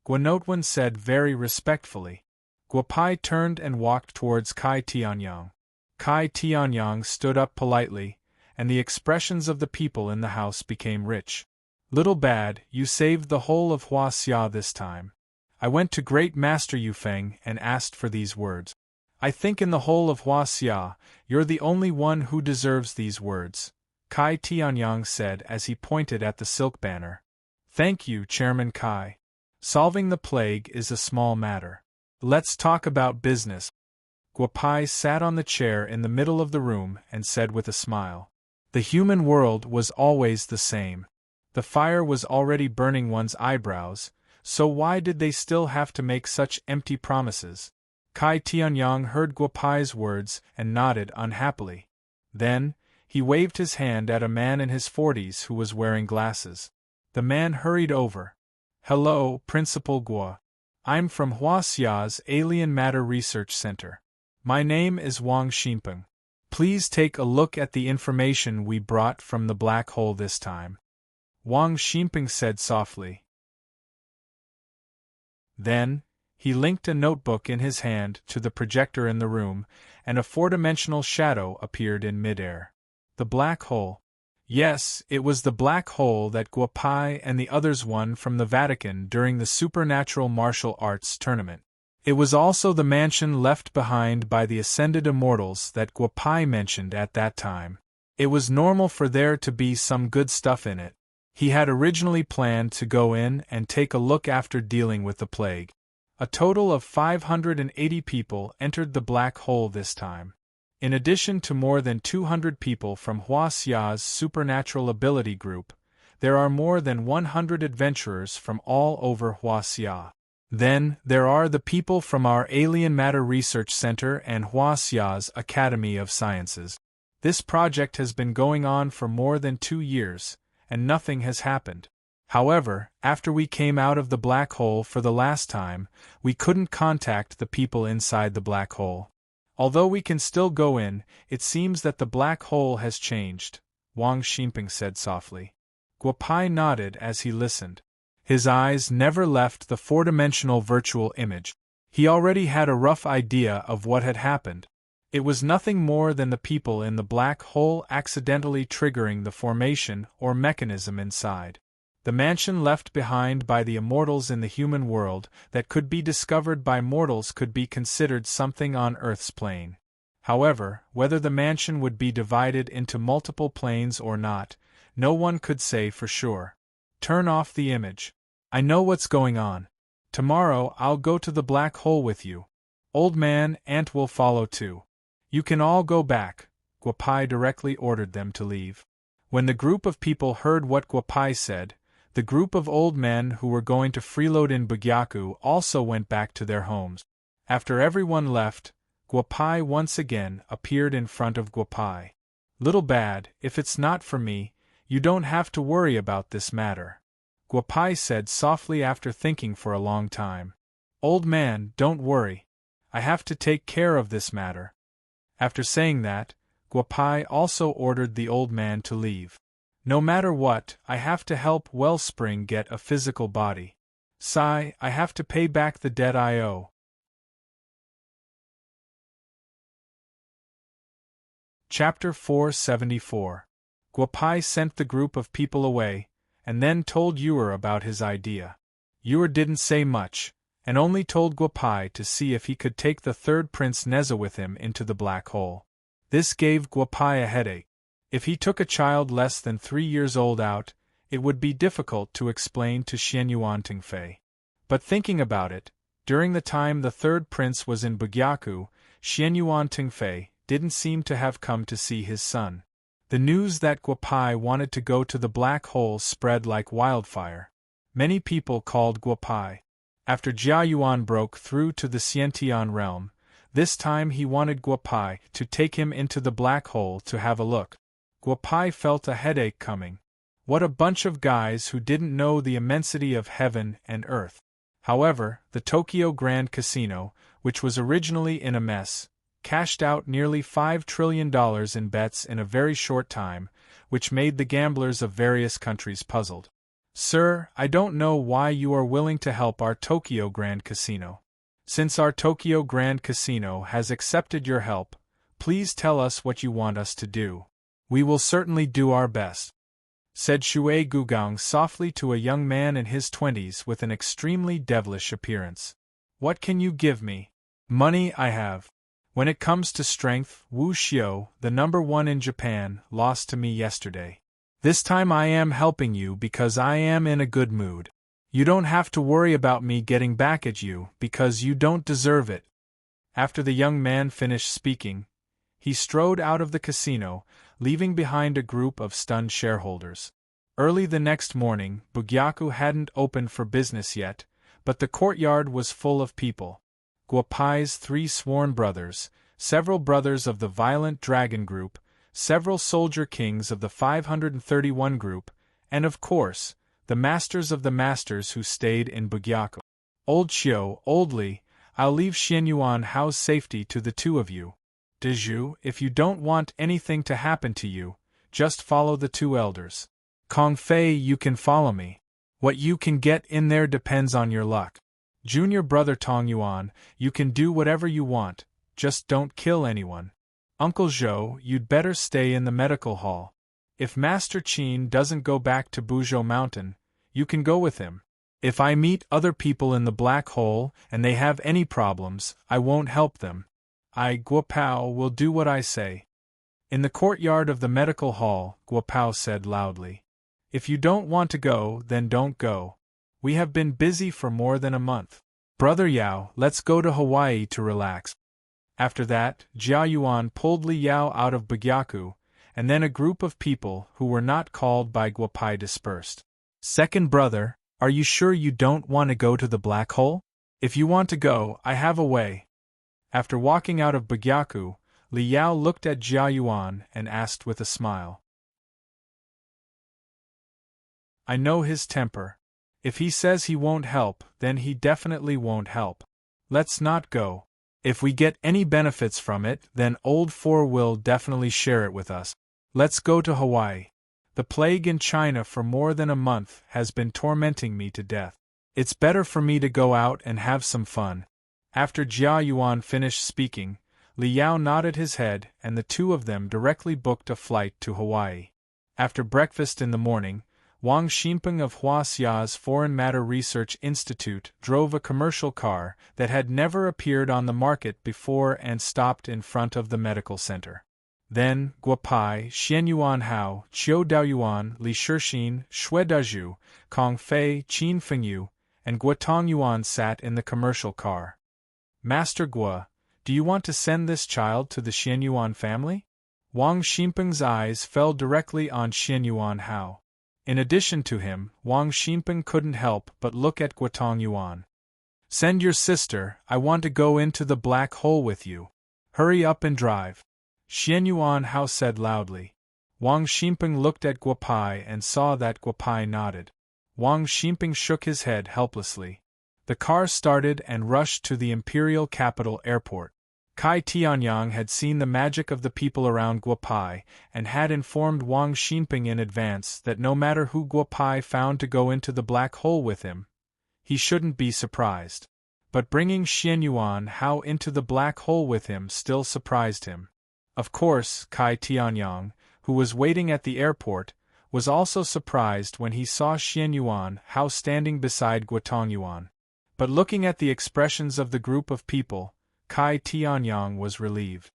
Guanotwen said very respectfully. Guopai turned and walked towards Kai Tianyang. Kai Tianyang stood up politely, and the expressions of the people in the house became rich. Little Bad, you saved the whole of Huaxia this time. I went to Great Master Yufeng and asked for these words. I think in the whole of Huaxia, you're the only one who deserves these words, Kai Tianyang said as he pointed at the silk banner. Thank you, Chairman Kai. Solving the plague is a small matter. Let's talk about business. Guopai sat on the chair in the middle of the room and said with a smile. The human world was always the same. The fire was already burning one's eyebrows, so why did they still have to make such empty promises? Kai Tianyang heard Guopai's words and nodded unhappily. Then, he waved his hand at a man in his 40s who was wearing glasses. The man hurried over. Hello, Principal Guo. I'm from Huaxia's Alien Matter Research Center. My name is Wang Xinpeng. Please take a look at the information we brought from the black hole this time. Wang Xinpeng said softly. Then, he linked a notebook in his hand to the projector in the room, and a four-dimensional shadow appeared in midair. The black hole. Yes, it was the black hole that Guopai and the others won from the Vatican during the supernatural martial arts tournament. It was also the mansion left behind by the ascended immortals that Guopai mentioned at that time. It was normal for there to be some good stuff in it. He had originally planned to go in and take a look after dealing with the plague. A total of 580 people entered the black hole this time. In addition to more than 200 people from Huaxia's supernatural ability group, there are more than 100 adventurers from all over Huaxia. Then, there are the people from our Alien Matter Research Center and Huasia's Academy of Sciences. This project has been going on for more than 2 years, and nothing has happened. However, after we came out of the black hole for the last time, we couldn't contact the people inside the black hole. Although we can still go in, it seems that the black hole has changed, Wang Xinping said softly. Guopai nodded as he listened. His eyes never left the four-dimensional virtual image. He already had a rough idea of what had happened. It was nothing more than the people in the black hole accidentally triggering the formation or mechanism inside. The mansion left behind by the immortals in the human world that could be discovered by mortals could be considered something on Earth's plane. However, whether the mansion would be divided into multiple planes or not, no one could say for sure. Turn off the image. I know what's going on. Tomorrow I'll go to the black hole with you. Old man, Ant will follow too. You can all go back, Guopai directly ordered them to leave. When the group of people heard what Guopai said, the group of old men who were going to freeload in Bugyaku also went back to their homes. After everyone left, Guopai once again appeared in front of Guopai. Little bad, if it's not for me, you don't have to worry about this matter, Guopai said softly after thinking for a long time. Old man, don't worry. I have to take care of this matter. After saying that, Guopai also ordered the old man to leave. No matter what, I have to help Wellspring get a physical body. Sigh, I have to pay back the debt I owe. Chapter 474. Guopai sent the group of people away, and then told Yuer about his idea. Yuer didn't say much, and only told Guopai to see if he could take the third Prince Neza with him into the black hole. This gave Guopai a headache. If he took a child less than 3 years old out, it would be difficult to explain to Xianyuan Tingfei. But thinking about it, during the time the third prince was in Bugyaku, Xianyuan Tingfei didn't seem to have come to see his son. The news that Guopai wanted to go to the black hole spread like wildfire. Many people called Guopai. After Jia Yuan broke through to the Xiantian realm, this time he wanted Guopai to take him into the black hole to have a look. Guopai felt a headache coming. What a bunch of guys who didn't know the immensity of heaven and earth. However, the Tokyo Grand Casino, which was originally in a mess, cashed out nearly $5 trillion in bets in a very short time, which made the gamblers of various countries puzzled. Sir, I don't know why you are willing to help our Tokyo Grand Casino. Since our Tokyo Grand Casino has accepted your help, please tell us what you want us to do. We will certainly do our best, said Shui Gugang softly to a young man in his 20s with an extremely devilish appearance. What can you give me? Money I have. When it comes to strength, Wu Xiao, the number 1 in Japan, lost to me yesterday. This time I am helping you because I am in a good mood. You don't have to worry about me getting back at you because you don't deserve it. After the young man finished speaking, he strode out of the casino, leaving behind a group of stunned shareholders. Early the next morning, Bugyaku hadn't opened for business yet, but the courtyard was full of people. Guopai's 3 sworn brothers, several brothers of the Violent Dragon Group, several soldier kings of the 531 Group, and of course, the masters of the masters who stayed in Bugyaku. Old Xiao, Old Li, I'll leave Xianyuan Hao's safety to the 2 of you. Dezhu, if you don't want anything to happen to you, just follow the 2 elders. Kong Fei, you can follow me. What you can get in there depends on your luck. Junior brother Tong Yuan, you can do whatever you want, just don't kill anyone. Uncle Zhou, you'd better stay in the medical hall. If Master Qin doesn't go back to Buzhou Mountain, you can go with him. If I meet other people in the black hole and they have any problems, I won't help them. Guopao will do what I say. In the courtyard of the medical hall, Guopao said loudly. If you don't want to go, then don't go. We have been busy for more than a month. Brother Yao, let's go to Hawaii to relax. After that, Jia Yuan pulled Li Yao out of Bugyaku, and then a group of people who were not called by Guopai dispersed. Second brother, are you sure you don't want to go to the black hole? If you want to go, I have a way. After walking out of Bagyaku, Li Yao looked at Jia Yuan and asked with a smile. I know his temper. If he says he won't help, then he definitely won't help. Let's not go. If we get any benefits from it, then Old Four will definitely share it with us. Let's go to Hawaii. The plague in China for more than a month has been tormenting me to death. It's better for me to go out and have some fun. After Jia Yuan finished speaking, Li Yao nodded his head and the two of them directly booked a flight to Hawaii. After breakfast in the morning, Wang Xinpeng of Huaxia's Foreign Matter Research Institute drove a commercial car that had never appeared on the market before and stopped in front of the medical center. Then, Guopai, Xianyuan Hao, Qiu Daoyuan, Li Shixin, Xue Dazhu, Kong Fei, Qin Fengyu, and Guotong Yuan sat in the commercial car. Master Guo, do you want to send this child to the Xianyuan family? Wang Xinpeng's eyes fell directly on Xianyuan Hao. In addition to him, Wang Xinpeng couldn't help but look at Guotong Yuan. Send your sister, I want to go into the black hole with you. Hurry up and drive. Xianyuan Hao said loudly. Wang Xinpeng looked at Guopai and saw that Guopai nodded. Wang Xinpeng shook his head helplessly. The car started and rushed to the imperial capital airport. Kai Tianyang had seen the magic of the people around Guopai and had informed Wang Xinpeng in advance that no matter who Guopai found to go into the black hole with him, he shouldn't be surprised. But bringing Xianyuan Hao into the black hole with him still surprised him. Of course, Kai Tianyang, who was waiting at the airport, was also surprised when he saw Xianyuan Hao standing beside Guotong Yuan. But looking at the expressions of the group of people, Kai Tianyang was relieved.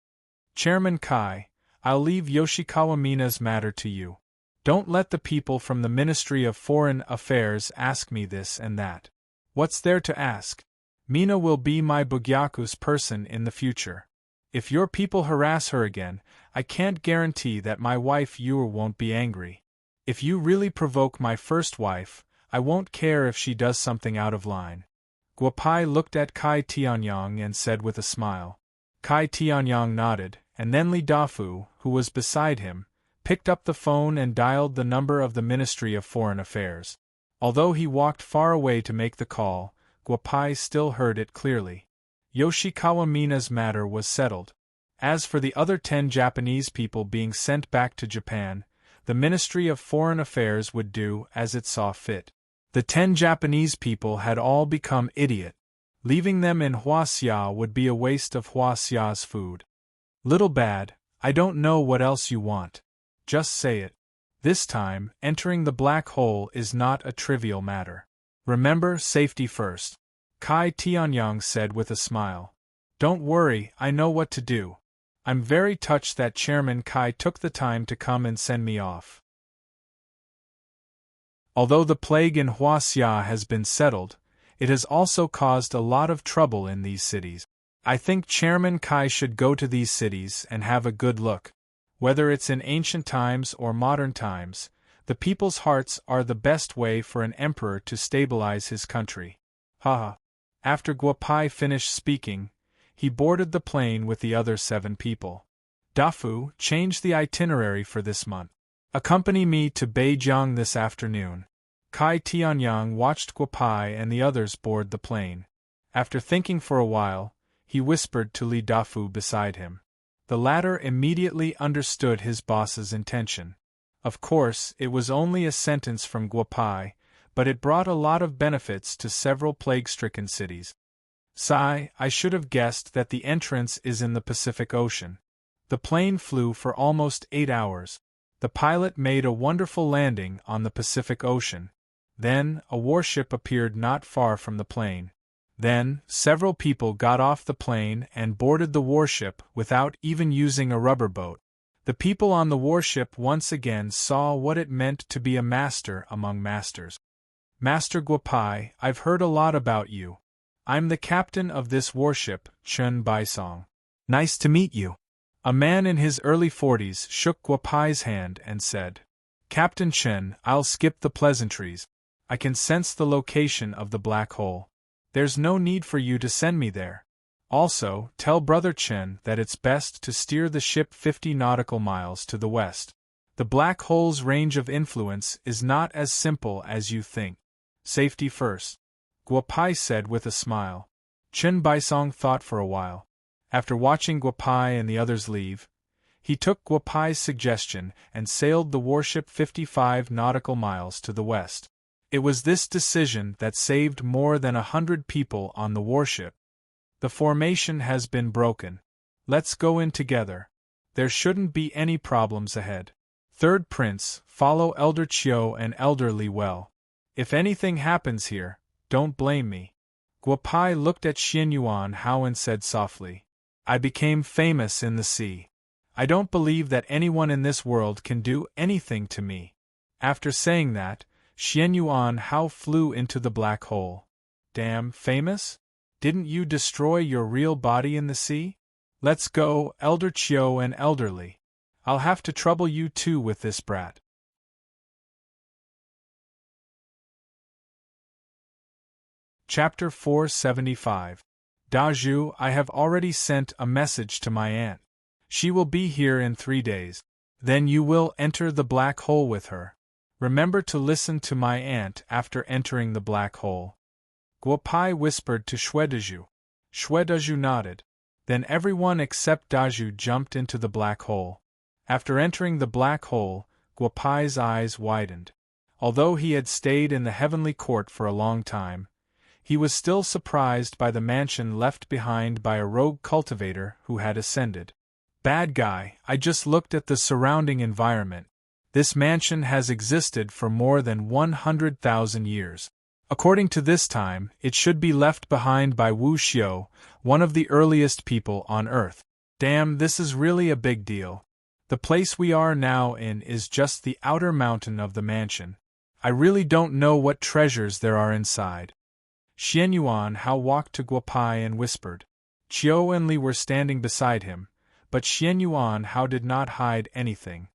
Chairman Kai, I'll leave Yoshikawa Mina's matter to you. Don't let the people from the Ministry of Foreign Affairs ask me this and that. What's there to ask? Mina will be my Bugyaku's person in the future. If your people harass her again, I can't guarantee that my wife Yu won't be angry. If you really provoke my first wife, I won't care if she does something out of line. Guopai looked at Kai Tianyang and said with a smile. Kai Tianyang nodded, and then Li Dafu, who was beside him, picked up the phone and dialed the number of the Ministry of Foreign Affairs. Although he walked far away to make the call, Guopai still heard it clearly. Yoshikawa Mina's matter was settled. As for the other 10 Japanese people being sent back to Japan, the Ministry of Foreign Affairs would do as it saw fit. The 10 Japanese people had all become idiot. Leaving them in Huaxia would be a waste of Huaxia's food. Little bad, I don't know what else you want. Just say it. This time, entering the black hole is not a trivial matter. Remember, safety first. Kai Tianyang said with a smile. Don't worry, I know what to do. I'm very touched that Chairman Kai took the time to come and send me off. Although the plague in Huaxia has been settled, it has also caused a lot of trouble in these cities. I think Chairman Kai should go to these cities and have a good look. Whether it's in ancient times or modern times, the people's hearts are the best way for an emperor to stabilize his country. Haha. After Guopai finished speaking, he boarded the plane with the other 7 people. Dafu, change the itinerary for this month. Accompany me to Beijing this afternoon. Kai Tianyang watched Guopai and the others board the plane. After thinking for a while, he whispered to Li Dafu beside him. The latter immediately understood his boss's intention. Of course, it was only a sentence from Guopai, but it brought a lot of benefits to several plague-stricken cities. Sigh, I should have guessed that the entrance is in the Pacific Ocean. The plane flew for almost 8 hours. The pilot made a wonderful landing on the Pacific Ocean. Then, a warship appeared not far from the plane. Then, several people got off the plane and boarded the warship without even using a rubber boat. The people on the warship once again saw what it meant to be a master among masters. Master Guopai, I've heard a lot about you. I'm the captain of this warship, Chen Baisong. Nice to meet you. A man in his early 40s shook Guopai's hand and said, Captain Chen, I'll skip the pleasantries. I can sense the location of the black hole. There's no need for you to send me there. Also, tell Brother Chen that it's best to steer the ship 50 nautical miles to the west. The black hole's range of influence is not as simple as you think. Safety first, Guopai said with a smile. Chen Baisong thought for a while. After watching Guopai and the others leave, he took Guopai's suggestion and sailed the warship 55 nautical miles to the west. It was this decision that saved more than 100 people on the warship. The formation has been broken. Let's go in together. There shouldn't be any problems ahead. Third Prince, follow Elder Chiu and Elder Li well. If anything happens here, don't blame me. Guopai looked at Xianyuan Hao and said softly, I became famous in the sea. I don't believe that anyone in this world can do anything to me. After saying that, Xianyuan Hao flew into the black hole. Damn, famous? Didn't you destroy your real body in the sea? Let's go, Elder Chiu and Elder Li. I'll have to trouble you too with this brat. Chapter 475. Dazhu, I have already sent a message to my aunt. She will be here in 3 days. Then you will enter the black hole with her. Remember to listen to my aunt after entering the black hole. Guopai whispered to Dazhu. Dazhu nodded. Then everyone except Dazhu jumped into the black hole. After entering the black hole, Guopai's eyes widened. Although he had stayed in the heavenly court for a long time, he was still surprised by the mansion left behind by a rogue cultivator who had ascended. Bad guy, I just looked at the surrounding environment. This mansion has existed for more than 100,000 years. According to this time, it should be left behind by Wu Xiu, one of the earliest people on Earth. Damn, this is really a big deal. The place we are now in is just the outer mountain of the mansion. I really don't know what treasures there are inside. Xianyuan Hao walked to Guopai and whispered. Chiu and Li were standing beside him, but Xianyuan Hao did not hide anything.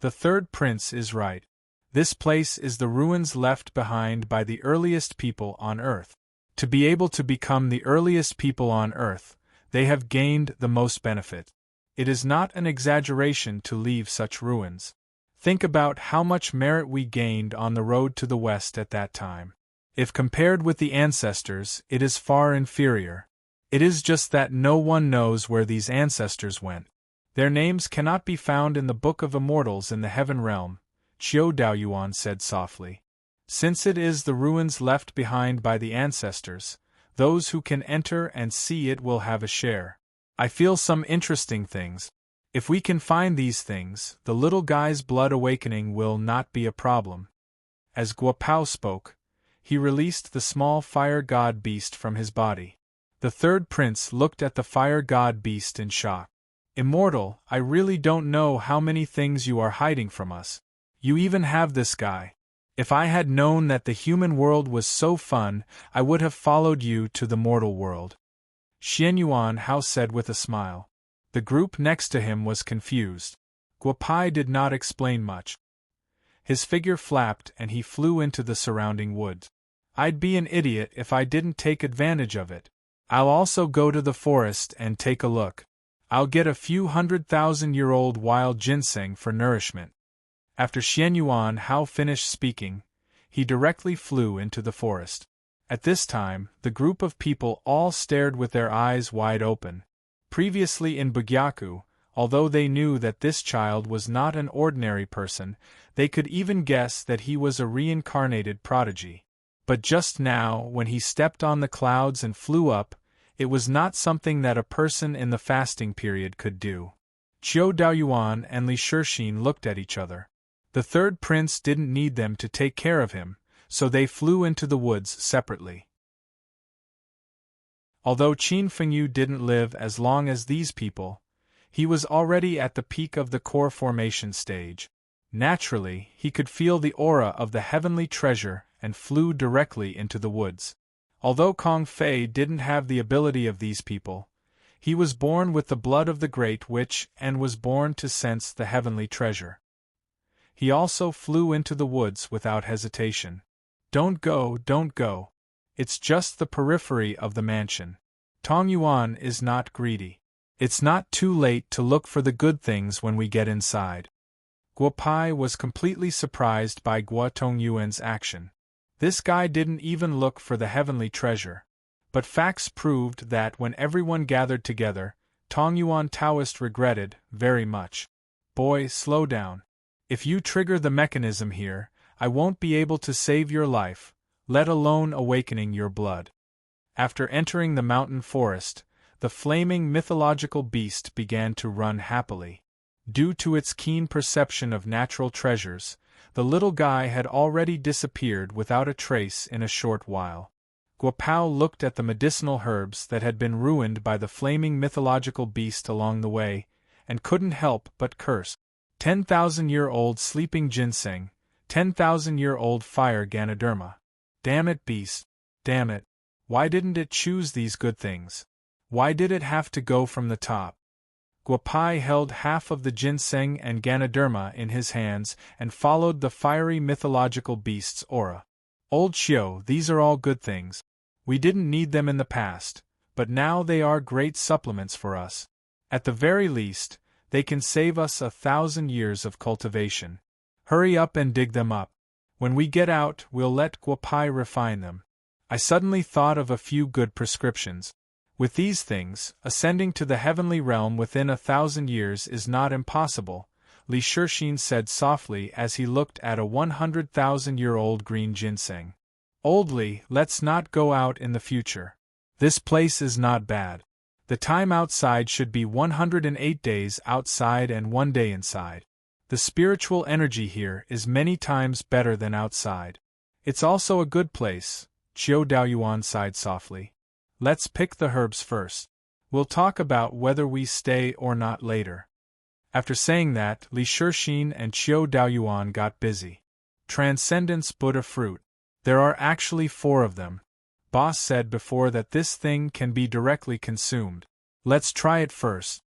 The third prince is right. This place is the ruins left behind by the earliest people on Earth. To be able to become the earliest people on Earth, they have gained the most benefit. It is not an exaggeration to leave such ruins. Think about how much merit we gained on the road to the west at that time. If compared with the ancestors, it is far inferior. It is just that no one knows where these ancestors went. Their names cannot be found in the Book of Immortals in the Heaven Realm, Qiu Daoyuan said softly. Since it is the ruins left behind by the ancestors, those who can enter and see it will have a share. I feel some interesting things. If we can find these things, the little guy's blood awakening will not be a problem. As Guopao spoke, he released the small fire god beast from his body. The third prince looked at the fire god beast in shock. Immortal, I really don't know how many things you are hiding from us. You even have this guy. If I had known that the human world was so fun, I would have followed you to the mortal world. Xianyuan Hao said with a smile. The group next to him was confused. Guopai did not explain much. His figure flapped and he flew into the surrounding woods. I'd be an idiot if I didn't take advantage of it. I'll also go to the forest and take a look. I'll get a few 100,000-year-old wild ginseng for nourishment. After Xianyuan Hao finished speaking, he directly flew into the forest. At this time, the group of people all stared with their eyes wide open. Previously in Bugyaku, although they knew that this child was not an ordinary person, they could even guess that he was a reincarnated prodigy. But just now, when he stepped on the clouds and flew up, it was not something that a person in the fasting period could do. Qiu Daoyuan and Li Shixin looked at each other. The third prince didn't need them to take care of him, so they flew into the woods separately. Although Qin Fengyu didn't live as long as these people, he was already at the peak of the core formation stage. Naturally, he could feel the aura of the heavenly treasure and flew directly into the woods. Although Kong Fei didn't have the ability of these people, he was born with the blood of the Great Witch and was born to sense the heavenly treasure. He also flew into the woods without hesitation. Don't go, It's just the periphery of the mansion. Tong Yuan is not greedy. It's not too late to look for the good things when we get inside. Guo Pai was completely surprised by Guo Tongyuan's action. This guy didn't even look for the heavenly treasure. But facts proved that when everyone gathered together, Tongyuan Taoist regretted very much. Boy, slow down. If you trigger the mechanism here, I won't be able to save your life, let alone awakening your blood. After entering the mountain forest, the flaming mythological beast began to run happily. Due to its keen perception of natural treasures, the little guy had already disappeared without a trace in a short while. Guo Pao looked at the medicinal herbs that had been ruined by the flaming mythological beast along the way, and couldn't help but curse. 10,000-year-old sleeping ginseng, 10,000-year-old fire Ganoderma. Damn it, beast. Damn it. Why didn't it choose these good things? Why did it have to go from the top? Guo Pai held half of the ginseng and Ganoderma in his hands and followed the fiery mythological beast's aura. Old Xiao, these are all good things. We didn't need them in the past, but now they are great supplements for us. At the very least, they can save us 1,000 years of cultivation. Hurry up and dig them up. When we get out, we'll let Guo Pai refine them. I suddenly thought of a few good prescriptions. With these things, ascending to the heavenly realm within 1,000 years is not impossible, Li Shixin said softly as he looked at a 100,000-year-old green ginseng. Old Li, let's not go out in the future. This place is not bad. The time outside should be 108 days outside and 1 day inside. The spiritual energy here is many times better than outside. It's also a good place, Qiu Daoyuan sighed softly. Let's pick the herbs first. We'll talk about whether we stay or not later. After saying that, Li Shixin and Qiu Daoyuan got busy. Transcendence Buddha fruit. There are actually 4 of them. Boss said before that this thing can be directly consumed. Let's try it first.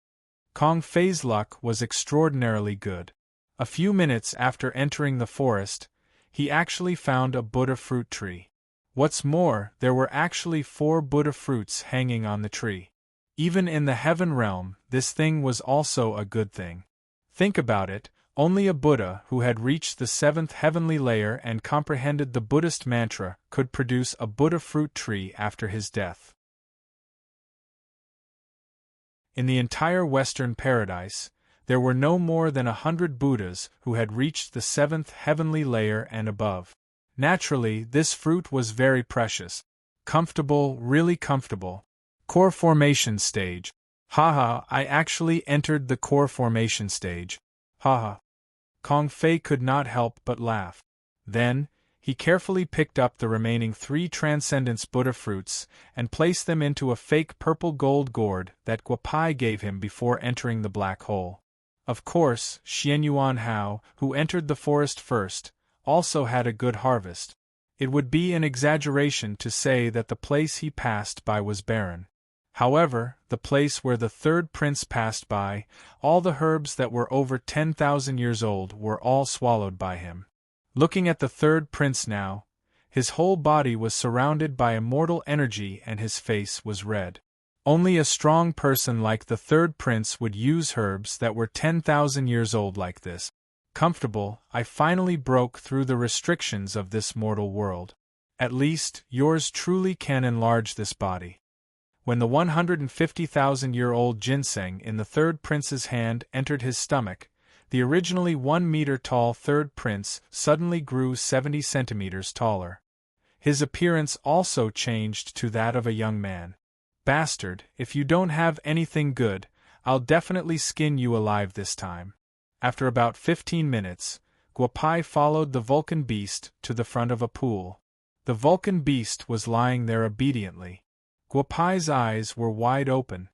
Kong Fei's luck was extraordinarily good. A few minutes after entering the forest, he actually found a Buddha fruit tree. What's more, there were actually 4 Buddha fruits hanging on the tree. Even in the heaven realm, this thing was also a good thing. Think about it, only a Buddha who had reached the 7th heavenly layer and comprehended the Buddhist mantra could produce a Buddha fruit tree after his death. In the entire Western paradise, there were no more than 100 Buddhas who had reached the 7th heavenly layer and above. Naturally, this fruit was very precious. Comfortable, really comfortable. Core formation stage. Haha, I actually entered the core formation stage. Haha. Kong Fei could not help but laugh. Then, he carefully picked up the remaining 3 Transcendence Buddha fruits and placed them into a fake purple gold gourd that Guo Pai gave him before entering the black hole. Of course, Xian Yuan Hao, who entered the forest first, also had a good harvest. It would be an exaggeration to say that the place he passed by was barren. However, the place where the 3rd prince passed by, all the herbs that were over 10,000 years old were all swallowed by him. Looking at the 3rd prince now, his whole body was surrounded by immortal energy and his face was red. Only a strong person like the 3rd prince would use herbs that were 10,000 years old like this. Comfortable, I finally broke through the restrictions of this mortal world. At least, yours truly can enlarge this body. When the 150,000-year-old ginseng in the 3rd prince's hand entered his stomach, the originally 1-meter-tall 3rd prince suddenly grew 70 centimeters taller. His appearance also changed to that of a young man. Bastard, if you don't have anything good, I'll definitely skin you alive this time. After about 15 minutes, Guo Pai followed the Vulcan beast to the front of a pool. The Vulcan beast was lying there obediently. Guo Pai's eyes were wide open.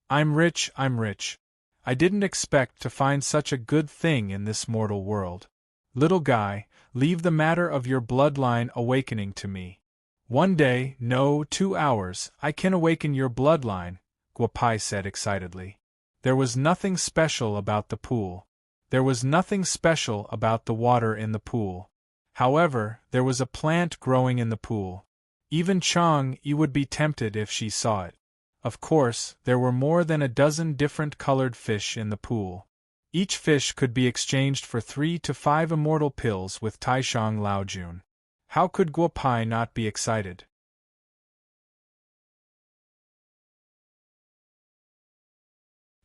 I'm rich. I didn't expect to find such a good thing in this mortal world. Little guy, leave the matter of your bloodline awakening to me. 1 day, no, 2 hours, I can awaken your bloodline, Guo Pai said excitedly. There was nothing special about the pool. There was nothing special about the water in the pool. However, there was a plant growing in the pool. Even Chang Yi would be tempted if she saw it. Of course, there were more than a dozen different colored fish in the pool. Each fish could be exchanged for 3 to 5 immortal pills with Taishang Laojun. How could Guo Pai not be excited?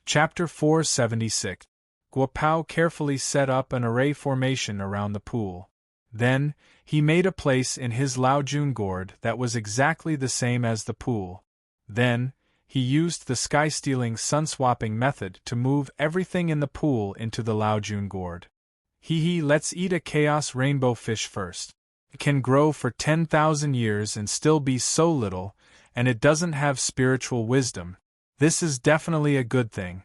Chapter 476. Guo Pao carefully set up an array formation around the pool. Then, he made a place in his Laojun gourd that was exactly the same as the pool. Then, he used the sky-stealing sun-swapping method to move everything in the pool into the Laojun gourd. Let's eat a chaos rainbow fish first. It can grow for 10,000 years and still be so little, and it doesn't have spiritual wisdom. This is definitely a good thing,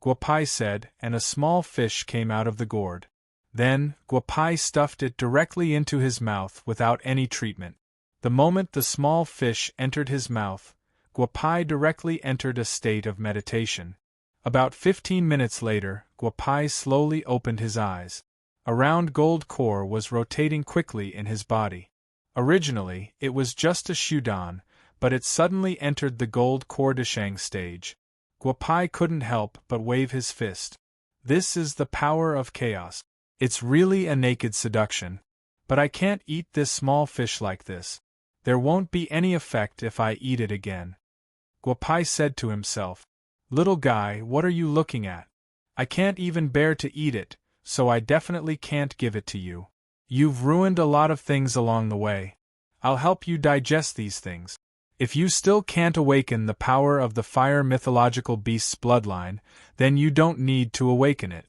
Guo Pai said, and a small fish came out of the gourd. Then, Guo Pai stuffed it directly into his mouth without any treatment. The moment the small fish entered his mouth, Guo Pai directly entered a state of meditation. About 15 minutes later, Guo Pai slowly opened his eyes. A round gold core was rotating quickly in his body. Originally, it was just a Shudan, but it suddenly entered the gold core Deshang stage. Guo Pai couldn't help but wave his fist. This is the power of chaos. It's really a naked seduction. But I can't eat this small fish like this. There won't be any effect if I eat it again. Guo Pai said to himself. Little guy, what are you looking at? I can't even bear to eat it, so I definitely can't give it to you. You've ruined a lot of things along the way. I'll help you digest these things. If you still can't awaken the power of the fire mythological beast's bloodline, then you don't need to awaken it.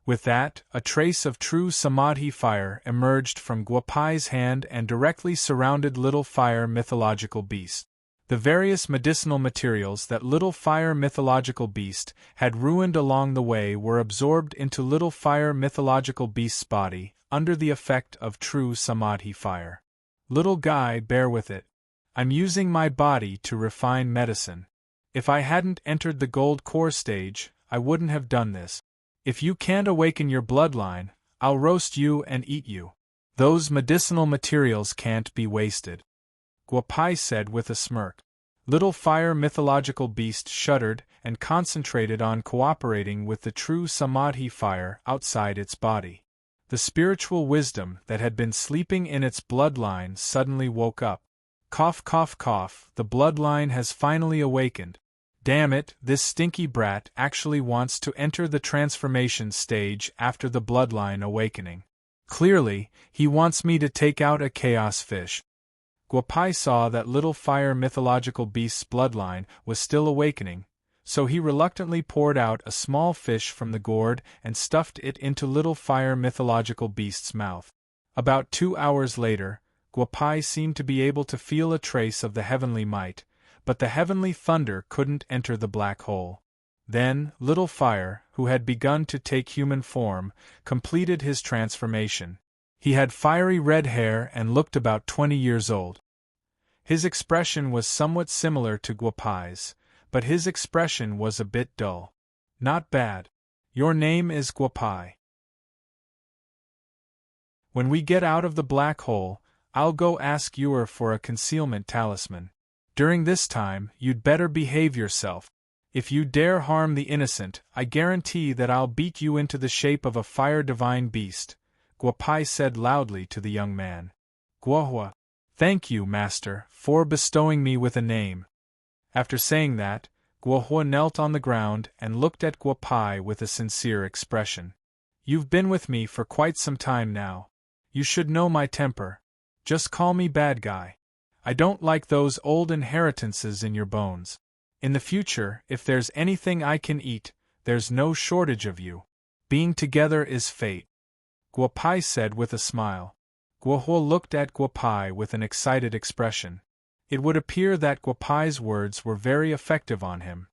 With that, a trace of true Samadhi fire emerged from Guo Pai's hand and directly surrounded little fire mythological beast. The various medicinal materials that little fire mythological beast had ruined along the way were absorbed into little fire mythological beast's body, under the effect of true Samadhi fire. Little guy, bear with it. I'm using my body to refine medicine. If I hadn't entered the gold core stage, I wouldn't have done this. If you can't awaken your bloodline, I'll roast you and eat you. Those medicinal materials can't be wasted. Guo Pai said with a smirk. Little fire mythological beast shuddered and concentrated on cooperating with the true Samadhi fire outside its body. The spiritual wisdom that had been sleeping in its bloodline suddenly woke up. Cough, cough, cough, the bloodline has finally awakened. Damn it, this stinky brat actually wants to enter the transformation stage after the bloodline awakening. Clearly, he wants me to take out a chaos fish. Guo Pai saw that little fire mythological beast's bloodline was still awakening, so he reluctantly poured out a small fish from the gourd and stuffed it into little fire mythological beast's mouth. About 2 hours later, Guo Pai seemed to be able to feel a trace of the heavenly might, but the heavenly thunder couldn't enter the black hole. Then, Little Fire, who had begun to take human form, completed his transformation. He had fiery red hair and looked about 20 years old. His expression was somewhat similar to Guo Pai's, but his expression was a bit dull. Not bad. Your name is Guo Pai. When we get out of the black hole, I'll go ask Yuer for a concealment talisman. During this time, you'd better behave yourself. If you dare harm the innocent, I guarantee that I'll beat you into the shape of a fire divine beast, Guo Pai said loudly to the young man. Guohua. Thank you, master, for bestowing me with a name. After saying that, Guohua knelt on the ground and looked at Guo Pai with a sincere expression. You've been with me for quite some time now. You should know my temper. Just call me bad guy. I don't like those old inheritances in your bones. In the future, if there's anything I can eat, there's no shortage of you. Being together is fate. Guo Pai said with a smile. Guohua looked at Guo Pai with an excited expression. It would appear that Guo Pai's words were very effective on him.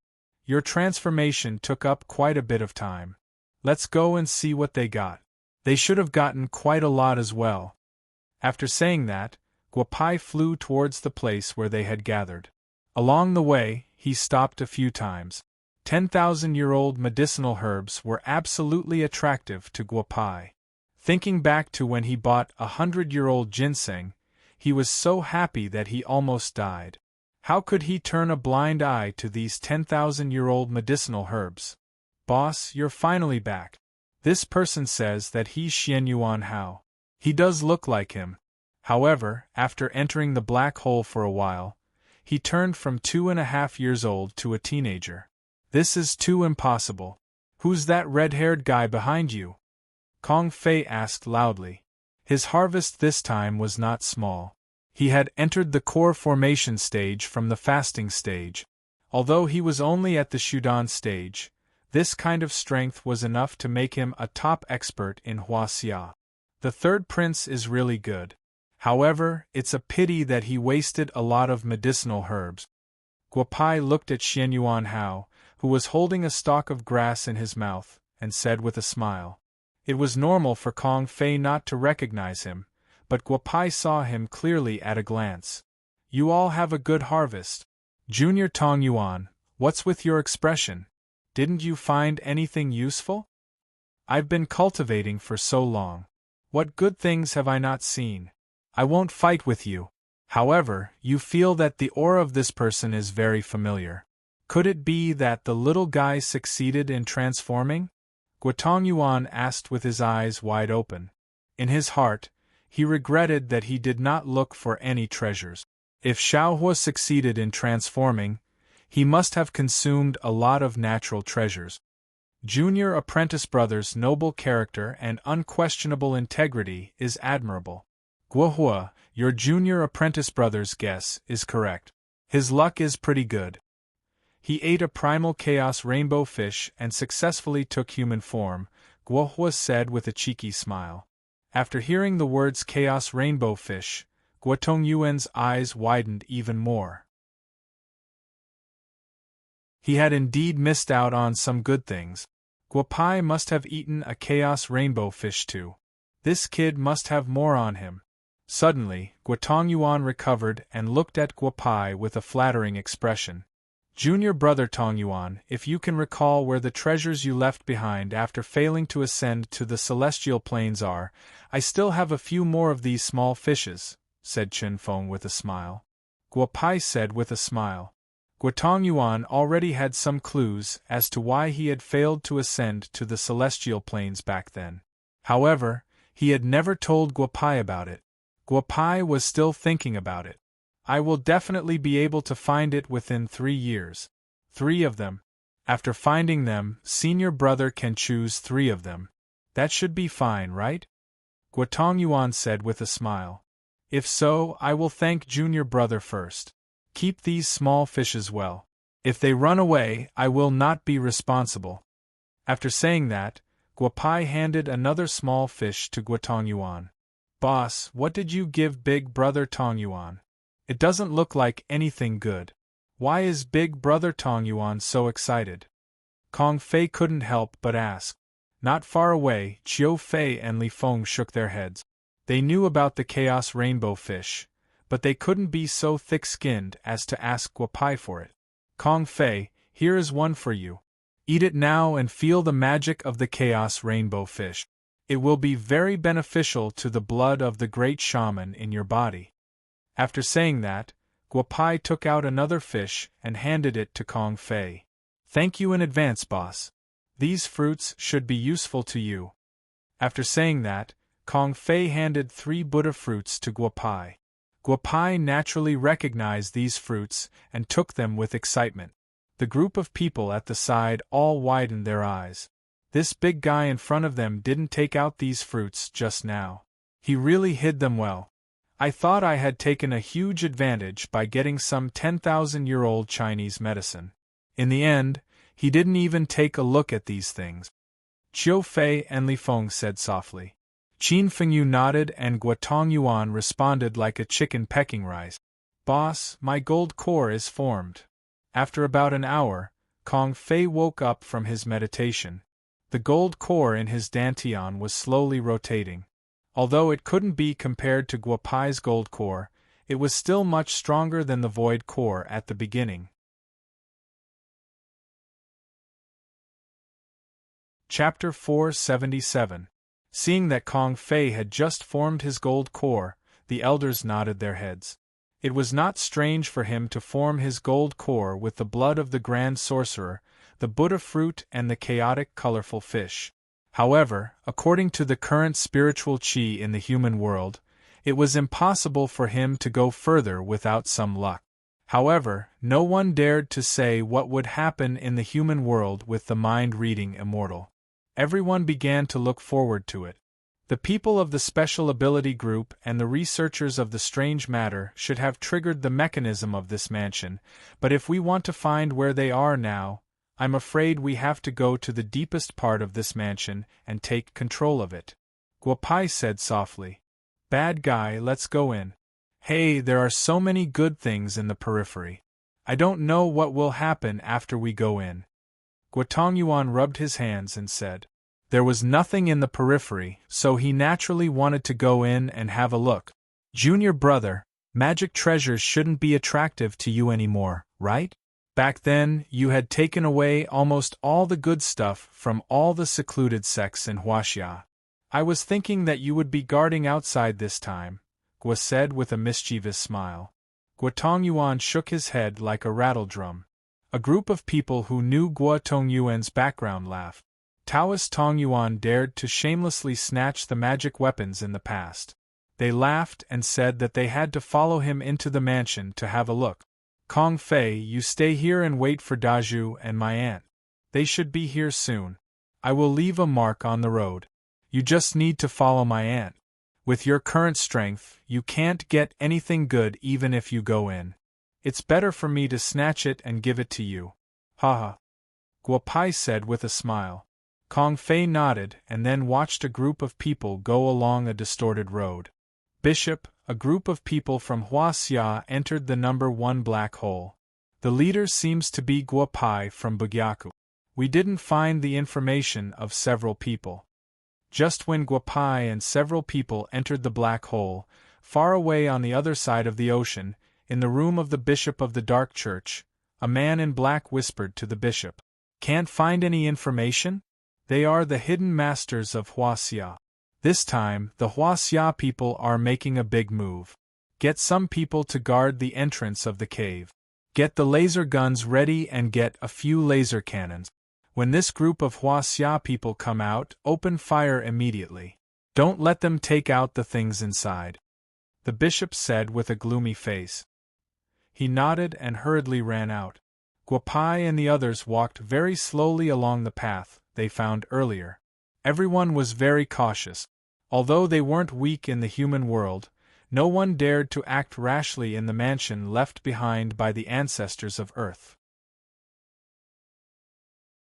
Your transformation took up quite a bit of time. Let's go and see what they got. They should have gotten quite a lot as well. After saying that, Guo Pai flew towards the place where they had gathered. Along the way, he stopped a few times. 10,000-year-old medicinal herbs were absolutely attractive to Guo Pai. Thinking back to when he bought 100-year-old ginseng, he was so happy that he almost died. How could he turn a blind eye to these 10,000-year-old medicinal herbs? Boss, you're finally back. This person says that he's Xian Yuan Hao. He does look like him. However, after entering the black hole for a while, he turned from 2.5 years old to a teenager. This is too impossible. Who's that red-haired guy behind you? Kong Fei asked loudly. His harvest this time was not small. He had entered the core formation stage from the fasting stage. Although he was only at the Shudan stage, this kind of strength was enough to make him a top expert in Huaxia. The third prince is really good. However, it's a pity that he wasted a lot of medicinal herbs. Guopai looked at Xian Yuan Hao, who was holding a stalk of grass in his mouth, and said with a smile. It was normal for Kong Fei not to recognize him, but Guopai saw him clearly at a glance. You all have a good harvest. Junior Tong Yuan, what's with your expression? Didn't you find anything useful? I've been cultivating for so long. What good things have I not seen? I won't fight with you. However, you feel that the aura of this person is very familiar. Could it be that the little guy succeeded in transforming? Guotong Yuan asked with his eyes wide open. In his heart, he regretted that he did not look for any treasures. If Xiaohua succeeded in transforming, he must have consumed a lot of natural treasures. Junior apprentice brother's noble character and unquestionable integrity is admirable. Guohua, your junior apprentice brother's guess is correct. His luck is pretty good. He ate a primal chaos rainbow fish and successfully took human form, Guohua said with a cheeky smile. After hearing the words chaos rainbow fish, Guotong Yuan's eyes widened even more. He had indeed missed out on some good things. Guopai must have eaten a chaos rainbow fish too. This kid must have more on him. Suddenly, Guotong Yuan recovered and looked at Guopai with a flattering expression. Junior brother Tong Yuan, if you can recall where the treasures you left behind after failing to ascend to the celestial planes are, I still have a few more of these small fishes, said Chen Feng with a smile. Guopai said with a smile. Guotong Yuan already had some clues as to why he had failed to ascend to the celestial planes back then. However, he had never told Guopai about it. Guopai was still thinking about it. I will definitely be able to find it within 3 years. 3 of them. After finding them, senior brother can choose 3 of them. That should be fine, right? Guotong Yuan said with a smile. If so, I will thank junior brother first. Keep these small fishes well. If they run away, I will not be responsible. After saying that, Guopai handed another small fish to Guotong Yuan. Boss, what did you give big brother Tong Yuan? It doesn't look like anything good. Why is big brother Tong Yuan so excited? Kong Fei couldn't help but ask. Not far away, Chiu Fei and Li Feng shook their heads. They knew about the chaos rainbow fish, but they couldn't be so thick-skinned as to ask Guopai for it. Kong Fei, here is one for you. Eat it now and feel the magic of the chaos rainbow fish. It will be very beneficial to the blood of the great shaman in your body. After saying that, Guopai took out another fish and handed it to Kong Fei. Thank you in advance, boss. These fruits should be useful to you. After saying that, Kong Fei handed 3 Buddha fruits to Guopai. Guopai naturally recognized these fruits and took them with excitement. The group of people at the side all widened their eyes. This big guy in front of them didn't take out these fruits just now. He really hid them well. I thought I had taken a huge advantage by getting some 10,000-year-old Chinese medicine. In the end, he didn't even take a look at these things. Chiu Fei and Li Feng said softly. Qin Fengyu nodded and Guotong Yuan responded like a chicken pecking rice. Boss, my gold core is formed. After about an hour, Kong Fei woke up from his meditation. The gold core in his dantian was slowly rotating. Although it couldn't be compared to Guopai's gold core, it was still much stronger than the void core at the beginning. Chapter 477. Seeing that Kong Fei had just formed his gold core, The elders nodded their heads. It was not strange for him to form his gold core with the blood of the Grand Sorcerer, the Buddha fruit and the chaotic colorful fish. However, according to the current spiritual chi in the human world, it was impossible for him to go further without some luck. However, no one dared to say what would happen in the human world with the mind-reading Immortal. Everyone began to look forward to it. The people of the Special Ability Group and the researchers of the Strange Matter should have triggered the mechanism of this mansion, but if we want to find where they are now, I'm afraid we have to go to the deepest part of this mansion and take control of it. Guopai said softly. Bad guy, let's go in. Hey, there are so many good things in the periphery. I don't know what will happen after we go in. Guotongyuan rubbed his hands and said. There was nothing in the periphery, so he naturally wanted to go in and have a look. Junior brother, magic treasures shouldn't be attractive to you anymore, right? Back then, you had taken away almost all the good stuff from all the secluded sects in Huaxia. I was thinking that you would be guarding outside this time, Guo said with a mischievous smile. Guotongyuan shook his head like a rattledrum. A group of people who knew Guotongyuan's background laughed. Taoist Tongyuan dared to shamelessly snatch the magic weapons in the past. They laughed and said that they had to follow him into the mansion to have a look. Kong Fei, you stay here and wait for Daju and my aunt. They should be here soon. I will leave a mark on the road. You just need to follow my aunt. With your current strength, you can't get anything good even if you go in. It's better for me to snatch it and give it to you. Haha. Guopai said with a smile. Kong Fei nodded and then watched a group of people go along a distorted road. Bishop, a group of people from Huaxia entered the number 1 black hole. The leader seems to be Guopai from Bugyaku. We didn't find the information of several people. Just when Guopai and several people entered the black hole, far away on the other side of the ocean, in the room of the Bishop of the Dark Church, a man in black whispered to the bishop. Can't find any information? They are the hidden masters of Huaxia. This time, the Huaxia people are making a big move. Get some people to guard the entrance of the cave. Get the laser guns ready and get a few laser cannons. When this group of Huaxia people come out, open fire immediately. Don't let them take out the things inside. The bishop said with a gloomy face. He nodded and hurriedly ran out. Guopai and the others walked very slowly along the path they found earlier. Everyone was very cautious. Although they weren't weak in the human world, no one dared to act rashly in the mansion left behind by the ancestors of Earth.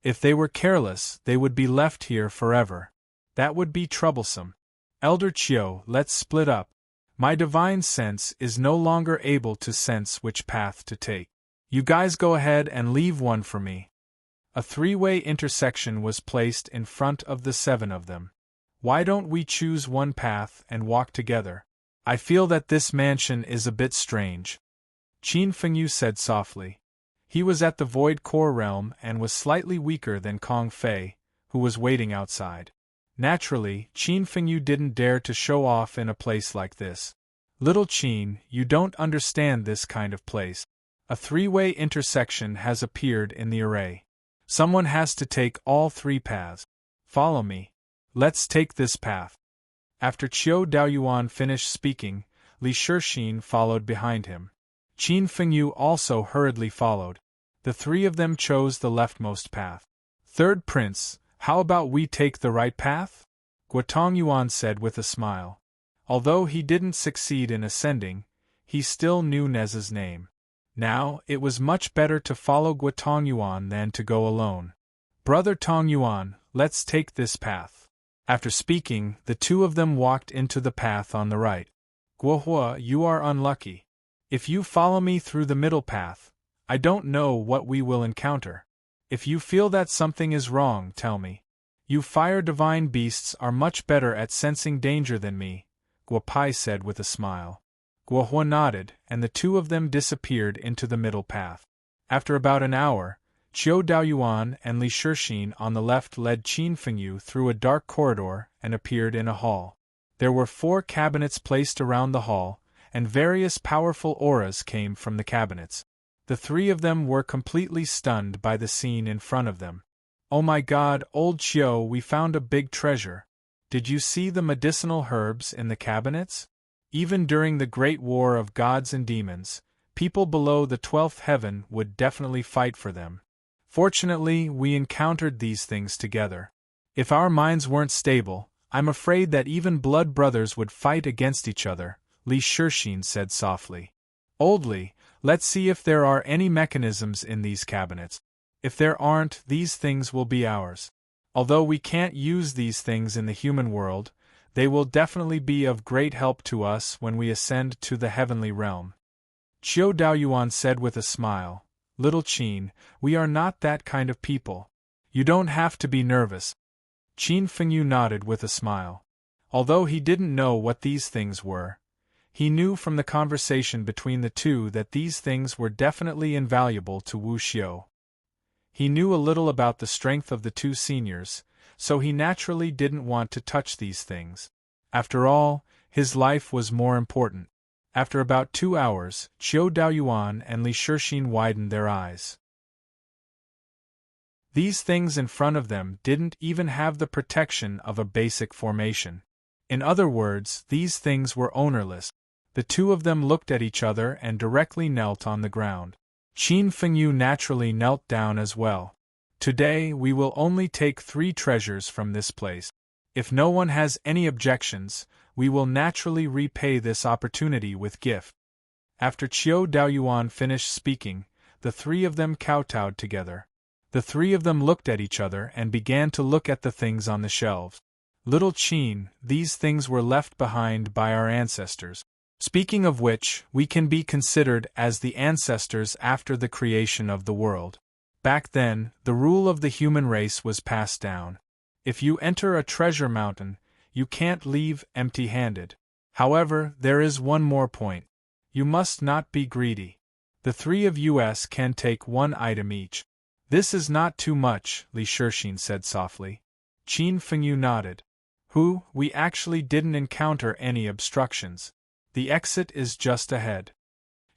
If they were careless, they would be left here forever. That would be troublesome. Elder Chiu, let's split up. My divine sense is no longer able to sense which path to take. You guys go ahead and leave one for me. A 3-way intersection was placed in front of the 7 of them. Why don't we choose one path and walk together? I feel that this mansion is a bit strange. Qin Fengyu said softly. He was at the Void Core realm and was slightly weaker than Kong Fei, who was waiting outside. Naturally, Qin Fengyu didn't dare to show off in a place like this. Little Qin, you don't understand this kind of place. A 3-way intersection has appeared in the array. Someone has to take all 3 paths. Follow me. Let's take this path. After Qiu Daoyuan finished speaking, Li Shixin followed behind him. Qin Fengyu also hurriedly followed. The 3 of them chose the leftmost path. Third Prince, how about we take the right path? Guotongyuan said with a smile. Although he didn't succeed in ascending, he still knew Nez's name. Now, it was much better to follow Guotongyuan than to go alone. Brother Tongyuan, let's take this path. After speaking, the 2 of them walked into the path on the right. Guohua, you are unlucky. If you follow me through the middle path, I don't know what we will encounter. If you feel that something is wrong, tell me. You fire divine beasts are much better at sensing danger than me, Guopai said with a smile. Guohua nodded, and the 2 of them disappeared into the middle path. After about an hour, Qiu Daoyuan and Li Shixin on the left led Qin Fengyu through a dark corridor and appeared in a hall. There were 4 cabinets placed around the hall, and various powerful auras came from the cabinets. The 3 of them were completely stunned by the scene in front of them. "Oh my God, old Chiu, we found a big treasure. Did you see the medicinal herbs in the cabinets? Even during the Great War of Gods and Demons, people below the 12th heaven would definitely fight for them. Fortunately, we encountered these things together. If our minds weren't stable, I'm afraid that even blood brothers would fight against each other," Li Shixin said softly. "Old Li, let's see if there are any mechanisms in these cabinets. If there aren't, these things will be ours. Although we can't use these things in the human world, they will definitely be of great help to us when we ascend to the heavenly realm." Qiu Daoyuan said with a smile, "Little Qin, we are not that kind of people. You don't have to be nervous." Qin Fengyu nodded with a smile. Although he didn't know what these things were, he knew from the conversation between the two that these things were definitely invaluable to Wu Xiu. He knew a little about the strength of the 2 seniors, so he naturally didn't want to touch these things. After all, his life was more important. After about 2 hours, Qiu Daoyuan and Li Shixin widened their eyes. These things in front of them didn't even have the protection of a basic formation. In other words, these things were ownerless. The 2 of them looked at each other and directly knelt on the ground. Qin Fengyu naturally knelt down as well. "Today we will only take 3 treasures from this place. If no one has any objections, we will naturally repay this opportunity with gift." After Qiu Daoyuan finished speaking, the 3 of them kowtowed together. The 3 of them looked at each other and began to look at the things on the shelves. "Little Qin, these things were left behind by our ancestors. Speaking of which, we can be considered as the ancestors after the creation of the world. Back then, the rule of the human race was passed down. If you enter a treasure mountain, you can't leave empty-handed. However, there is one more point. You must not be greedy. The 3 of us can take 1 item each." "This is not too much," Li Shixin said softly. Qin Fengyu nodded. We actually didn't encounter any obstructions. The exit is just ahead."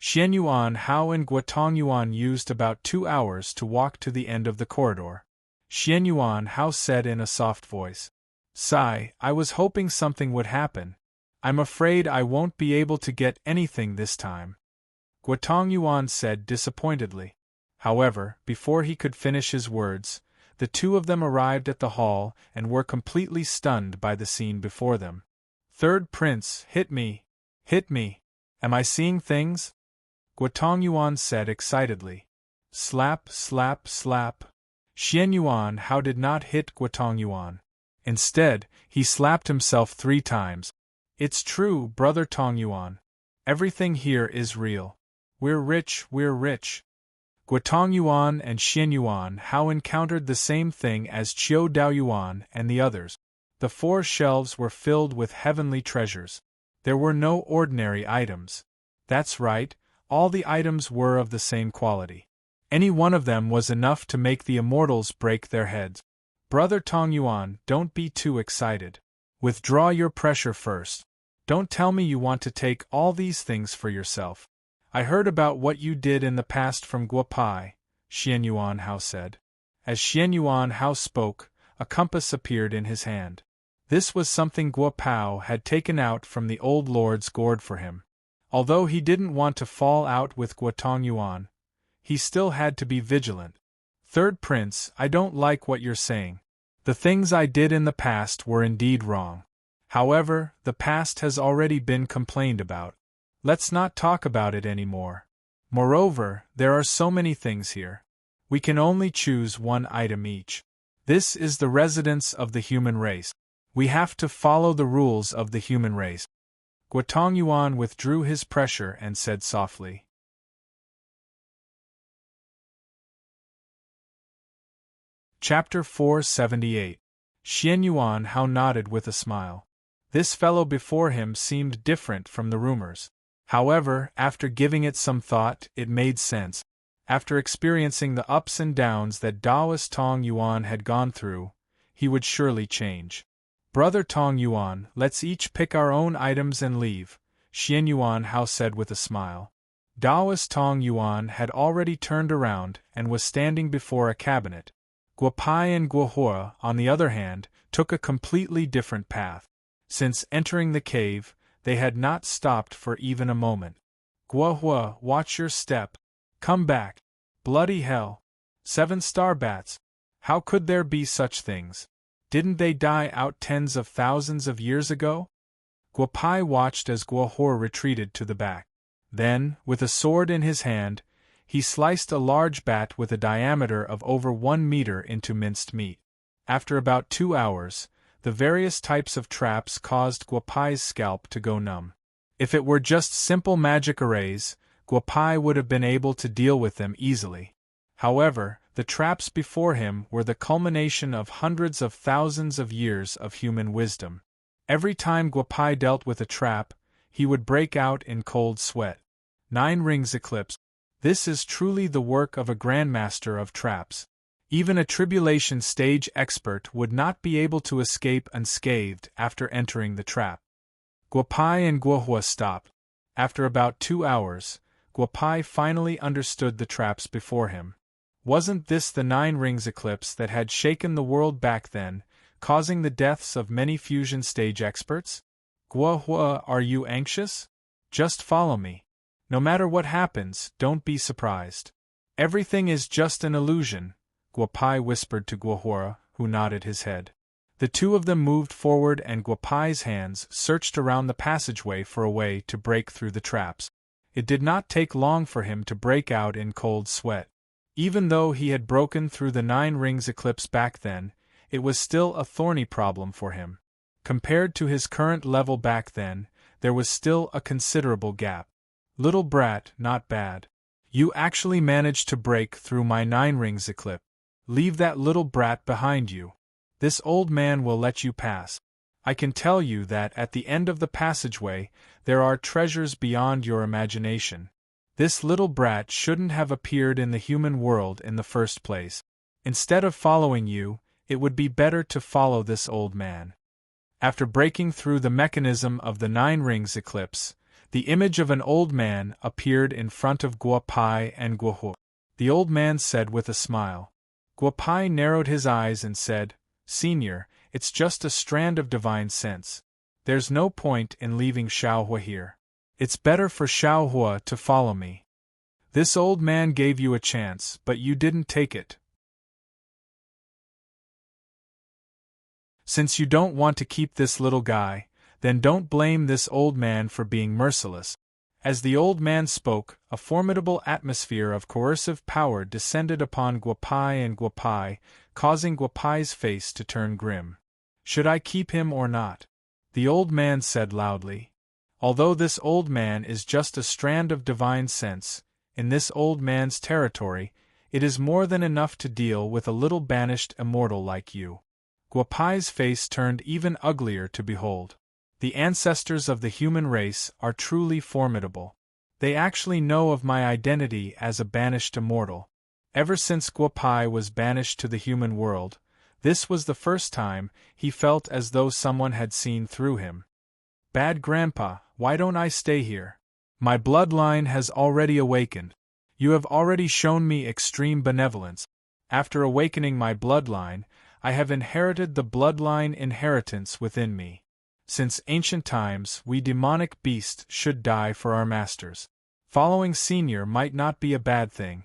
Xianyuan Hao and Guotongyuan used about 2 hours to walk to the end of the corridor. Xianyuan Hao said in a soft voice, "Sai, I was hoping something would happen. I'm afraid I won't be able to get anything this time." Guotongyuan said disappointedly. However, before he could finish his words, the 2 of them arrived at the hall and were completely stunned by the scene before them. "Third Prince, hit me! Hit me! Am I seeing things?" Guotongyuan said excitedly. Slap, slap, slap. Xianyuan Hao did not hit Guotongyuan. Instead, he slapped himself 3 times. "It's true, Brother Tongyuan. Everything here is real. We're rich, we're rich." Guotongyuan and Xianyuan Hao encountered the same thing as Qiu Daoyuan and the others. The 4 shelves were filled with heavenly treasures. There were no ordinary items. That's right, all the items were of the same quality. Any one of them was enough to make the immortals break their heads. "Brother Tongyuan, don't be too excited. Withdraw your pressure first. Don't tell me you want to take all these things for yourself. I heard about what you did in the past from Guopai," Xianyuan Hao said. As Xianyuan Hao spoke, a compass appeared in his hand. This was something Guopao had taken out from the old lord's gourd for him. Although he didn't want to fall out with Guotongyuan, he still had to be vigilant. "Third Prince, I don't like what you're saying. The things I did in the past were indeed wrong. However, the past has already been complained about. Let's not talk about it anymore. Moreover, there are so many things here. We can only choose 1 item each. This is the residence of the human race. We have to follow the rules of the human race." Guotongyuan withdrew his pressure and said softly. Chapter 478. Xianyuan Hao nodded with a smile. This fellow before him seemed different from the rumors. However, after giving it some thought, it made sense. After experiencing the ups and downs that Daoist Tong Yuan had gone through, he would surely change. Brother Tong Yuan, let's each pick our own items and leave, Xian Yuan Hao said with a smile. Daoist Tong Yuan had already turned around and was standing before a cabinet. Guo Pai and Guo Hua, on the other hand, took a completely different path. Since entering the cave, they had not stopped for even a moment. Guo Hua, watch your step. Come back. Bloody hell. 7-star bats. How could there be such things? Didn't they die out tens of thousands of years ago? Guo Pai watched as Guo Hua retreated to the back. Then, with a sword in his hand, he sliced a large bat with a diameter of over 1 meter into minced meat. After about 2 hours, the various types of traps caused Guo Pai's scalp to go numb. If it were just simple magic arrays, Guo Pai would have been able to deal with them easily. However, the traps before him were the culmination of hundreds of thousands of years of human wisdom. Every time Guo Pai dealt with a trap, he would break out in cold sweat. 9 rings eclipse. This is truly the work of a grandmaster of traps. Even a tribulation stage expert would not be able to escape unscathed after entering the trap. Guo Pai and Guo Hua stopped. After about 2 hours, Guo Pai finally understood the traps before him. Wasn't this the 9 rings eclipse that had shaken the world back then, causing the deaths of many fusion stage experts? Guo Hua, are you anxious? Just follow me. No matter what happens, don't be surprised. Everything is just an illusion, Guo Pai whispered to Guo Hua, who nodded his head. The two of them moved forward and Guo Pai's hands searched around the passageway for a way to break through the traps. It did not take long for him to break out in cold sweat. Even though he had broken through the 9 rings eclipse back then, it was still a thorny problem for him. Compared to his current level back then, there was still a considerable gap. Little brat, not bad. You actually managed to break through my 9 rings eclipse. Leave that little brat behind you. This old man will let you pass. I can tell you that at the end of the passageway, there are treasures beyond your imagination. This little brat shouldn't have appeared in the human world in the first place. Instead of following you, it would be better to follow this old man. After breaking through the mechanism of the 9 rings eclipse, the image of an old man appeared in front of Guo Pai and Guo Hua. The old man said with a smile. Guo Pai narrowed his eyes and said, Senior, it's just a strand of divine sense. There's no point in leaving Xiaohua here. It's better for Xiaohua to follow me. This old man gave you a chance, but you didn't take it. Since you don't want to keep this little guy, then don't blame this old man for being merciless. As the old man spoke, a formidable atmosphere of coercive power descended upon Guo Pai and Guo Pai, causing Guo Pai's face to turn grim. Should I keep him or not? The old man said loudly. Although this old man is just a strand of divine sense, in this old man's territory, it is more than enough to deal with a little banished immortal like you. Guo Pai's face turned even uglier to behold. The ancestors of the human race are truly formidable. They actually know of my identity as a banished immortal. Ever since Guo Pai was banished to the human world, this was the first time he felt as though someone had seen through him. Bad Grandpa, why don't I stay here? My bloodline has already awakened. You have already shown me extreme benevolence. After awakening my bloodline, I have inherited the bloodline inheritance within me. Since ancient times, we demonic beasts should die for our masters. Following Senior might not be a bad thing.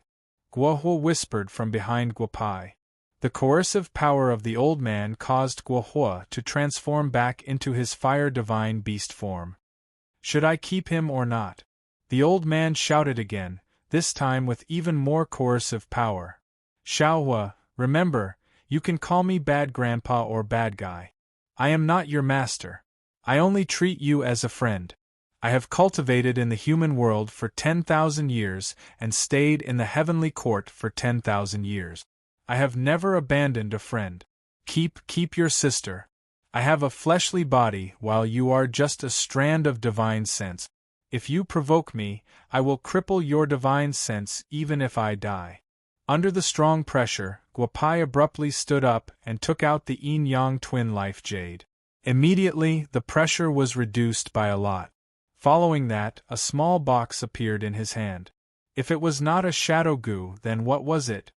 Guo Hua whispered from behind Guo Pai. The coercive power of the old man caused Guo Hua to transform back into his fire divine beast form. Should I keep him or not? The old man shouted again, this time with even more coercive power. Xiaohua, remember, you can call me Bad Grandpa or Bad Guy. I am not your master. I only treat you as a friend. I have cultivated in the human world for 10,000 years and stayed in the heavenly court for 10,000 years. I have never abandoned a friend. Keep your sister. I have a fleshly body while you are just a strand of divine sense. If you provoke me, I will cripple your divine sense even if I die. Under the strong pressure, Guo Pai abruptly stood up and took out the yin-yang twin life jade. Immediately, the pressure was reduced by a lot. Following that, a small box appeared in his hand. If it was not a shadow goo, then what was it?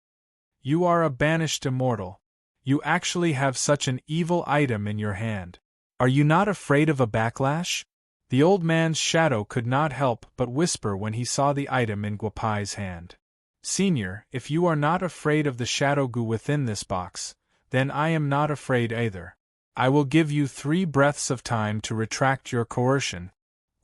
You are a banished immortal. You actually have such an evil item in your hand. Are you not afraid of a backlash? The old man's shadow could not help but whisper when he saw the item in Guapai's hand. Senior, if you are not afraid of the shadow goo within this box, then I am not afraid either. I will give you 3 breaths of time to retract your coercion,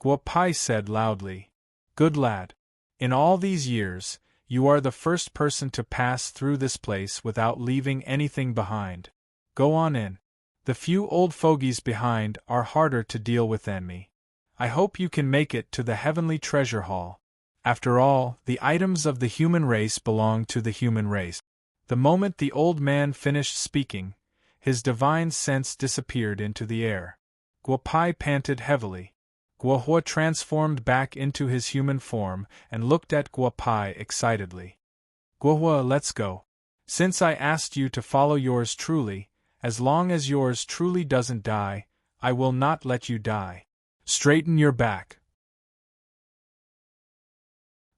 Guapai said loudly. Good lad. In all these years, you are the first person to pass through this place without leaving anything behind. Go on in. The few old fogies behind are harder to deal with than me. I hope you can make it to the heavenly treasure hall. After all, the items of the human race belong to the human race. The moment the old man finished speaking, his divine sense disappeared into the air. Guapai panted heavily. Guahua transformed back into his human form and looked at Guapai excitedly. Guahua, let's go. Since I asked you to follow yours truly, as long as yours truly doesn't die, I will not let you die. Straighten your back.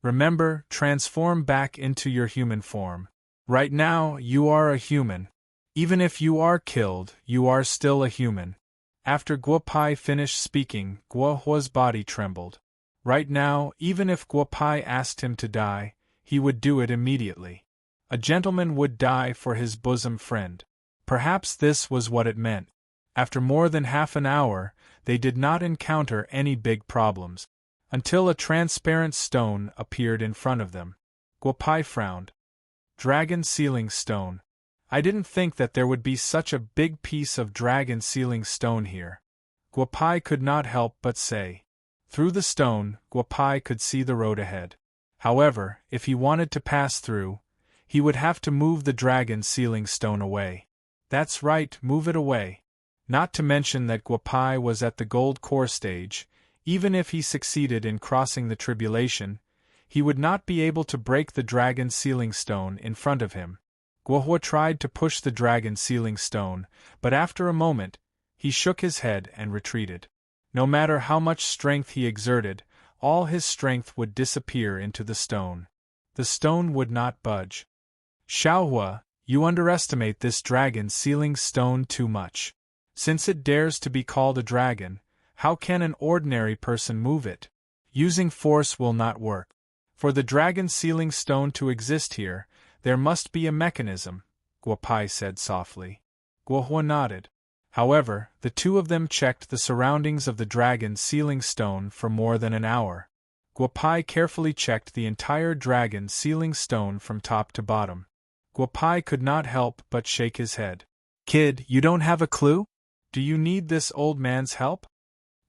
Remember, transform back into your human form. Right now, you are a human. Even if you are killed, you are still a human. After Guapai finished speaking, Guahua's body trembled. Right now, even if Guapai asked him to die, he would do it immediately. A gentleman would die for his bosom friend. Perhaps this was what it meant. After more than half an hour, they did not encounter any big problems, until a transparent stone appeared in front of them. Guapai frowned. Dragon sealing stone. I didn't think that there would be such a big piece of dragon sealing stone here. Guapai could not help but say. Through the stone, Guapai could see the road ahead. However, if he wanted to pass through, he would have to move the dragon sealing stone away. That's right, move it away. Not to mention that Guapai was at the gold core stage. Even if he succeeded in crossing the tribulation, he would not be able to break the dragon sealing stone in front of him. Guahua tried to push the dragon sealing stone, but after a moment, he shook his head and retreated. No matter how much strength he exerted, all his strength would disappear into the stone. The stone would not budge. Xiaohua, you underestimate this dragon sealing stone too much. Since it dares to be called a dragon, how can an ordinary person move it? Using force will not work. For the dragon sealing stone to exist here, there must be a mechanism, Guapai said softly. Guahua nodded. However, the two of them checked the surroundings of the dragon sealing stone for more than an hour. Guapai carefully checked the entire dragon sealing stone from top to bottom. Guapai could not help but shake his head. Kid, you don't have a clue? Do you need this old man's help?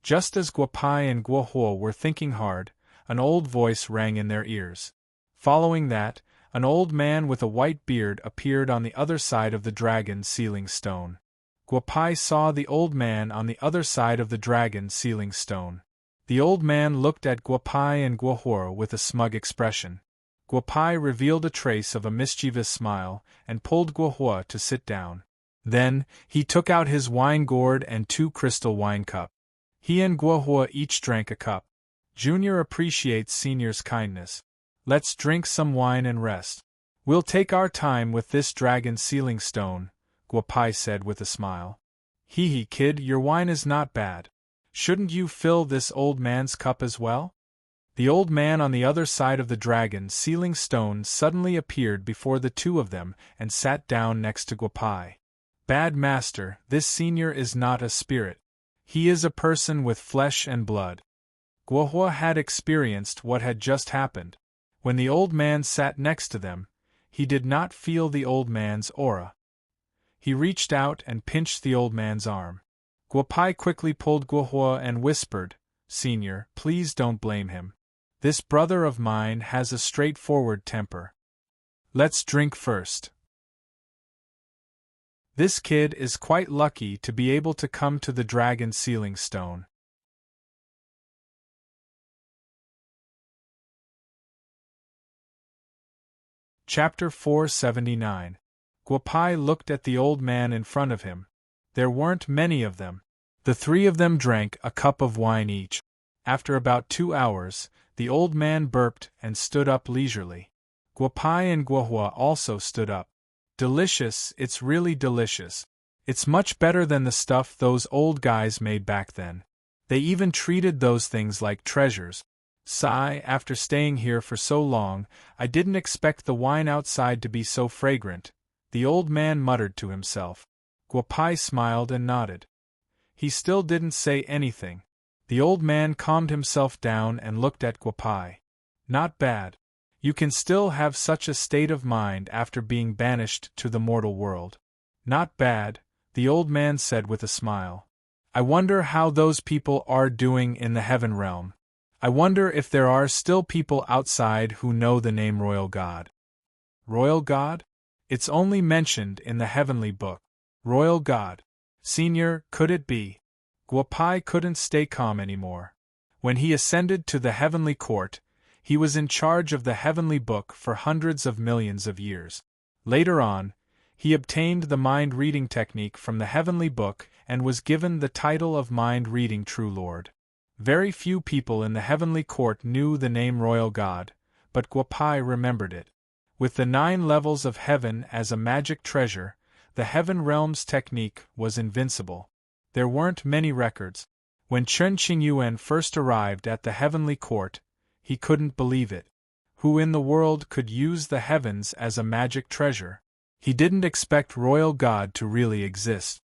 Just as Guapai and Guahua were thinking hard, an old voice rang in their ears. Following that, an old man with a white beard appeared on the other side of the dragon sealing stone. Guapai saw the old man on the other side of the dragon sealing stone. The old man looked at Guapai and Guahua with a smug expression. Guapai revealed a trace of a mischievous smile and pulled Guahua to sit down. Then, he took out his wine gourd and 2 crystal wine cups. He and Guahua each drank a cup. Junior appreciates Senior's kindness. Let's drink some wine and rest. We'll take our time with this dragon sealing stone, Guapai said with a smile. Hee kid, your wine is not bad. Shouldn't you fill this old man's cup as well? The old man on the other side of the dragon sealing stone suddenly appeared before the two of them and sat down next to Guapai. Bad master, this senior is not a spirit. He is a person with flesh and blood. Guahua had experienced what had just happened. When the old man sat next to them, he did not feel the old man's aura. He reached out and pinched the old man's arm. Guapai quickly pulled Guahua and whispered, Senior, please don't blame him. This brother of mine has a straightforward temper. Let's drink first. This kid is quite lucky to be able to come to the dragon sealing stone. Chapter 479. Guapai looked at the old man in front of him. There weren't many of them. The three of them drank a cup of wine each. After about 2 hours, the old man burped and stood up leisurely. Guapai and Guahua also stood up. Delicious, it's really delicious. It's much better than the stuff those old guys made back then. They even treated those things like treasures. Sigh, after staying here for so long, I didn't expect the wine outside to be so fragrant, the old man muttered to himself. Guapai smiled and nodded. He still didn't say anything. The old man calmed himself down and looked at Guapai. Not bad. You can still have such a state of mind after being banished to the mortal world. Not bad, the old man said with a smile. I wonder how those people are doing in the heaven realm. I wonder if there are still people outside who know the name Royal God. Royal God? It's only mentioned in the heavenly book. Royal God. Senior, could it be? Guapai couldn't stay calm anymore. When he ascended to the heavenly court, he was in charge of the heavenly book for hundreds of millions of years. Later on, he obtained the mind-reading technique from the heavenly book and was given the title of mind-reading true lord. Very few people in the heavenly court knew the name Royal God, but Guapai remembered it. With the 9 levels of heaven as a magic treasure, the heaven realm's technique was invincible. There weren't many records. When Chen Qingyuan first arrived at the heavenly court, he couldn't believe it. Who in the world could use the heavens as a magic treasure? He didn't expect Royal God to really exist.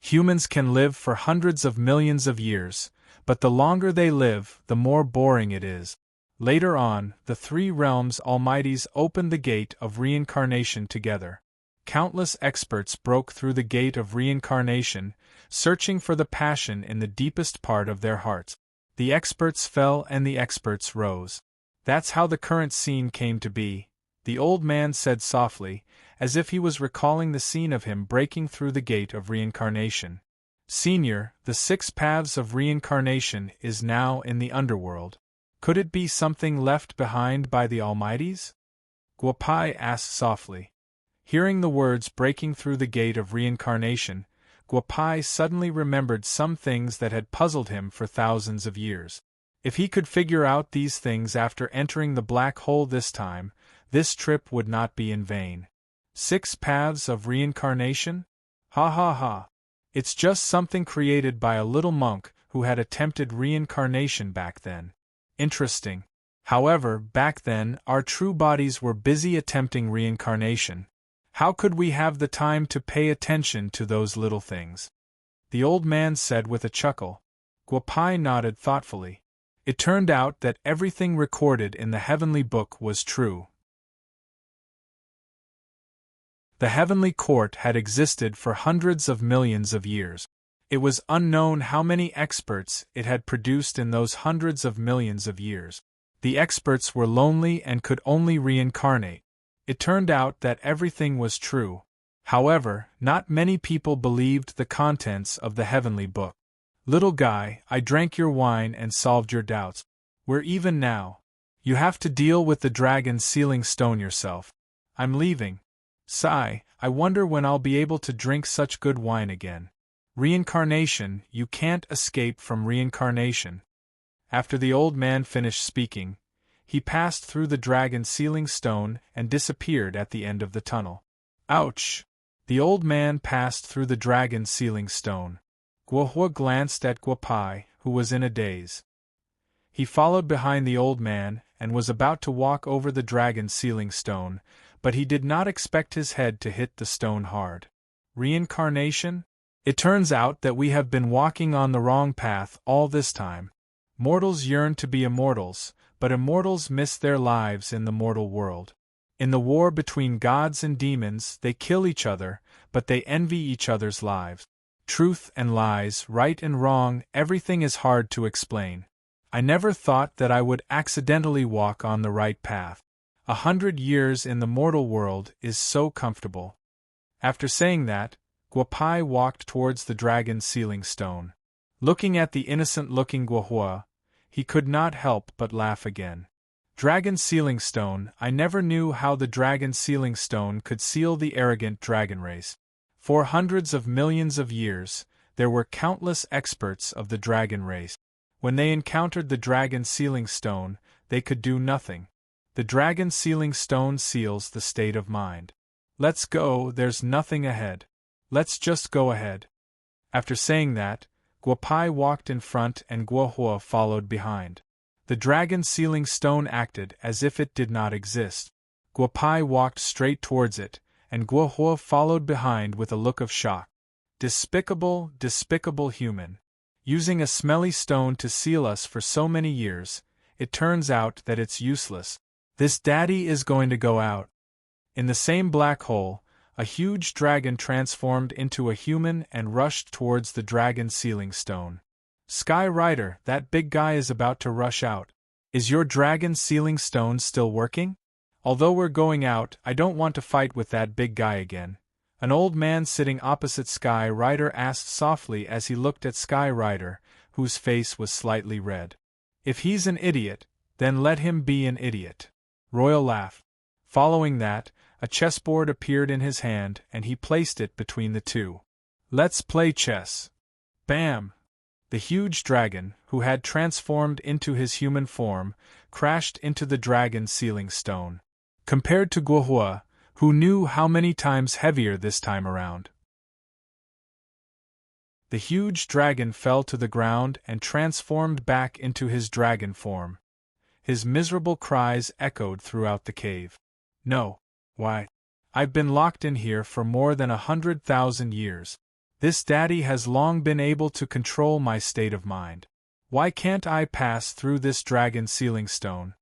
Humans can live for hundreds of millions of years, but the longer they live, the more boring it is. Later on, the 3 realms almighties opened the gate of reincarnation together. Countless experts broke through the gate of reincarnation, searching for the passion in the deepest part of their hearts. The experts fell and the experts rose. That's how the current scene came to be, the old man said softly, as if he was recalling the scene of him breaking through the gate of reincarnation. Senior, the 6 paths of reincarnation is now in the underworld. Could it be something left behind by the Almighties? Guapai asked softly. Hearing the words breaking through the gate of reincarnation, Guapai suddenly remembered some things that had puzzled him for thousands of years. If he could figure out these things after entering the black hole this time, this trip would not be in vain. 6 paths of reincarnation? Ha ha ha. It's just something created by a little monk who had attempted reincarnation back then. Interesting. However, back then, our true bodies were busy attempting reincarnation. How could we have the time to pay attention to those little things? The old man said with a chuckle. Guapai nodded thoughtfully. It turned out that everything recorded in the heavenly book was true. The heavenly court had existed for hundreds of millions of years. It was unknown how many experts it had produced in those hundreds of millions of years. The experts were lonely and could only reincarnate. It turned out that everything was true. However, not many people believed the contents of the heavenly book. Little guy, I drank your wine and solved your doubts. We're even now. You have to deal with the dragon's sealing stone yourself. I'm leaving. Sigh, I wonder when I'll be able to drink such good wine again. Reincarnation, you can't escape from reincarnation. After the old man finished speaking, he passed through the dragon's sealing stone and disappeared at the end of the tunnel. Ouch! The old man passed through the dragon's sealing stone. Guahua glanced at Guapai, who was in a daze. He followed behind the old man and was about to walk over the dragon's sealing stone, but he did not expect his head to hit the stone hard. Reincarnation? It turns out that we have been walking on the wrong path all this time. Mortals yearn to be immortals, but immortals miss their lives in the mortal world. In the war between gods and demons, they kill each other, but they envy each other's lives. Truth and lies, right and wrong, everything is hard to explain. I never thought that I would accidentally walk on the right path. 100 years in the mortal world is so comfortable. After saying that, Guapai walked towards the dragon's sealing stone. Looking at the innocent-looking Guahua, he could not help but laugh again. Dragon sealing stone, I never knew how the dragon sealing stone could seal the arrogant dragon race. For hundreds of millions of years, There were countless experts of the dragon race. When they encountered the dragon sealing stone, they could do nothing. The dragon sealing stone seals the state of mind. Let's go, there's nothing ahead. Let's just go ahead. After saying that, Guopai walked in front and Guohua followed behind. The dragon sealing stone acted as if it did not exist. Guopai walked straight towards it, and Guohua followed behind with a look of shock. Despicable, despicable human. Using a smelly stone to seal us for so many years, it turns out that it's useless. This daddy is going to go out. In the same black hole, a huge dragon transformed into a human and rushed towards the dragon sealing stone. Sky Rider, that big guy is about to rush out. Is your dragon sealing stone still working? Although we're going out, I don't want to fight with that big guy again. An old man sitting opposite Sky Rider asked softly as he looked at Sky Rider, whose face was slightly red. If he's an idiot, then let him be an idiot. Royal laughed. Following that, a chessboard appeared in his hand and he placed it between the two. Let's play chess. Bam! The huge dragon, who had transformed into his human form, crashed into the dragon sealing stone. Compared to Guohua, who knew how many times heavier this time around. The huge dragon fell to the ground and transformed back into his dragon form. His miserable cries echoed throughout the cave. No. Why? I've been locked in here for more than 100,000 years. This daddy has long been able to control my state of mind. Why can't I pass through this dragon sealing stone?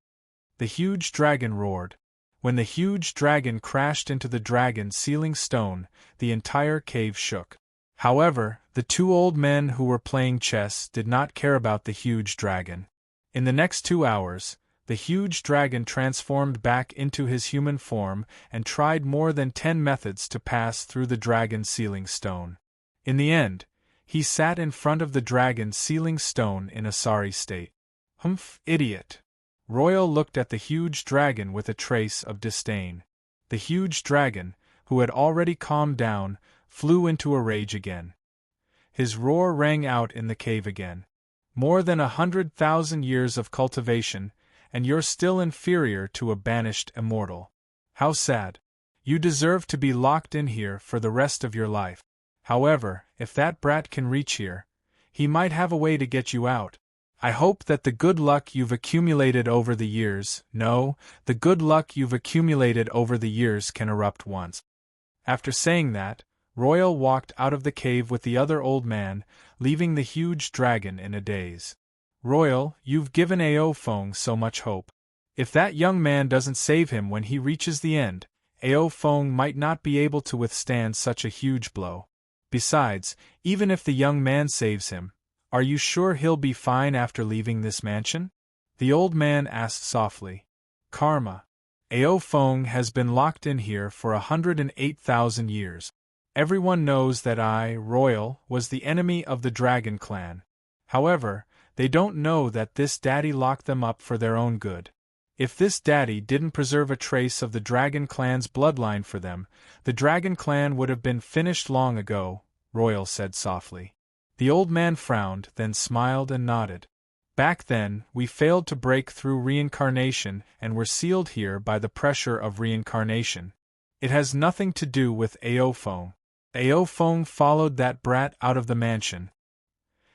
The huge dragon roared. When the huge dragon crashed into the dragon sealing stone, the entire cave shook. However, the two old men who were playing chess did not care about the huge dragon. In the next 2 hours, the huge dragon transformed back into his human form and tried more than 10 methods to pass through the dragon sealing stone. In the end, he sat in front of the dragon sealing stone in a sorry state. Humph, idiot. Royal looked at the huge dragon with a trace of disdain. The huge dragon, who had already calmed down, flew into a rage again. His roar rang out in the cave again. More than 100,000 years of cultivation, and you're still inferior to a banished immortal. How sad. You deserve to be locked in here for the rest of your life. However, if that brat can reach here, he might have a way to get you out. I hope that the good luck you've accumulated over the years, the good luck you've accumulated over the years can erupt once. After saying that, Royal walked out of the cave with the other old man, leaving the huge dragon in a daze. Royal, you've given Ao Feng so much hope. If that young man doesn't save him when he reaches the end, Ao Feng might not be able to withstand such a huge blow. Besides, even if the young man saves him, are you sure he'll be fine after leaving this mansion? The old man asked softly. Karma. Ao Feng has been locked in here for 108,000 years. Everyone knows that I, Royal, was the enemy of the Dragon Clan. However, they don't know that this daddy locked them up for their own good. If this daddy didn't preserve a trace of the Dragon Clan's bloodline for them, the Dragon Clan would have been finished long ago, Royal said softly. The old man frowned, then smiled and nodded. Back then, we failed to break through reincarnation and were sealed here by the pressure of reincarnation. It has nothing to do with Ao Feng. Ao Feng followed that brat out of the mansion.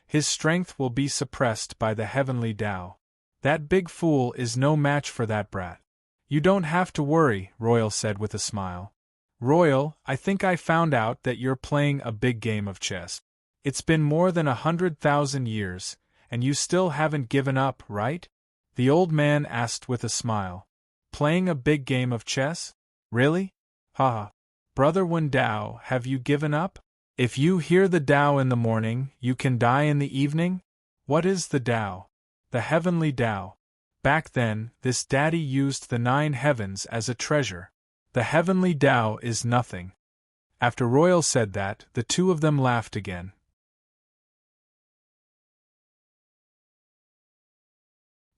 His strength will be suppressed by the heavenly Tao. That big fool is no match for that brat. You don't have to worry, Royal said with a smile. Royal, I think I found out that you're playing a big game of chess. It's been more than 100,000 years, and you still haven't given up, right? The old man asked with a smile. Playing a big game of chess? Really? Haha. Brother Wen Dao, have you given up? If you hear the Tao in the morning, you can die in the evening? What is the Tao? The heavenly Tao. Back then, this daddy used the 9 heavens as a treasure. The heavenly Tao is nothing. After Royal said that, the two of them laughed again.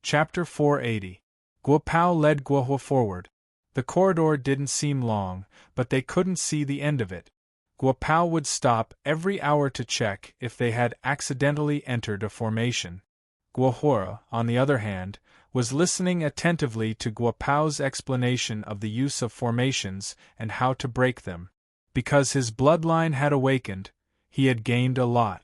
Chapter 480. Guopao led Guohua forward. The corridor didn't seem long, but they couldn't see the end of it. Guopao would stop every hour to check if they had accidentally entered a formation. Guohora, on the other hand, was listening attentively to Guopao's explanation of the use of formations and how to break them. Because his bloodline had awakened, he had gained a lot.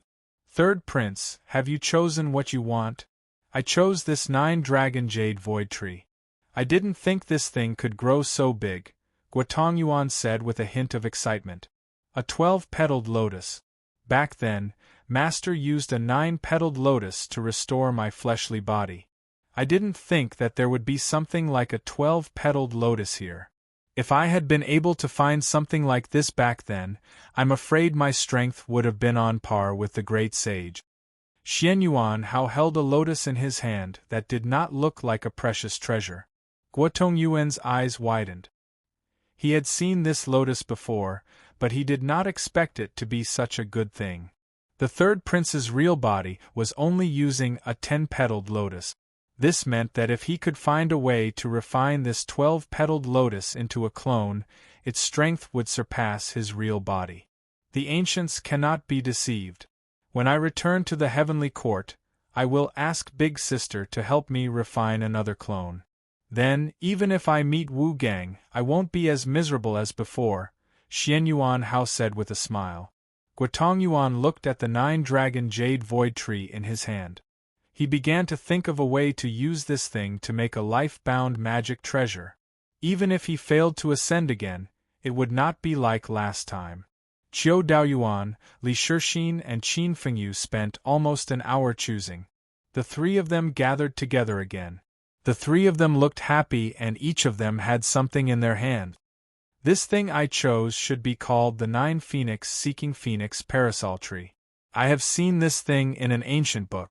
Third Prince, have you chosen what you want? I chose this 9-dragon jade void tree. I didn't think this thing could grow so big, Guotongyuan said with a hint of excitement. A 12-petaled lotus. Back then, Master used a 9-petaled lotus to restore my fleshly body. I didn't think that there would be something like a 12-petaled lotus here. If I had been able to find something like this back then, I'm afraid my strength would have been on par with the great sage. Xianyuan Hao held a lotus in his hand that did not look like a precious treasure. Guotongyuan's eyes widened. He had seen this lotus before, but he did not expect it to be such a good thing. The third prince's real body was only using a 10-petaled lotus. This meant that if he could find a way to refine this 12-petaled lotus into a clone, its strength would surpass his real body. The ancients cannot be deceived. When I return to the heavenly court, I will ask Big Sister to help me refine another clone. Then, even if I meet Wu Gang, I won't be as miserable as before, Xianyuan Hao said with a smile. Guotongyuan looked at the 9-dragon jade void tree in his hand. He began to think of a way to use this thing to make a life-bound magic treasure. Even if he failed to ascend again, it would not be like last time. Qiu Daoyuan, Li Shixin and Qin Fengyu spent almost an hour choosing. The three of them gathered together again. The three of them looked happy and each of them had something in their hand. This thing I chose should be called the 9-Phoenix Seeking Phoenix Parasol Tree. I have seen this thing in an ancient book.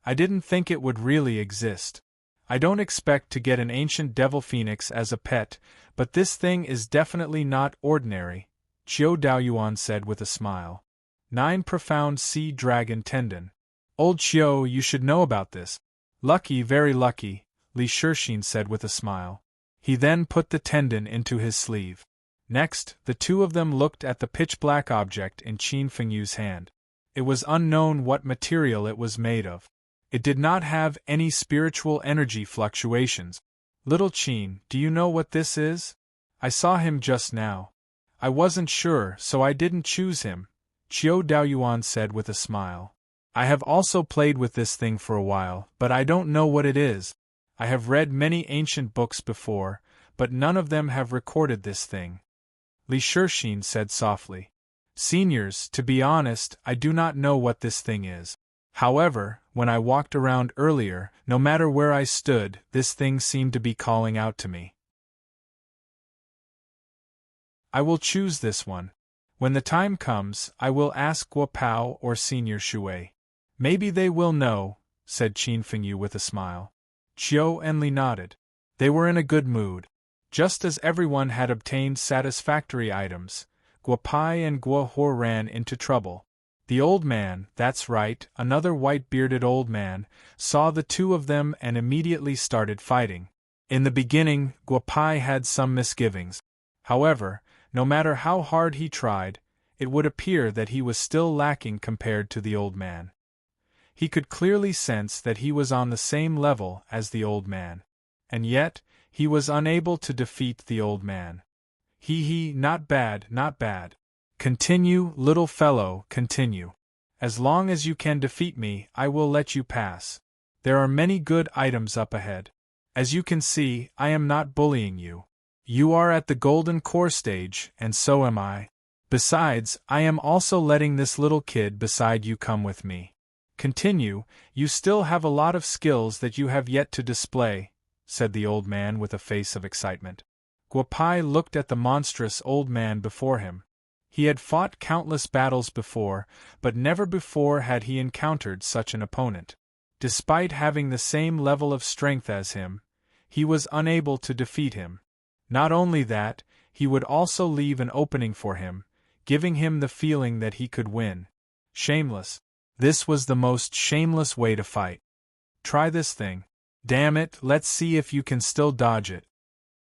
I didn't think it would really exist. I don't expect to get an ancient devil phoenix as a pet, but this thing is definitely not ordinary, Qiu Daoyuan said with a smile. 9 profound sea dragon tendon. Old Qiu, you should know about this. Lucky, very lucky, Li Shixin said with a smile. He then put the tendon into his sleeve. Next, the two of them looked at the pitch-black object in Qin Fengyu's hand. It was unknown what material it was made of. It did not have any spiritual energy fluctuations. Little Qin, do you know what this is? I saw him just now. I wasn't sure, so I didn't choose him, Qiu Daoyuan said with a smile. I have also played with this thing for a while, but I don't know what it is. I have read many ancient books before, but none of them have recorded this thing. Li Shixin said softly. Seniors, to be honest, I do not know what this thing is. However, when I walked around earlier, no matter where I stood, this thing seemed to be calling out to me. I will choose this one. When the time comes, I will ask Guopao or Senior Shui. Maybe they will know, said Qin Fengyu with a smile. Qiu and Li nodded. They were in a good mood. Just as everyone had obtained satisfactory items, Guopai and Guohor ran into trouble. The old man, that's right, another white-bearded old man, saw the two of them and immediately started fighting. In the beginning, Guopai had some misgivings. However, no matter how hard he tried, it would appear that he was still lacking compared to the old man. He could clearly sense that he was on the same level as the old man. And yet, he was unable to defeat the old man. Not bad, not bad. Continue, little fellow, continue. As long as you can defeat me, I will let you pass. There are many good items up ahead. As you can see, I am not bullying you. You are at the golden core stage, and so am I. Besides, I am also letting this little kid beside you come with me. Continue, you still have a lot of skills that you have yet to display, said the old man with a face of excitement. Guopai looked at the monstrous old man before him. He had fought countless battles before, but never before had he encountered such an opponent. Despite having the same level of strength as him, he was unable to defeat him. Not only that, he would also leave an opening for him, giving him the feeling that he could win. Shameless. This was the most shameless way to fight. Try this thing. Damn it, let's see if you can still dodge it.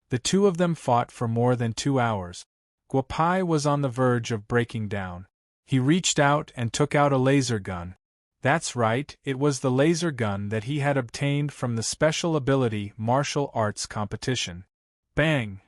The two of them fought for more than 2 hours. Guapai was on the verge of breaking down. He reached out and took out a laser gun. That's right, it was the laser gun that he had obtained from the special ability martial arts competition. Bang!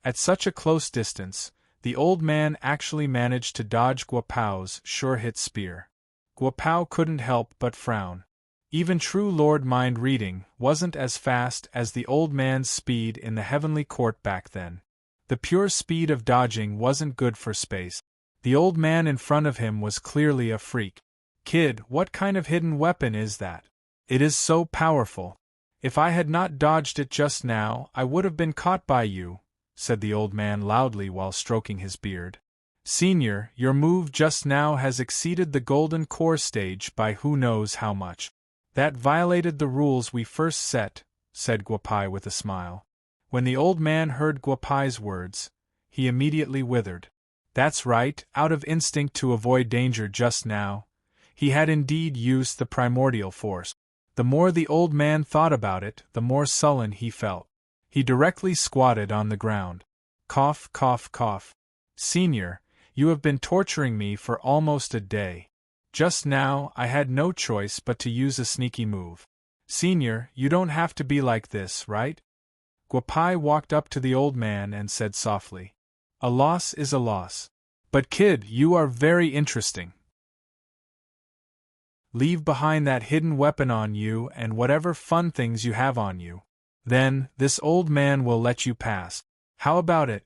At such a close distance, the old man actually managed to dodge Guapau's sure-hit spear. Guapau couldn't help but frown. Even true Lord Mind Reading wasn't as fast as the old man's speed in the heavenly court back then. The pure speed of dodging wasn't good for space. The old man in front of him was clearly a freak. Kid, what kind of hidden weapon is that? It is so powerful. If I had not dodged it just now, I would have been caught by you, said the old man loudly while stroking his beard. Senior, your move just now has exceeded the golden core stage by who knows how much. That violated the rules we first set, said Guapai with a smile. When the old man heard Guapai's words, he immediately withered. That's right, out of instinct to avoid danger just now, he had indeed used the primordial force. The more the old man thought about it, the more sullen he felt. He directly squatted on the ground. Cough, cough, cough. Senior, you have been torturing me for almost a day. Just now, I had no choice but to use a sneaky move. Senior, you don't have to be like this, right? Guapai walked up to the old man and said softly. A loss is a loss. But kid, you are very interesting. Leave behind that hidden weapon on you and whatever fun things you have on you. Then, this old man will let you pass. How about it?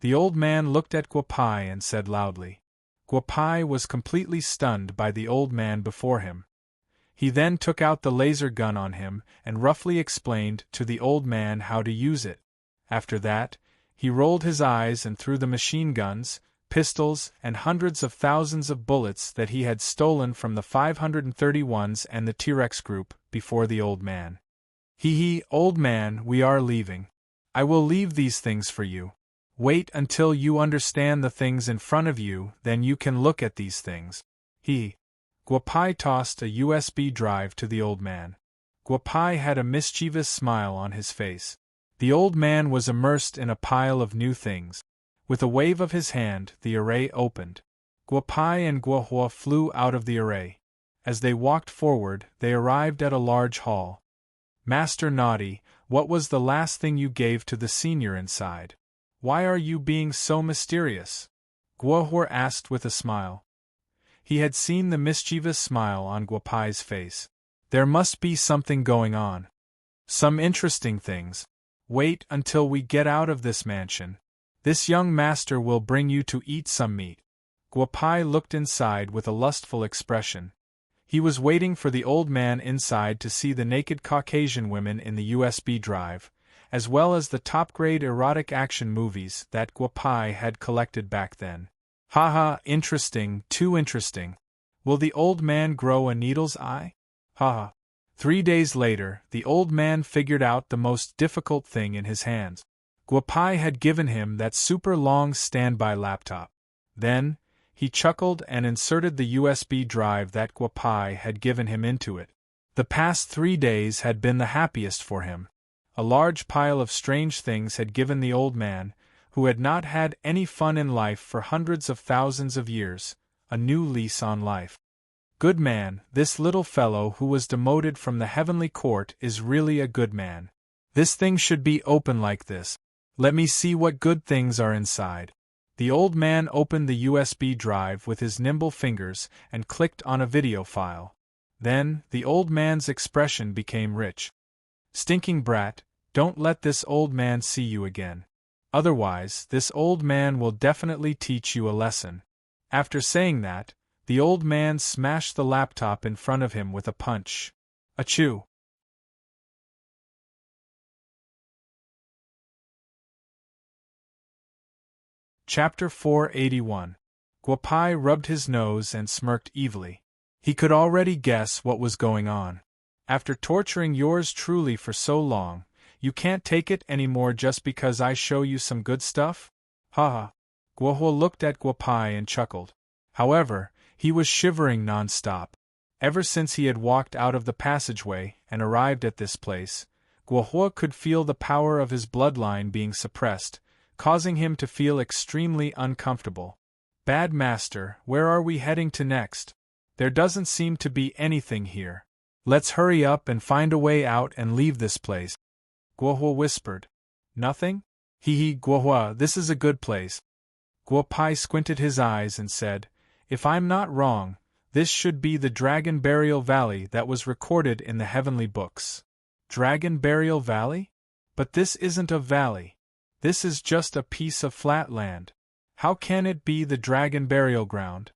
The old man looked at Guapai and said loudly. Guapai was completely stunned by the old man before him. He then took out the laser gun on him and roughly explained to the old man how to use it. After that, he rolled his eyes and threw the machine guns, pistols, and hundreds of thousands of bullets that he had stolen from the 531s and the T-Rex group before the old man. Hee, old man, we are leaving. I will leave these things for you. Wait until you understand the things in front of you, then you can look at these things. Guapai tossed a USB drive to the old man. Guapai had a mischievous smile on his face. The old man was immersed in a pile of new things. With a wave of his hand, the array opened. Guapai and Guahua flew out of the array. As they walked forward, they arrived at a large hall. Master Naughty, what was the last thing you gave to the senior inside? Why are you being so mysterious? Guahua asked with a smile. He had seen the mischievous smile on Guapai's face. There must be something going on. Some interesting things. Wait until we get out of this mansion. This young master will bring you to eat some meat. Guapai looked inside with a lustful expression. He was waiting for the old man inside to see the naked Caucasian women in the USB drive, as well as the top-grade erotic action movies that Guapai had collected back then. Haha, interesting, too interesting. Will the old man grow a needle's eye? Haha. 3 days later, the old man figured out the most difficult thing in his hands. Guapai had given him that super-long standby laptop. Then, he chuckled and inserted the USB drive that Guapai had given him into it. The past 3 days had been the happiest for him. A large pile of strange things had given the old man, who had not had any fun in life for hundreds of thousands of years, a new lease on life. Good man, this little fellow who was demoted from the heavenly court is really a good man. This thing should be open like this. Let me see what good things are inside. The old man opened the USB drive with his nimble fingers and clicked on a video file. Then, the old man's expression became rich. Stinking brat, don't let this old man see you again. Otherwise, this old man will definitely teach you a lesson. After saying that, the old man smashed the laptop in front of him with a punch. Achoo! Chapter 481. Guapai rubbed his nose and smirked evilly. He could already guess what was going on. After torturing yours truly for so long, you can't take it anymore just because I show you some good stuff? Haha. Guahua looked at Guapai and chuckled. However, he was shivering non-stop. Ever since he had walked out of the passageway and arrived at this place, Guahua could feel the power of his bloodline being suppressed, causing him to feel extremely uncomfortable. Bad Master, where are we heading to next? There doesn't seem to be anything here. Let's hurry up and find a way out and leave this place. Guohua whispered. Nothing? Hee, Guohua, this is a good place. Guopai squinted his eyes and said, If I'm not wrong, this should be the Dragon Burial Valley that was recorded in the heavenly books. Dragon Burial Valley? But this isn't a valley. This is just a piece of flat land. How can it be the Dragon Burial Ground?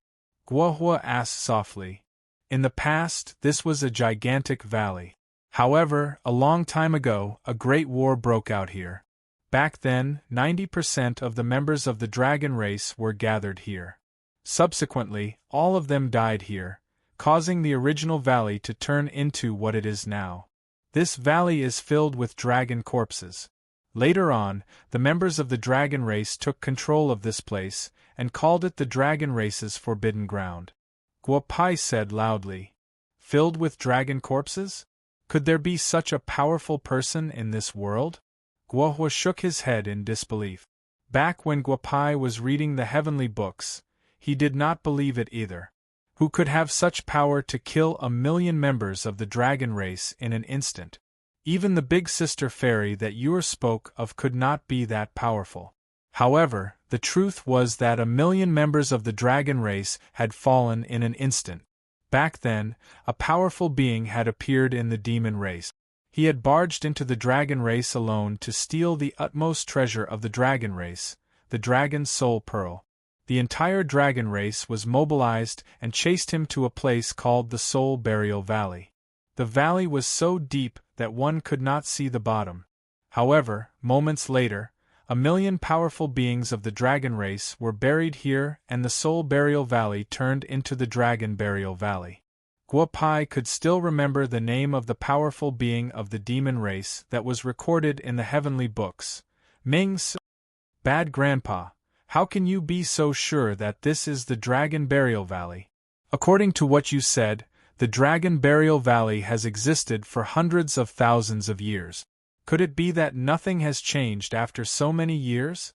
Guohua asked softly. In the past, this was a gigantic valley. However, a long time ago, a great war broke out here. Back then, 90% of the members of the dragon race were gathered here. Subsequently, all of them died here, causing the original valley to turn into what it is now. This valley is filled with dragon corpses. Later on, the members of the dragon race took control of this place, and called it the dragon race's forbidden ground. Guopai said loudly. Filled with dragon corpses? Could there be such a powerful person in this world? Guohua shook his head in disbelief. Back when Guopai was reading the heavenly books, he did not believe it either. Who could have such power to kill 1,000,000 members of the dragon race in an instant? Even the big sister fairy that Yor spoke of could not be that powerful. However, the truth was that 1,000,000 members of the dragon race had fallen in an instant. Back then, a powerful being had appeared in the demon race. He had barged into the dragon race alone to steal the utmost treasure of the dragon race, the dragon's soul pearl. The entire dragon race was mobilized and chased him to a place called the Soul Burial Valley. The valley was so deep that one could not see the bottom. However, moments later, 1,000,000 powerful beings of the dragon race were buried here, and the Soul Burial Valley turned into the Dragon Burial Valley. Guopai could still remember the name of the powerful being of the demon race that was recorded in the heavenly books. Ming's. Bad Grandpa, how can you be so sure that this is the Dragon Burial Valley? According to what you said, the Dragon Burial Valley has existed for hundreds of thousands of years. Could it be that nothing has changed after so many years?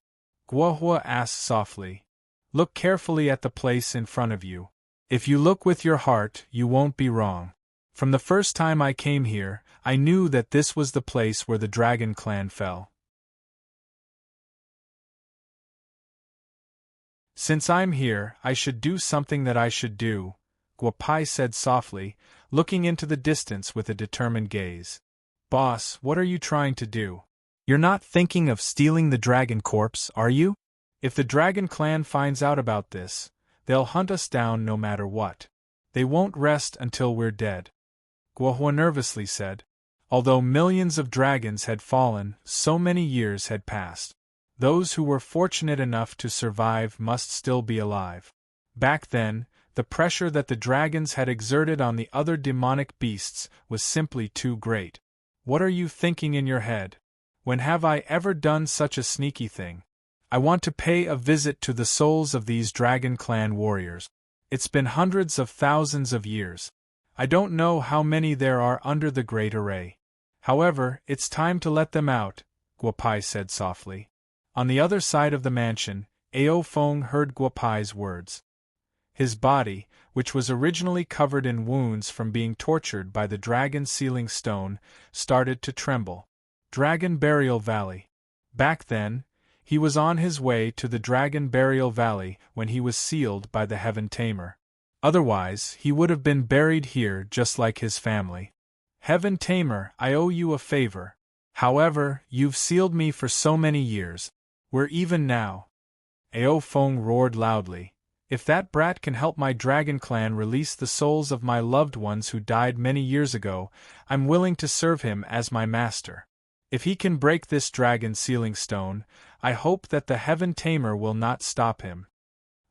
Guohua asked softly. Look carefully at the place in front of you. If you look with your heart, you won't be wrong. From the first time I came here, I knew that this was the place where the dragon clan fell. Since I'm here, I should do something that I should do, Guopai said softly, looking into the distance with a determined gaze. Boss, what are you trying to do? You're not thinking of stealing the dragon corpse, are you? If the dragon clan finds out about this, they'll hunt us down no matter what. They won't rest until we're dead. Guohua nervously said. Although millions of dragons had fallen, so many years had passed. Those who were fortunate enough to survive must still be alive. Back then, the pressure that the dragons had exerted on the other demonic beasts was simply too great. What are you thinking in your head? When have I ever done such a sneaky thing? I want to pay a visit to the souls of these Dragon Clan warriors. It's been hundreds of thousands of years. I don't know how many there are under the Great Array. However, it's time to let them out, Guopai said softly. On the other side of the mansion, Ao Feng heard Guopai's words. His body, which was originally covered in wounds from being tortured by the dragon sealing stone, started to tremble. Dragon Burial Valley. Back then, he was on his way to the Dragon Burial Valley when he was sealed by the Heaven Tamer. Otherwise, he would have been buried here just like his family. Heaven Tamer, I owe you a favor. However, you've sealed me for so many years. We're even now. Ao Feng roared loudly. If that brat can help my dragon clan release the souls of my loved ones who died many years ago, I'm willing to serve him as my master. If he can break this dragon sealing stone, I hope that the Heaven Tamer will not stop him.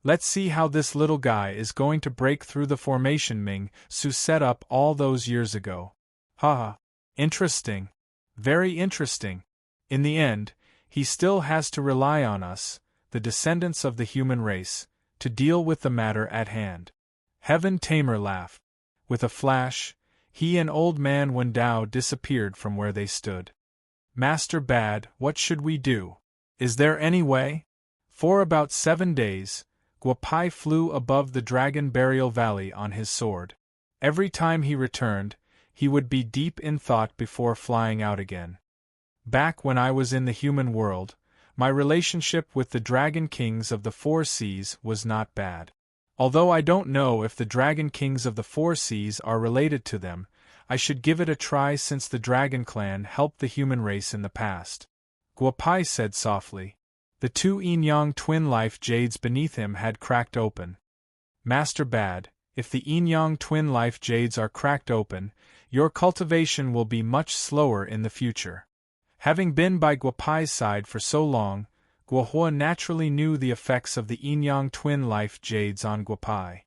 Let's see how this little guy is going to break through the formation Ming Su set up all those years ago. Haha. Interesting. Very interesting. In the end, he still has to rely on us, the descendants of the human race, to deal with the matter at hand. Heaven Tamer laughed. With a flash, he and Old Man Wendao disappeared from where they stood. Master Bad, what should we do? Is there any way? For about 7 days, Guapai flew above the Dragon Burial Valley on his sword. Every time he returned, he would be deep in thought before flying out again. Back when I was in the human world, my relationship with the Dragon Kings of the Four Seas was not bad. Although I don't know if the Dragon Kings of the Four Seas are related to them, I should give it a try since the Dragon Clan helped the human race in the past. Guapai said softly. The 2 yin-yang twin life jades beneath him had cracked open. Master Bad, if the yin-yang twin life jades are cracked open, your cultivation will be much slower in the future. Having been by Guapai's side for so long, Guohua naturally knew the effects of the yin-yang twin life jades on Guapai.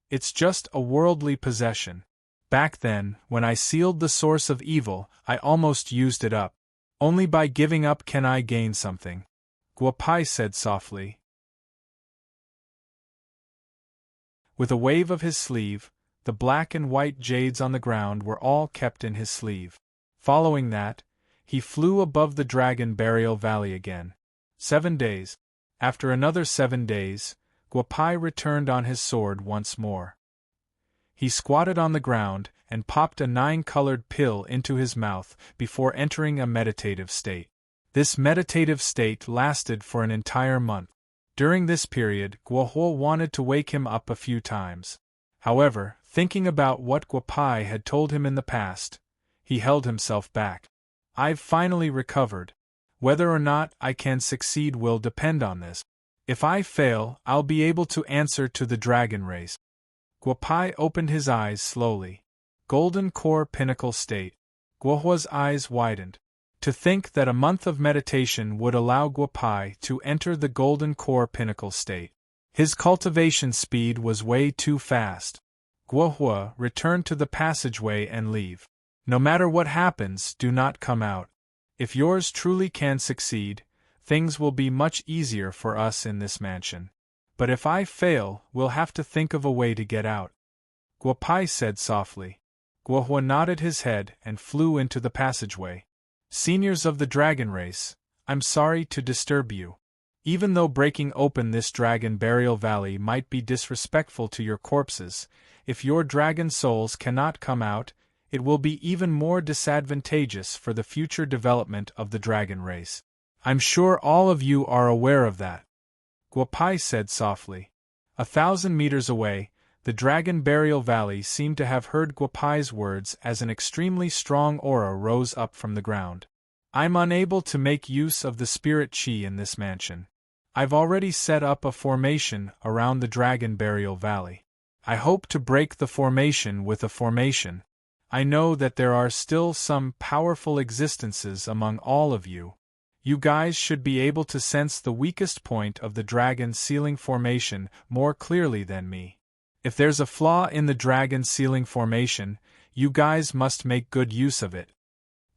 It's just a worldly possession. Back then, when I sealed the source of evil, I almost used it up. Only by giving up can I gain something, Guapai said softly. With a wave of his sleeve, the black and white jades on the ground were all kept in his sleeve. Following that, he flew above the Dragon Burial Valley again. 7 days. After another 7 days, Guapai returned on his sword once more. He squatted on the ground and popped a 9-colored pill into his mouth before entering a meditative state. This meditative state lasted for an entire month. During this period, Guohua wanted to wake him up a few times. However, thinking about what Guapai had told him in the past, he held himself back. I've finally recovered. Whether or not I can succeed will depend on this. If I fail, I'll be able to answer to the dragon race. Guapai opened his eyes slowly. Golden Core Pinnacle State. Guohua's eyes widened. To think that a month of meditation would allow Guapai to enter the Golden Core Pinnacle State. His cultivation speed was way too fast. Guohua, return to the passageway and leave. No matter what happens, do not come out. If yours truly can succeed, things will be much easier for us in this mansion. But if I fail, we'll have to think of a way to get out. Guapai said softly. Guohua nodded his head and flew into the passageway. Seniors of the dragon race, I'm sorry to disturb you. Even though breaking open this dragon burial valley might be disrespectful to your corpses, if your dragon souls cannot come out, it will be even more disadvantageous for the future development of the dragon race. I'm sure all of you are aware of that. Guapai said softly. 1,000 meters away, the Dragon Burial Valley seemed to have heard Guapai's words as an extremely strong aura rose up from the ground. I'm unable to make use of the spirit chi in this mansion. I've already set up a formation around the Dragon Burial Valley. I hope to break the formation with a formation. I know that there are still some powerful existences among all of you. You guys should be able to sense the weakest point of the dragon sealing formation more clearly than me. If there's a flaw in the dragon sealing formation, you guys must make good use of it.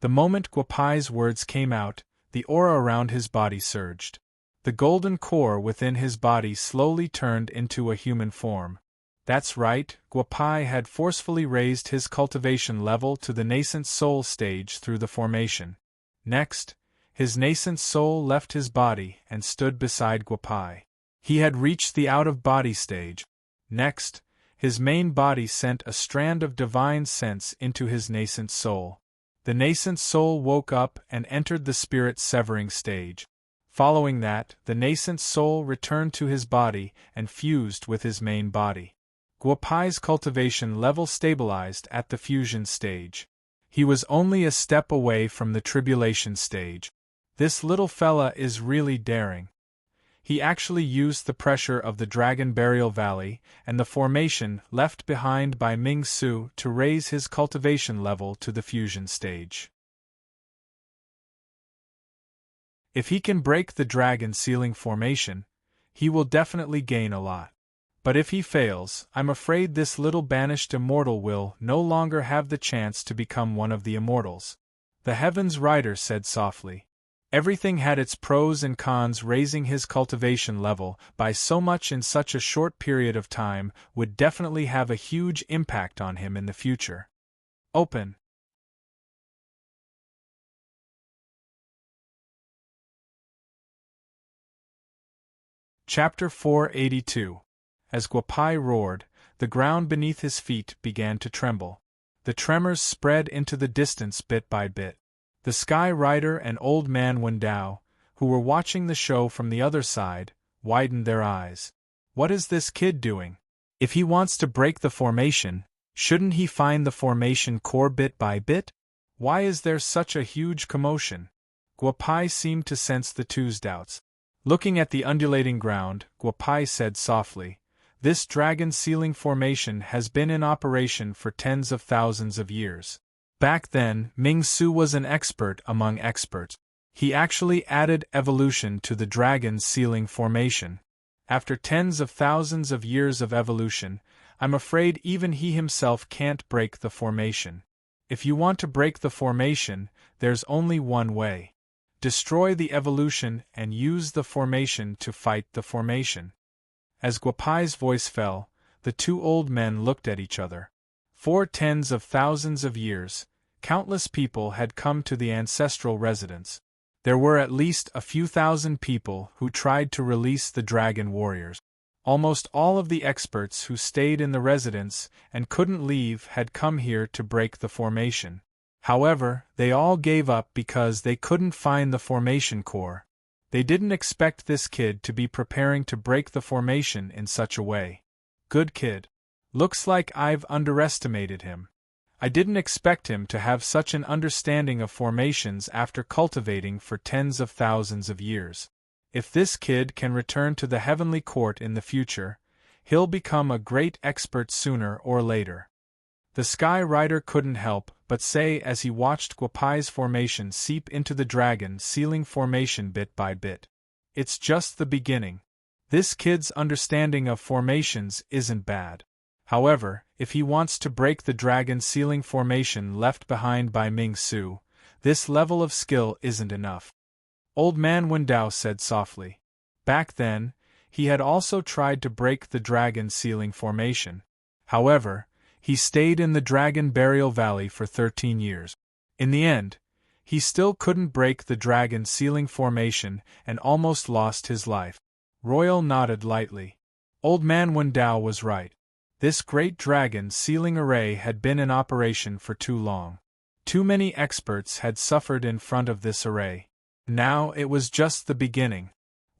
The moment Guapai's words came out, the aura around his body surged. The golden core within his body slowly turned into a human form. That's right, Guapai had forcefully raised his cultivation level to the nascent soul stage through the formation. Next, his nascent soul left his body and stood beside Guapai. He had reached the out-of-body stage. Next, his main body sent a strand of divine sense into his nascent soul. The nascent soul woke up and entered the spirit-severing stage. Following that, the nascent soul returned to his body and fused with his main body. Guapai's cultivation level stabilized at the fusion stage. He was only a step away from the tribulation stage. This little fella is really daring. He actually used the pressure of the Dragon Burial Valley and the formation left behind by Ming Su to raise his cultivation level to the fusion stage. If he can break the dragon sealing formation, he will definitely gain a lot. But if he fails, I'm afraid this little banished immortal will no longer have the chance to become one of the immortals. The Heaven's Rider said softly. Everything had its pros and cons. Raising his cultivation level by so much in such a short period of time would definitely have a huge impact on him in the future. Open. Chapter 482. As Guapai roared, the ground beneath his feet began to tremble. The tremors spread into the distance bit by bit. The Sky Rider and Old Man Wendao, who were watching the show from the other side, widened their eyes. What is this kid doing? If he wants to break the formation, shouldn't he find the formation core bit by bit? Why is there such a huge commotion? Guapai seemed to sense the two's doubts. Looking at the undulating ground, Guapai said softly, "This dragon sealing formation has been in operation for tens of thousands of years. Back then, Ming Su was an expert among experts. He actually added evolution to the dragon sealing formation. After tens of thousands of years of evolution, I'm afraid even he himself can't break the formation. If you want to break the formation, there's only one way. Destroy the evolution and use the formation to fight the formation." As Guapai's voice fell, the two old men looked at each other. For tens of thousands of years, countless people had come to the ancestral residence. There were at least a few thousand people who tried to release the dragon warriors. Almost all of the experts who stayed in the residence and couldn't leave had come here to break the formation. However, they all gave up because they couldn't find the formation core. They didn't expect this kid to be preparing to break the formation in such a way. Good kid. Looks like I've underestimated him. I didn't expect him to have such an understanding of formations after cultivating for tens of thousands of years. If this kid can return to the heavenly court in the future, he'll become a great expert sooner or later. The Sky Rider couldn't help but say as he watched Guapai's formation seep into the dragon sealing formation bit by bit. It's just the beginning. This kid's understanding of formations isn't bad. However, if he wants to break the dragon sealing formation left behind by Ming Su, this level of skill isn't enough. Old Man Wendao said softly. Back then, he had also tried to break the dragon sealing formation. However, he stayed in the Dragon Burial Valley for 13 years. In the end, he still couldn't break the dragon sealing formation and almost lost his life. Royal nodded lightly. Old Man Wendao was right. This great dragon sealing array had been in operation for too long. Too many experts had suffered in front of this array. Now it was just the beginning.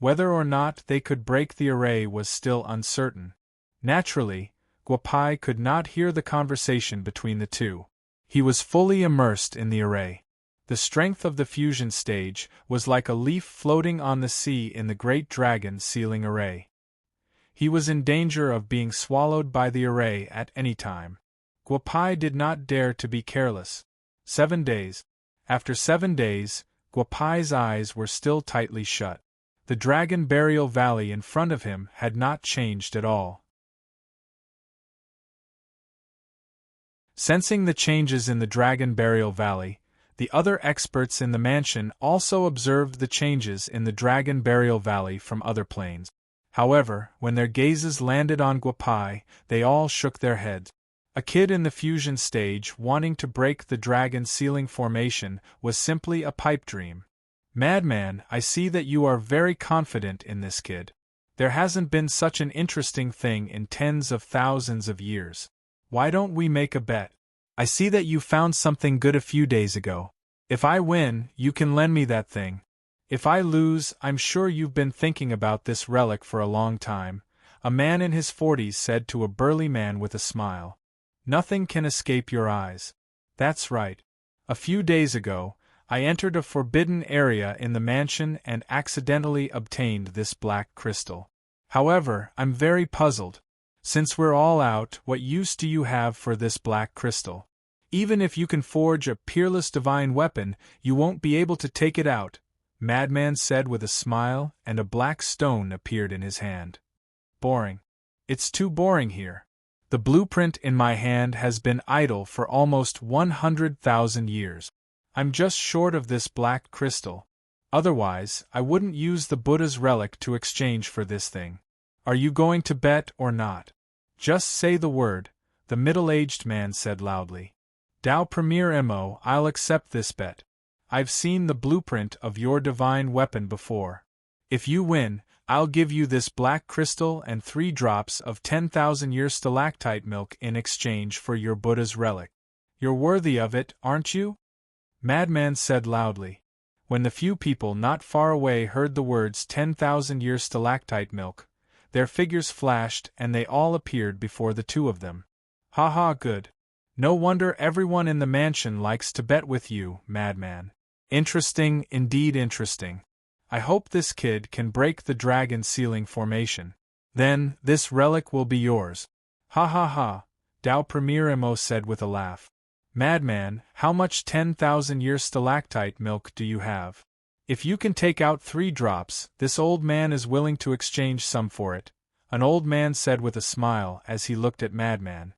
Whether or not they could break the array was still uncertain. Naturally, Guapai could not hear the conversation between the two. He was fully immersed in the array. The strength of the fusion stage was like a leaf floating on the sea in the great dragon sealing array. He was in danger of being swallowed by the array at any time. Guapai did not dare to be careless. 7 days. After 7 days, Guapai's eyes were still tightly shut. The Dragon Burial Valley in front of him had not changed at all. Sensing the changes in the Dragon Burial Valley, the other experts in the mansion also observed the changes in the Dragon Burial Valley from other planes. However, when their gazes landed on Guapai, they all shook their heads. A kid in the fusion stage wanting to break the dragon sealing formation was simply a pipe dream. Madman, I see that you are very confident in this kid. There hasn't been such an interesting thing in tens of thousands of years. Why don't we make a bet? I see that you found something good a few days ago. If I win, you can lend me that thing. If I lose, I'm sure you've been thinking about this relic for a long time, a man in his 40s said to a burly man with a smile. Nothing can escape your eyes. That's right. A few days ago, I entered a forbidden area in the mansion and accidentally obtained this black crystal. However, I'm very puzzled. Since we're all out, what use do you have for this black crystal? Even if you can forge a peerless divine weapon, you won't be able to take it out, Madman said with a smile, and a black stone appeared in his hand. Boring. It's too boring here. The blueprint in my hand has been idle for almost 100,000 years. I'm just short of this black crystal. Otherwise, I wouldn't use the Buddha's relic to exchange for this thing. Are you going to bet or not? Just say the word, the middle-aged man said loudly. Dao Premier Mo, I'll accept this bet. I've seen the blueprint of your divine weapon before. If you win, I'll give you this black crystal and 3 drops of 10,000-year stalactite milk in exchange for your Buddha's relic. You're worthy of it, aren't you? Madman said loudly. When the few people not far away heard the words 10,000-year stalactite milk, their figures flashed and they all appeared before the two of them. Ha ha, good. No wonder everyone in the mansion likes to bet with you, Madman. Interesting, indeed interesting. I hope this kid can break the dragon sealing formation. Then, this relic will be yours. Ha ha ha, Dao Premier Emo said with a laugh. Madman, how much 10,000-year stalactite milk do you have? If you can take out 3 drops, this old man is willing to exchange some for it, an old man said with a smile as he looked at Madman.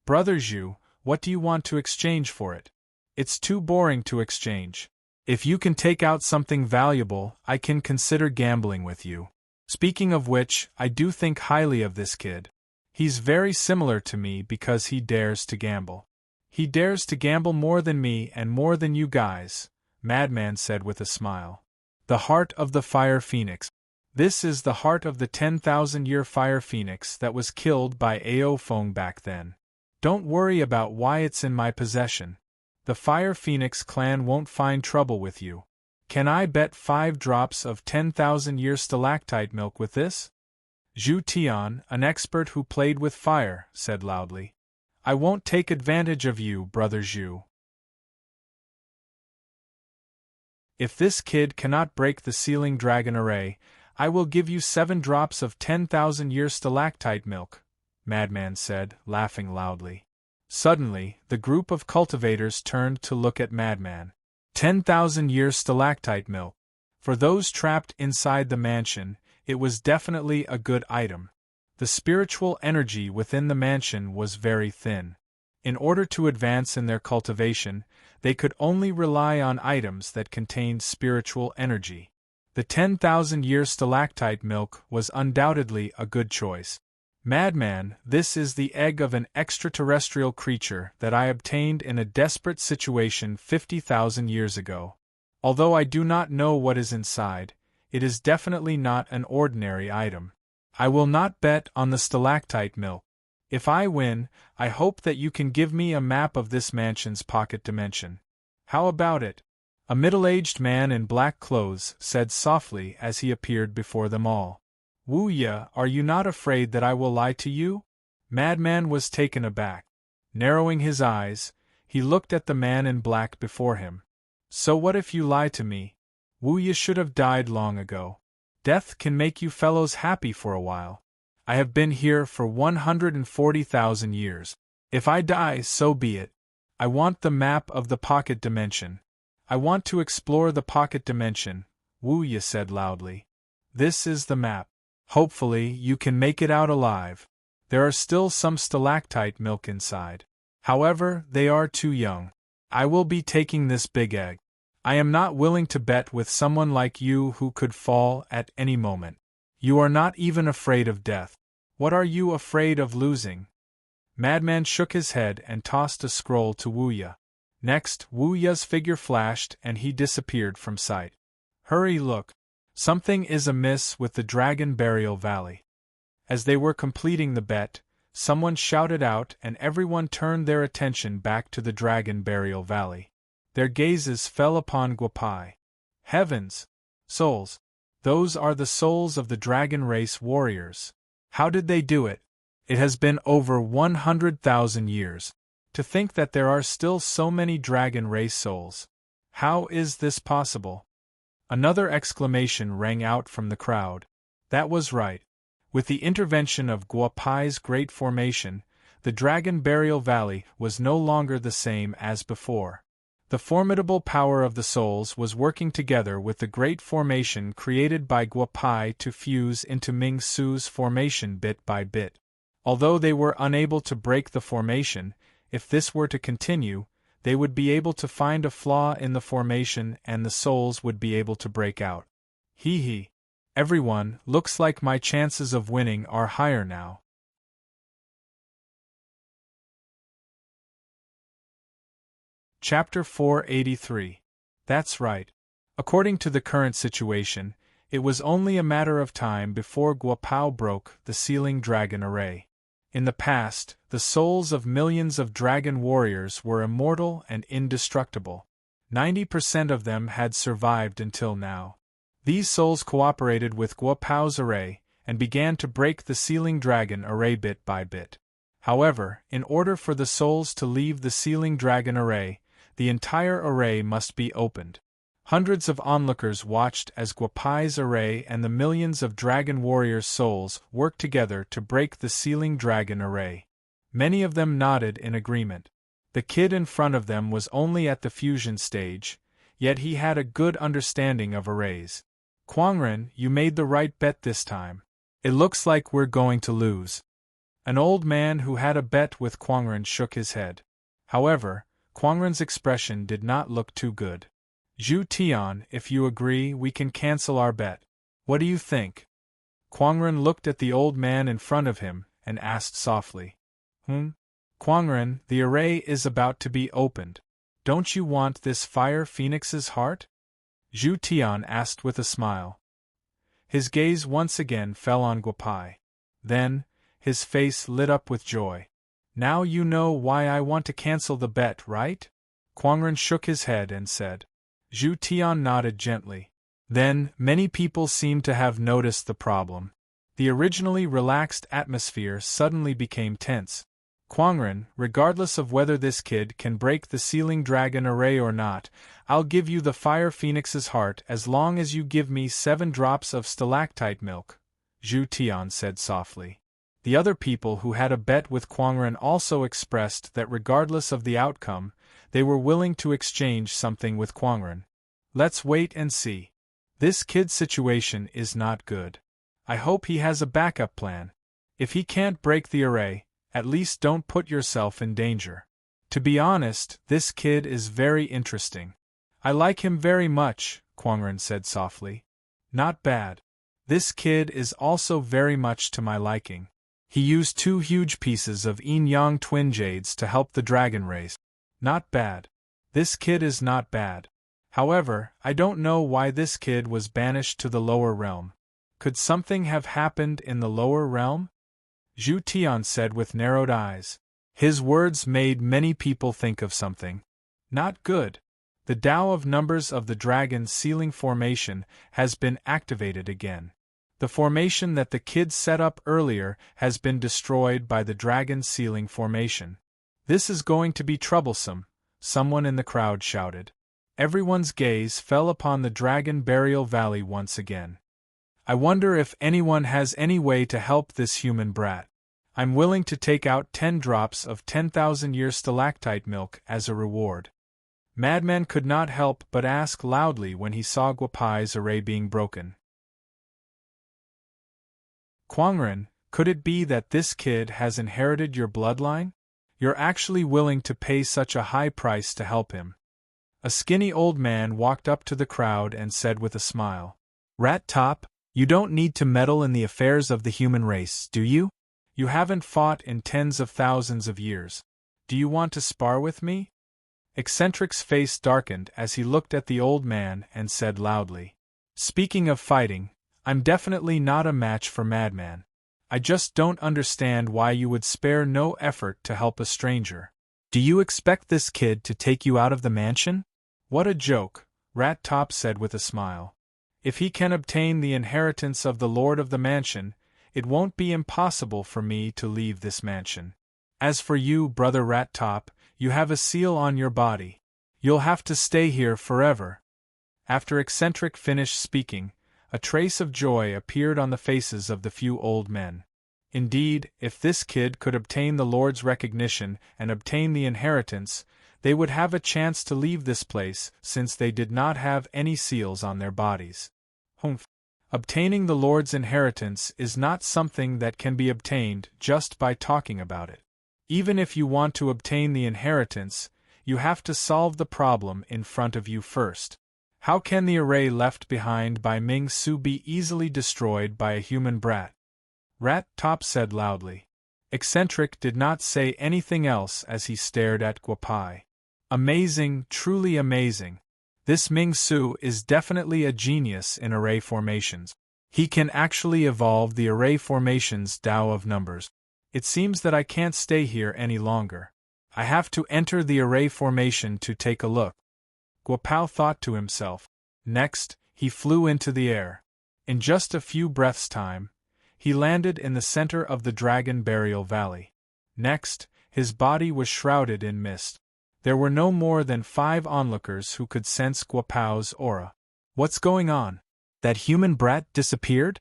Brother Zhu, what do you want to exchange for it? It's too boring to exchange. If you can take out something valuable, I can consider gambling with you. Speaking of which, I do think highly of this kid. He's very similar to me because he dares to gamble. He dares to gamble more than me and more than you guys, Madman said with a smile. The heart of the Fire Phoenix. This is the heart of the 10,000-year Fire Phoenix that was killed by Ao Feng back then. Don't worry about why it's in my possession. The Fire Phoenix clan won't find trouble with you. Can I bet 5 drops of 10,000-year stalactite milk with this? Zhu Tian, an expert who played with fire, said loudly. I won't take advantage of you, Brother Zhu. If this kid cannot break the sealing dragon array, I will give you 7 drops of 10,000-year stalactite milk, Madman said, laughing loudly. Suddenly, the group of cultivators turned to look at Madman. 10,000-year stalactite milk. For those trapped inside the mansion, it was definitely a good item. The spiritual energy within the mansion was very thin. In order to advance in their cultivation, they could only rely on items that contained spiritual energy. The 10,000-year stalactite milk was undoubtedly a good choice. Madman, this is the egg of an extraterrestrial creature that I obtained in a desperate situation 50,000 years ago. Although I do not know what is inside, it is definitely not an ordinary item. I will not bet on the stalactite milk. If I win, I hope that you can give me a map of this mansion's pocket dimension. How about it? A middle-aged man in black clothes said softly as he appeared before them all. Wu Ye, are you not afraid that I will lie to you? Madman was taken aback. Narrowing his eyes, he looked at the man in black before him. So what if you lie to me? Wu Ye should have died long ago. Death can make you fellows happy for a while. I have been here for 140,000 years. If I die, so be it. I want the map of the pocket dimension. I want to explore the pocket dimension, Wu Ye said loudly. This is the map. Hopefully, you can make it out alive. There are still some stalactite milk inside. However, they are too young. I will be taking this big egg. I am not willing to bet with someone like you who could fall at any moment. You are not even afraid of death. What are you afraid of losing? Madman shook his head and tossed a scroll to Wu Ye. Next, Wu Ye's figure flashed and he disappeared from sight. Hurry, look. Something is amiss with the Dragon Burial Valley. As they were completing the bet, someone shouted out and everyone turned their attention back to the Dragon Burial Valley. Their gazes fell upon Guopai. Heavens! Souls! Those are the souls of the dragon race warriors. How did they do it? It has been over 100,000 years. To think that there are still so many dragon race souls. How is this possible? Another exclamation rang out from the crowd. That was right. With the intervention of Guopai's great formation, the Dragon Burial Valley was no longer the same as before. The formidable power of the souls was working together with the great formation created by Guopai to fuse into Ming Su's formation bit by bit. Although they were unable to break the formation, if this were to continue, they would be able to find a flaw in the formation and the souls would be able to break out. Hee hee. Everyone, looks like my chances of winning are higher now. Chapter 483. That's right. According to the current situation, It was only a matter of time before Guopao broke the sealing dragon array. In the past, the souls of millions of dragon warriors were immortal and indestructible. 90% of them had survived until now. These souls cooperated with Guopao's array and began to break the sealing dragon array bit by bit. However, in order for the souls to leave the sealing dragon array, the entire array must be opened. Hundreds of onlookers watched as Guopai's array and the millions of dragon warriors' souls worked together to break the sealing dragon array. Many of them nodded in agreement. The kid in front of them was only at the fusion stage, yet he had a good understanding of arrays. Kwangren, you made the right bet this time. It looks like we're going to lose. An old man who had a bet with Kwangren shook his head. However, Kwangren's expression did not look too good. Zhu Tian, if you agree, we can cancel our bet. What do you think? Kwangren looked at the old man in front of him and asked softly. Kwangren, the array is about to be opened. Don't you want this fire phoenix's heart? Zhu Tian asked with a smile. His gaze once again fell on Guopai. Then, his face lit up with joy. Now you know why I want to cancel the bet, right? Kwangren shook his head and said. Zhu Tian nodded gently. Then, many people seemed to have noticed the problem. The originally relaxed atmosphere suddenly became tense. Kwangren, regardless of whether this kid can break the sealing dragon array or not, I'll give you the fire phoenix's heart as long as you give me 7 drops of stalactite milk, Zhu Tian said softly. The other people who had a bet with Kwangren also expressed that regardless of the outcome, they were willing to exchange something with Kwangren. Let's wait and see. This kid's situation is not good. I hope he has a backup plan. If he can't break the array, at least don't put yourself in danger. To be honest, this kid is very interesting. I like him very much, Kwangren said softly. Not bad. This kid is also very much to my liking. He used 2 huge pieces of yin-yang twin jades to help the dragon race. Not bad. This kid is not bad. However, I don't know why this kid was banished to the lower realm. Could something have happened in the lower realm? Zhu Tian said with narrowed eyes. His words made many people think of something. Not good. The Tao of numbers of the dragon's sealing formation has been activated again. The formation that the kid set up earlier has been destroyed by the dragon's sealing formation. This is going to be troublesome, someone in the crowd shouted. Everyone's gaze fell upon the Dragon Burial Valley once again. I wonder if anyone has any way to help this human brat. I'm willing to take out 10 drops of 10,000-year stalactite milk as a reward. Madman could not help but ask loudly when he saw Guopai's array being broken. Kwangren, could it be that this kid has inherited your bloodline? You're actually willing to pay such a high price to help him. A skinny old man walked up to the crowd and said with a smile, Rat Top, you don't need to meddle in the affairs of the human race, do you? You haven't fought in tens of thousands of years. Do you want to spar with me? Eccentric's face darkened as he looked at the old man and said loudly, Speaking of fighting, I'm definitely not a match for Madman. I just don't understand why you would spare no effort to help a stranger. Do you expect this kid to take you out of the mansion? What a joke, Rat Top said with a smile. If he can obtain the inheritance of the Lord of the Mansion, it won't be impossible for me to leave this mansion. As for you, Brother Rat Top, you have a seal on your body. You'll have to stay here forever. After Eccentric finished speaking, a trace of joy appeared on the faces of the few old men. Indeed, if this kid could obtain the Lord's recognition and obtain the inheritance, they would have a chance to leave this place since they did not have any seals on their bodies. Obtaining the Lord's inheritance is not something that can be obtained just by talking about it. Even if you want to obtain the inheritance, you have to solve the problem in front of you first. How can the array left behind by Ming Su be easily destroyed by a human brat? Rat Top said loudly. Eccentric did not say anything else as he stared at Guopai. Amazing, truly amazing. This Ming Su is definitely a genius in array formations. He can actually evolve the array formations Tao of numbers. It seems that I can't stay here any longer. I have to enter the array formation to take a look. Guopao thought to himself. Next, he flew into the air. In just a few breaths' time, he landed in the center of the Dragon Burial Valley. Next, his body was shrouded in mist. There were no more than 5 onlookers who could sense Guopao's aura. What's going on? That human brat disappeared?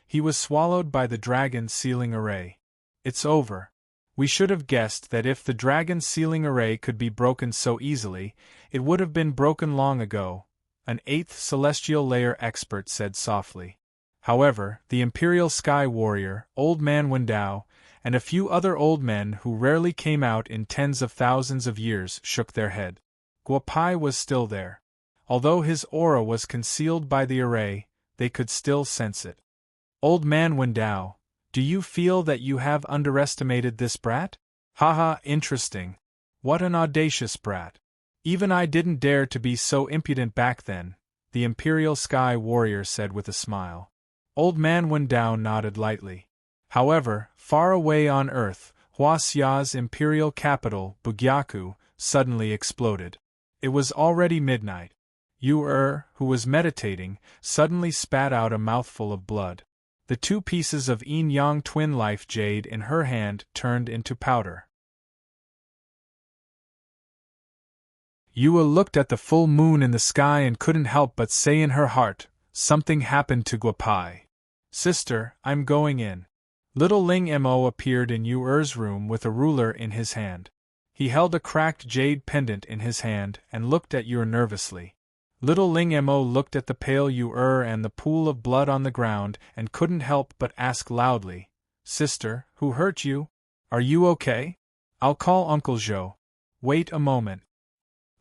He was swallowed by the dragon sealing array. It's over. We should have guessed that if the dragon sealing array could be broken so easily, it would have been broken long ago, an 8th celestial layer expert said softly. However, the Imperial Sky Warrior, Old Man Wendao, and a few other old men who rarely came out in tens of thousands of years shook their head. Guopai was still there. Although his aura was concealed by the array, they could still sense it. Old Man Wendao, do you feel that you have underestimated this brat? Haha, interesting. What an audacious brat. Even I didn't dare to be so impudent back then, the Imperial Sky Warrior said with a smile. Old Man Wendao nodded lightly. However, far away on Earth, Huaxia's imperial capital, Bugyaku, suddenly exploded. It was already midnight. Yu who was meditating, suddenly spat out a mouthful of blood. The 2 pieces of yin-yang twin life jade in her hand turned into powder. Yua looked at the full moon in the sky and couldn't help but say in her heart, something happened to Guopai. Sister, I'm going in. Little Ling Mo appeared in Yu's room with a ruler in his hand. He held a cracked jade pendant in his hand and looked at Yu nervously. Little Ling Mo looked at the pale Yu and the pool of blood on the ground and couldn't help but ask loudly, Sister, who hurt you? Are you okay? I'll call Uncle Zhou. Wait a moment.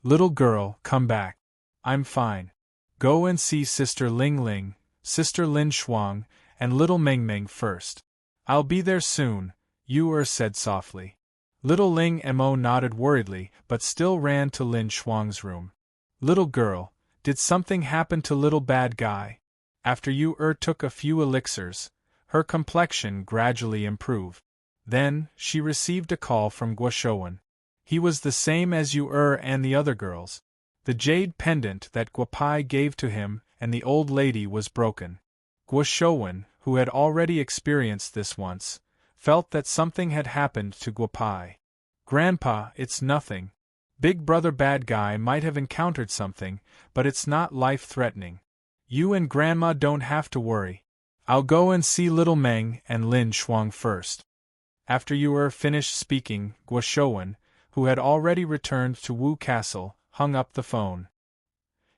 Little girl, come back. I'm fine. Go and see Sister Ling Ling, Sister Lin Shuang, and Little Meng Meng first. I'll be there soon, Yu said softly. Little Ling Mo nodded worriedly but still ran to Lin Shuang's room. Little girl, did something happen to little bad guy? After Yu took a few elixirs, her complexion gradually improved. Then, she received a call from Guoshowen. He was the same as Yu and the other girls. The jade pendant that Guopai gave to him and the old lady was broken. Guoshowen, who had already experienced this once, felt that something had happened to Guopai. Grandpa, it's nothing. Big Brother Bad Guy might have encountered something, but it's not life-threatening. You and Grandma don't have to worry. I'll go and see Little Meng and Lin Shuang first. After Yu finished speaking, Guoshowen, who had already returned to Wu Castle, hung up the phone.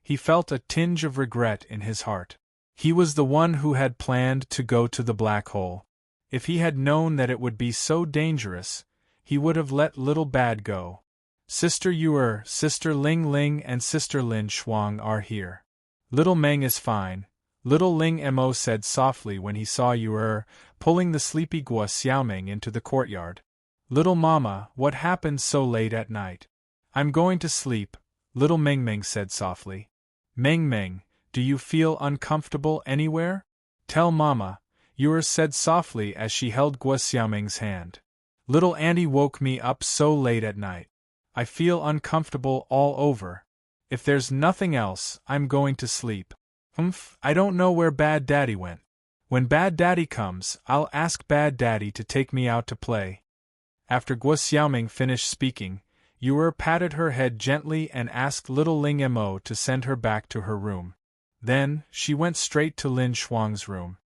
He felt a tinge of regret in his heart. He was the one who had planned to go to the black hole. If he had known that it would be so dangerous, he would have let Little Bad go. Sister Yu, Sister Ling Ling and Sister Lin Shuang are here. Little Meng is fine, Little Ling Mo said softly when he saw Yu pulling the sleepy Guo Xiaoming into the courtyard. Little Mama, what happened so late at night? I'm going to sleep, Little Meng Meng said softly. Meng Meng, do you feel uncomfortable anywhere? Tell Mama, Yu said softly as she held Guo Xiaoming's hand. Little Auntie woke me up so late at night. I feel uncomfortable all over. If there's nothing else, I'm going to sleep. I don't know where Bad Daddy went. When Bad Daddy comes, I'll ask Bad Daddy to take me out to play. After Guo Xiaoming finished speaking, Yu patted her head gently and asked Little Ling Mo to send her back to her room. Then, she went straight to Lin Shuang's room.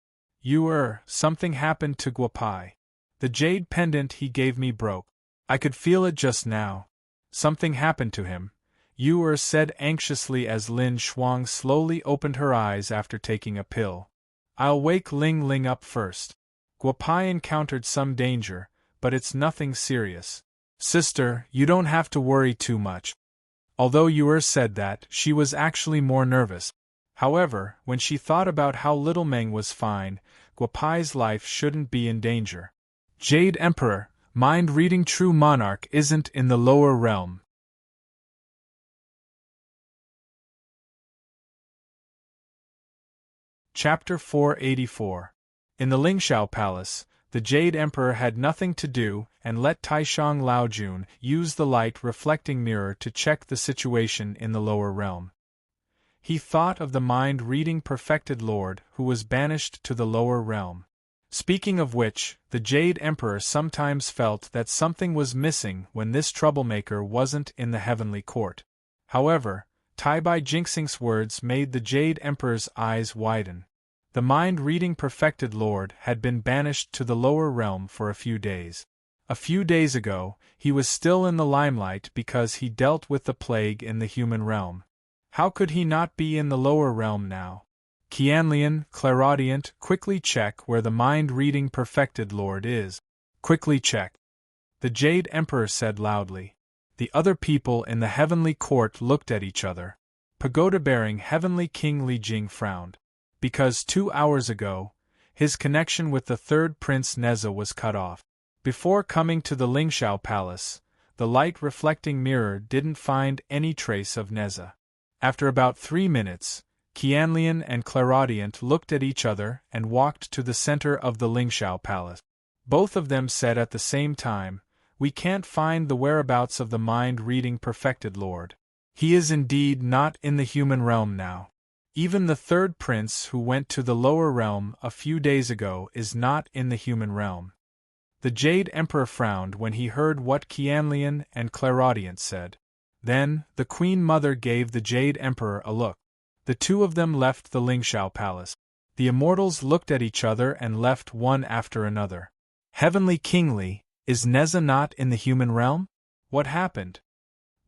Yu something happened to Guopai. The jade pendant he gave me broke. I could feel it just now. Something happened to him, Yu said anxiously as Lin Shuang slowly opened her eyes after taking a pill. I'll wake Ling Ling up first. Guopai encountered some danger, but it's nothing serious. Sister, you don't have to worry too much. Although Yu said that, she was actually more nervous. However, when she thought about how Little Meng was fine, Guopai's life shouldn't be in danger. Jade Emperor, mind-reading true monarch isn't in the lower realm. Chapter 484. In the Lingxiao Palace, the Jade Emperor had nothing to do and let Taishang Laojun use the light-reflecting mirror to check the situation in the lower realm. He thought of the mind-reading perfected lord who was banished to the lower realm. Speaking of which, the Jade Emperor sometimes felt that something was missing when this troublemaker wasn't in the heavenly court. However, Tai Bai Jinxing's words made the Jade Emperor's eyes widen. The mind-reading perfected lord had been banished to the lower realm for a few days. A few days ago, he was still in the limelight because he dealt with the plague in the human realm. How could he not be in the lower realm now? Qianlian, clairaudient, quickly check where the mind-reading perfected lord is. Quickly check. The Jade Emperor said loudly. The other people in the heavenly court looked at each other. Pagoda-bearing Heavenly King Li Jing frowned. Because 2 hours ago, his connection with the third Prince Neza was cut off. Before coming to the Lingxiao Palace, the light-reflecting mirror didn't find any trace of Neza. After about 3 minutes, Qianlian and Clairaudient looked at each other and walked to the center of the Lingxiao Palace. Both of them said at the same time, "We can't find the whereabouts of the mind-reading perfected lord. He is indeed not in the human realm now. Even the third prince who went to the lower realm a few days ago is not in the human realm." The Jade Emperor frowned when he heard what Qianlian and Clairaudient said. Then, the Queen Mother gave the Jade Emperor a look. The two of them left the Lingxiao Palace. The Immortals looked at each other and left one after another. Heavenly King Li, is Neza not in the human realm? What happened?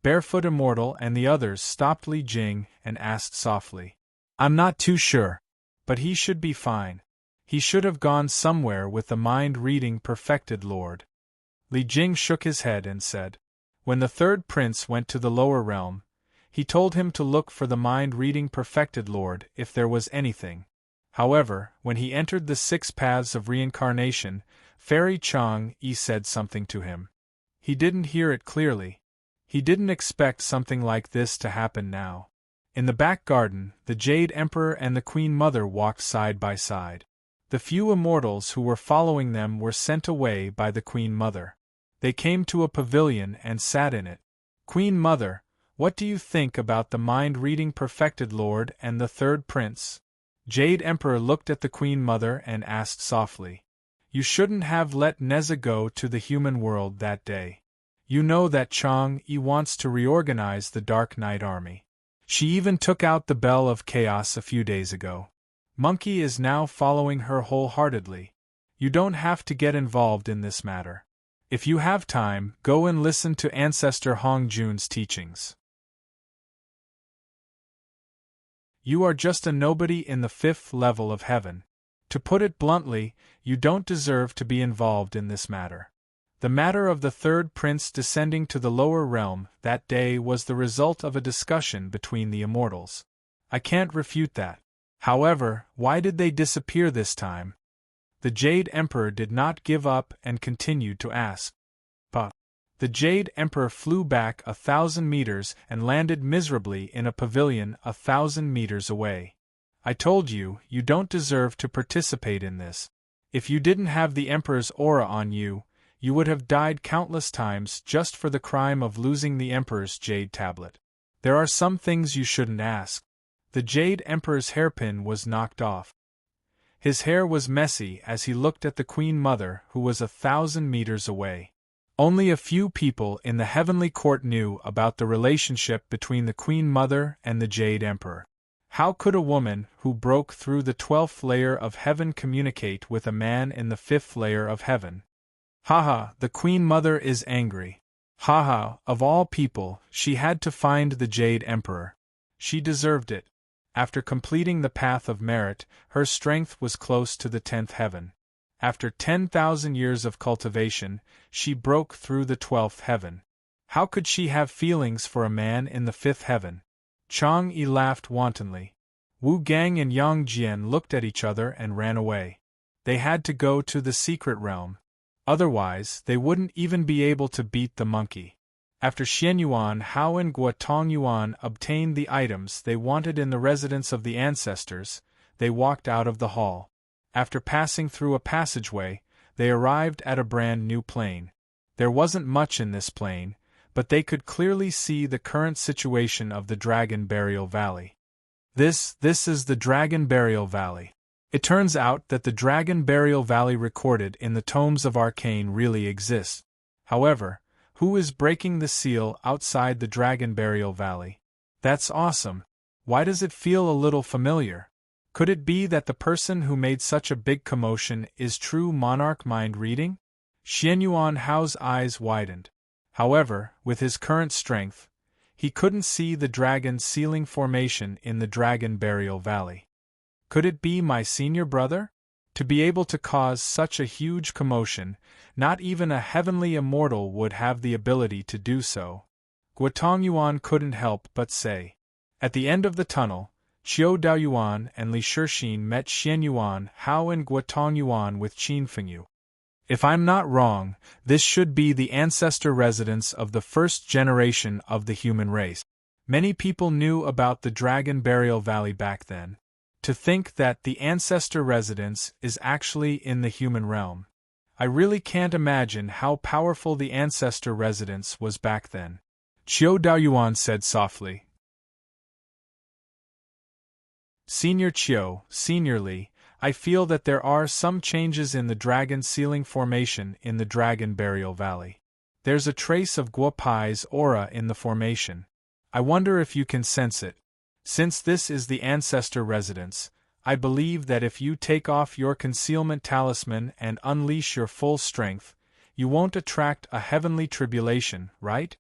Barefoot Immortal and the others stopped Li Jing and asked softly. I'm not too sure. But he should be fine. He should have gone somewhere with the mind-reading perfected lord. Li Jing shook his head and said. When the third prince went to the lower realm, he told him to look for the mind-reading perfected lord if there was anything. However, when he entered the 6 paths of reincarnation, Fairy Chang-yi said something to him. He didn't hear it clearly. He didn't expect something like this to happen now. In the back garden, the Jade Emperor and the Queen Mother walked side by side. The few immortals who were following them were sent away by the Queen Mother. They came to a pavilion and sat in it. Queen Mother, what do you think about the mind-reading perfected lord and the third prince? Jade Emperor looked at the Queen Mother and asked softly. You shouldn't have let Neza go to the human world that day. You know that Chang-yi wants to reorganize the Dark Knight army. She even took out the Bell of Chaos a few days ago. Monkey is now following her wholeheartedly. You don't have to get involved in this matter. If you have time, go and listen to Ancestor Hong Jun's teachings. You are just a nobody in the 5th level of heaven. To put it bluntly, you don't deserve to be involved in this matter. The matter of the third prince descending to the lower realm that day was the result of a discussion between the immortals. I can't refute that. However, why did they disappear this time? The Jade Emperor did not give up and continued to ask. But the Jade Emperor flew back 1,000 meters and landed miserably in a pavilion 1,000 meters away. I told you, you don't deserve to participate in this. If you didn't have the Emperor's aura on you, you would have died countless times just for the crime of losing the Emperor's Jade Tablet. There are some things you shouldn't ask. The Jade Emperor's hairpin was knocked off. His hair was messy as he looked at the Queen Mother who was 1,000 meters away. Only a few people in the heavenly court knew about the relationship between the Queen Mother and the Jade Emperor. How could a woman who broke through the 12th layer of heaven communicate with a man in the 5th layer of heaven? Haha, the Queen Mother is angry. Haha, of all people, she had to find the Jade Emperor. She deserved it. After completing the path of merit, her strength was close to the 10th heaven. After 10,000 years of cultivation, she broke through the 12th heaven. How could she have feelings for a man in the 5th heaven? Chang-yi laughed wantonly. Wu Gang and Yang Jian looked at each other and ran away. They had to go to the secret realm. Otherwise, they wouldn't even be able to beat the monkey. After Xianyuan Hao and Guotongyuan obtained the items they wanted in the residence of the ancestors, they walked out of the hall. After passing through a passageway, they arrived at a brand new plain. There wasn't much in this plain, but they could clearly see the current situation of the Dragon Burial Valley. This is the Dragon Burial Valley. It turns out that the Dragon Burial Valley recorded in the tomes of Arcane really exists. However, who is breaking the seal outside the Dragon Burial Valley? That's awesome. Why does it feel a little familiar? Could it be that the person who made such a big commotion is true monarch mind reading? Xianyuan Hao's eyes widened. However, with his current strength, he couldn't see the dragon sealing formation in the Dragon Burial Valley. Could it be my senior brother? To be able to cause such a huge commotion, not even a heavenly immortal would have the ability to do so. Guotongyuan couldn't help but say. At the end of the tunnel, Qiu Daoyuan and Li Shixin met Xianyuan Hao and Guotongyuan with Qin Fengyu. If I'm not wrong, this should be the ancestor residence of the first generation of the human race. Many people knew about the Dragon Burial Valley back then. To think that the ancestor residence is actually in the human realm. I really can't imagine how powerful the ancestor residence was back then. Qiu Daoyuan said softly. Senior Qiu, Senior Li, I feel that there are some changes in the dragon sealing formation in the Dragon Burial Valley. There's a trace of Guopai's aura in the formation. I wonder if you can sense it. Since this is the ancestor residence, I believe that if you take off your concealment talisman and unleash your full strength, you won't attract a heavenly tribulation, right?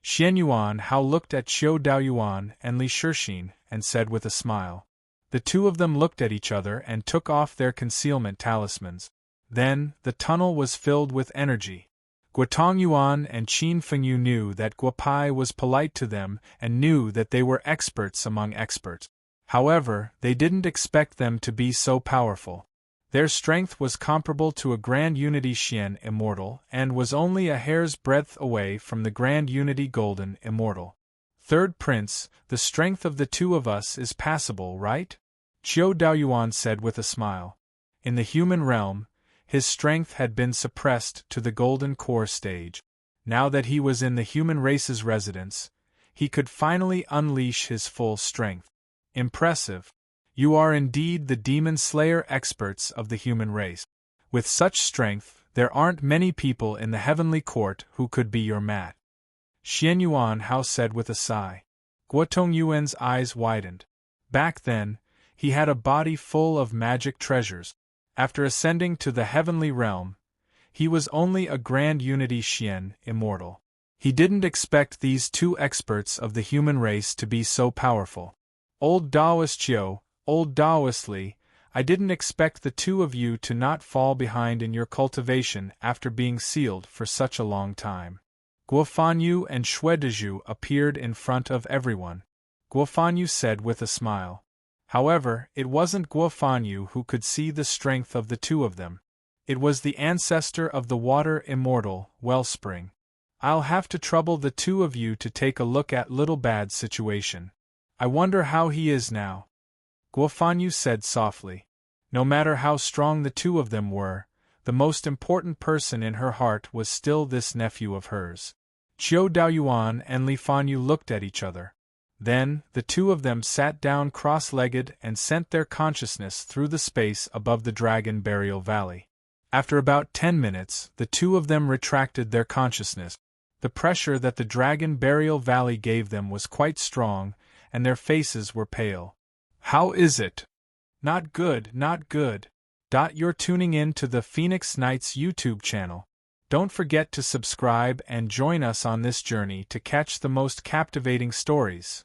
Xianyuan Hao looked at Qiu Daoyuan and Li Shixin and said with a smile. The two of them looked at each other and took off their concealment talismans. Then, the tunnel was filled with energy. Guotongyuan and Qin Fengyu knew that Guopai was polite to them and knew that they were experts among experts. However, they didn't expect them to be so powerful. Their strength was comparable to a Grand Unity Xian Immortal and was only a hair's breadth away from the Grand Unity Golden Immortal. Third Prince, the strength of the two of us is passable, right? Qiu Daoyuan said with a smile. In the human realm, his strength had been suppressed to the Golden Core stage. Now that he was in the human race's residence, he could finally unleash his full strength. Impressive. You are indeed the Demon Slayer experts of the human race. With such strength, there aren't many people in the heavenly court who could be your match. Xianyuan Hao said with a sigh. Guotongyuan's eyes widened. Back then, he had a body full of magic treasures. After ascending to the heavenly realm, he was only a Grand Unity Xian Immortal. He didn't expect these two experts of the human race to be so powerful. Old Daoist Qiu, Old Daoist Li, I didn't expect the two of you to not fall behind in your cultivation after being sealed for such a long time. Guofanyu and Shuedezhu appeared in front of everyone. Guofanyu said with a smile. However, it wasn't Guofanyu who could see the strength of the two of them. It was the ancestor of the water immortal, Wellspring. I'll have to trouble the two of you to take a look at Little Bad's situation. I wonder how he is now. Guofanyu said softly. No matter how strong the two of them were, the most important person in her heart was still this nephew of hers. Qiu Daoyuan and Li Fanyu looked at each other. Then, the two of them sat down cross-legged and sent their consciousness through the space above the Dragon Burial Valley. After about 10 minutes, the two of them retracted their consciousness. The pressure that the Dragon Burial Valley gave them was quite strong, and their faces were pale. How is it? Not good, not good. You're tuning in to the Phoenix Knights YouTube channel. Don't forget to subscribe and join us on this journey to catch the most captivating stories.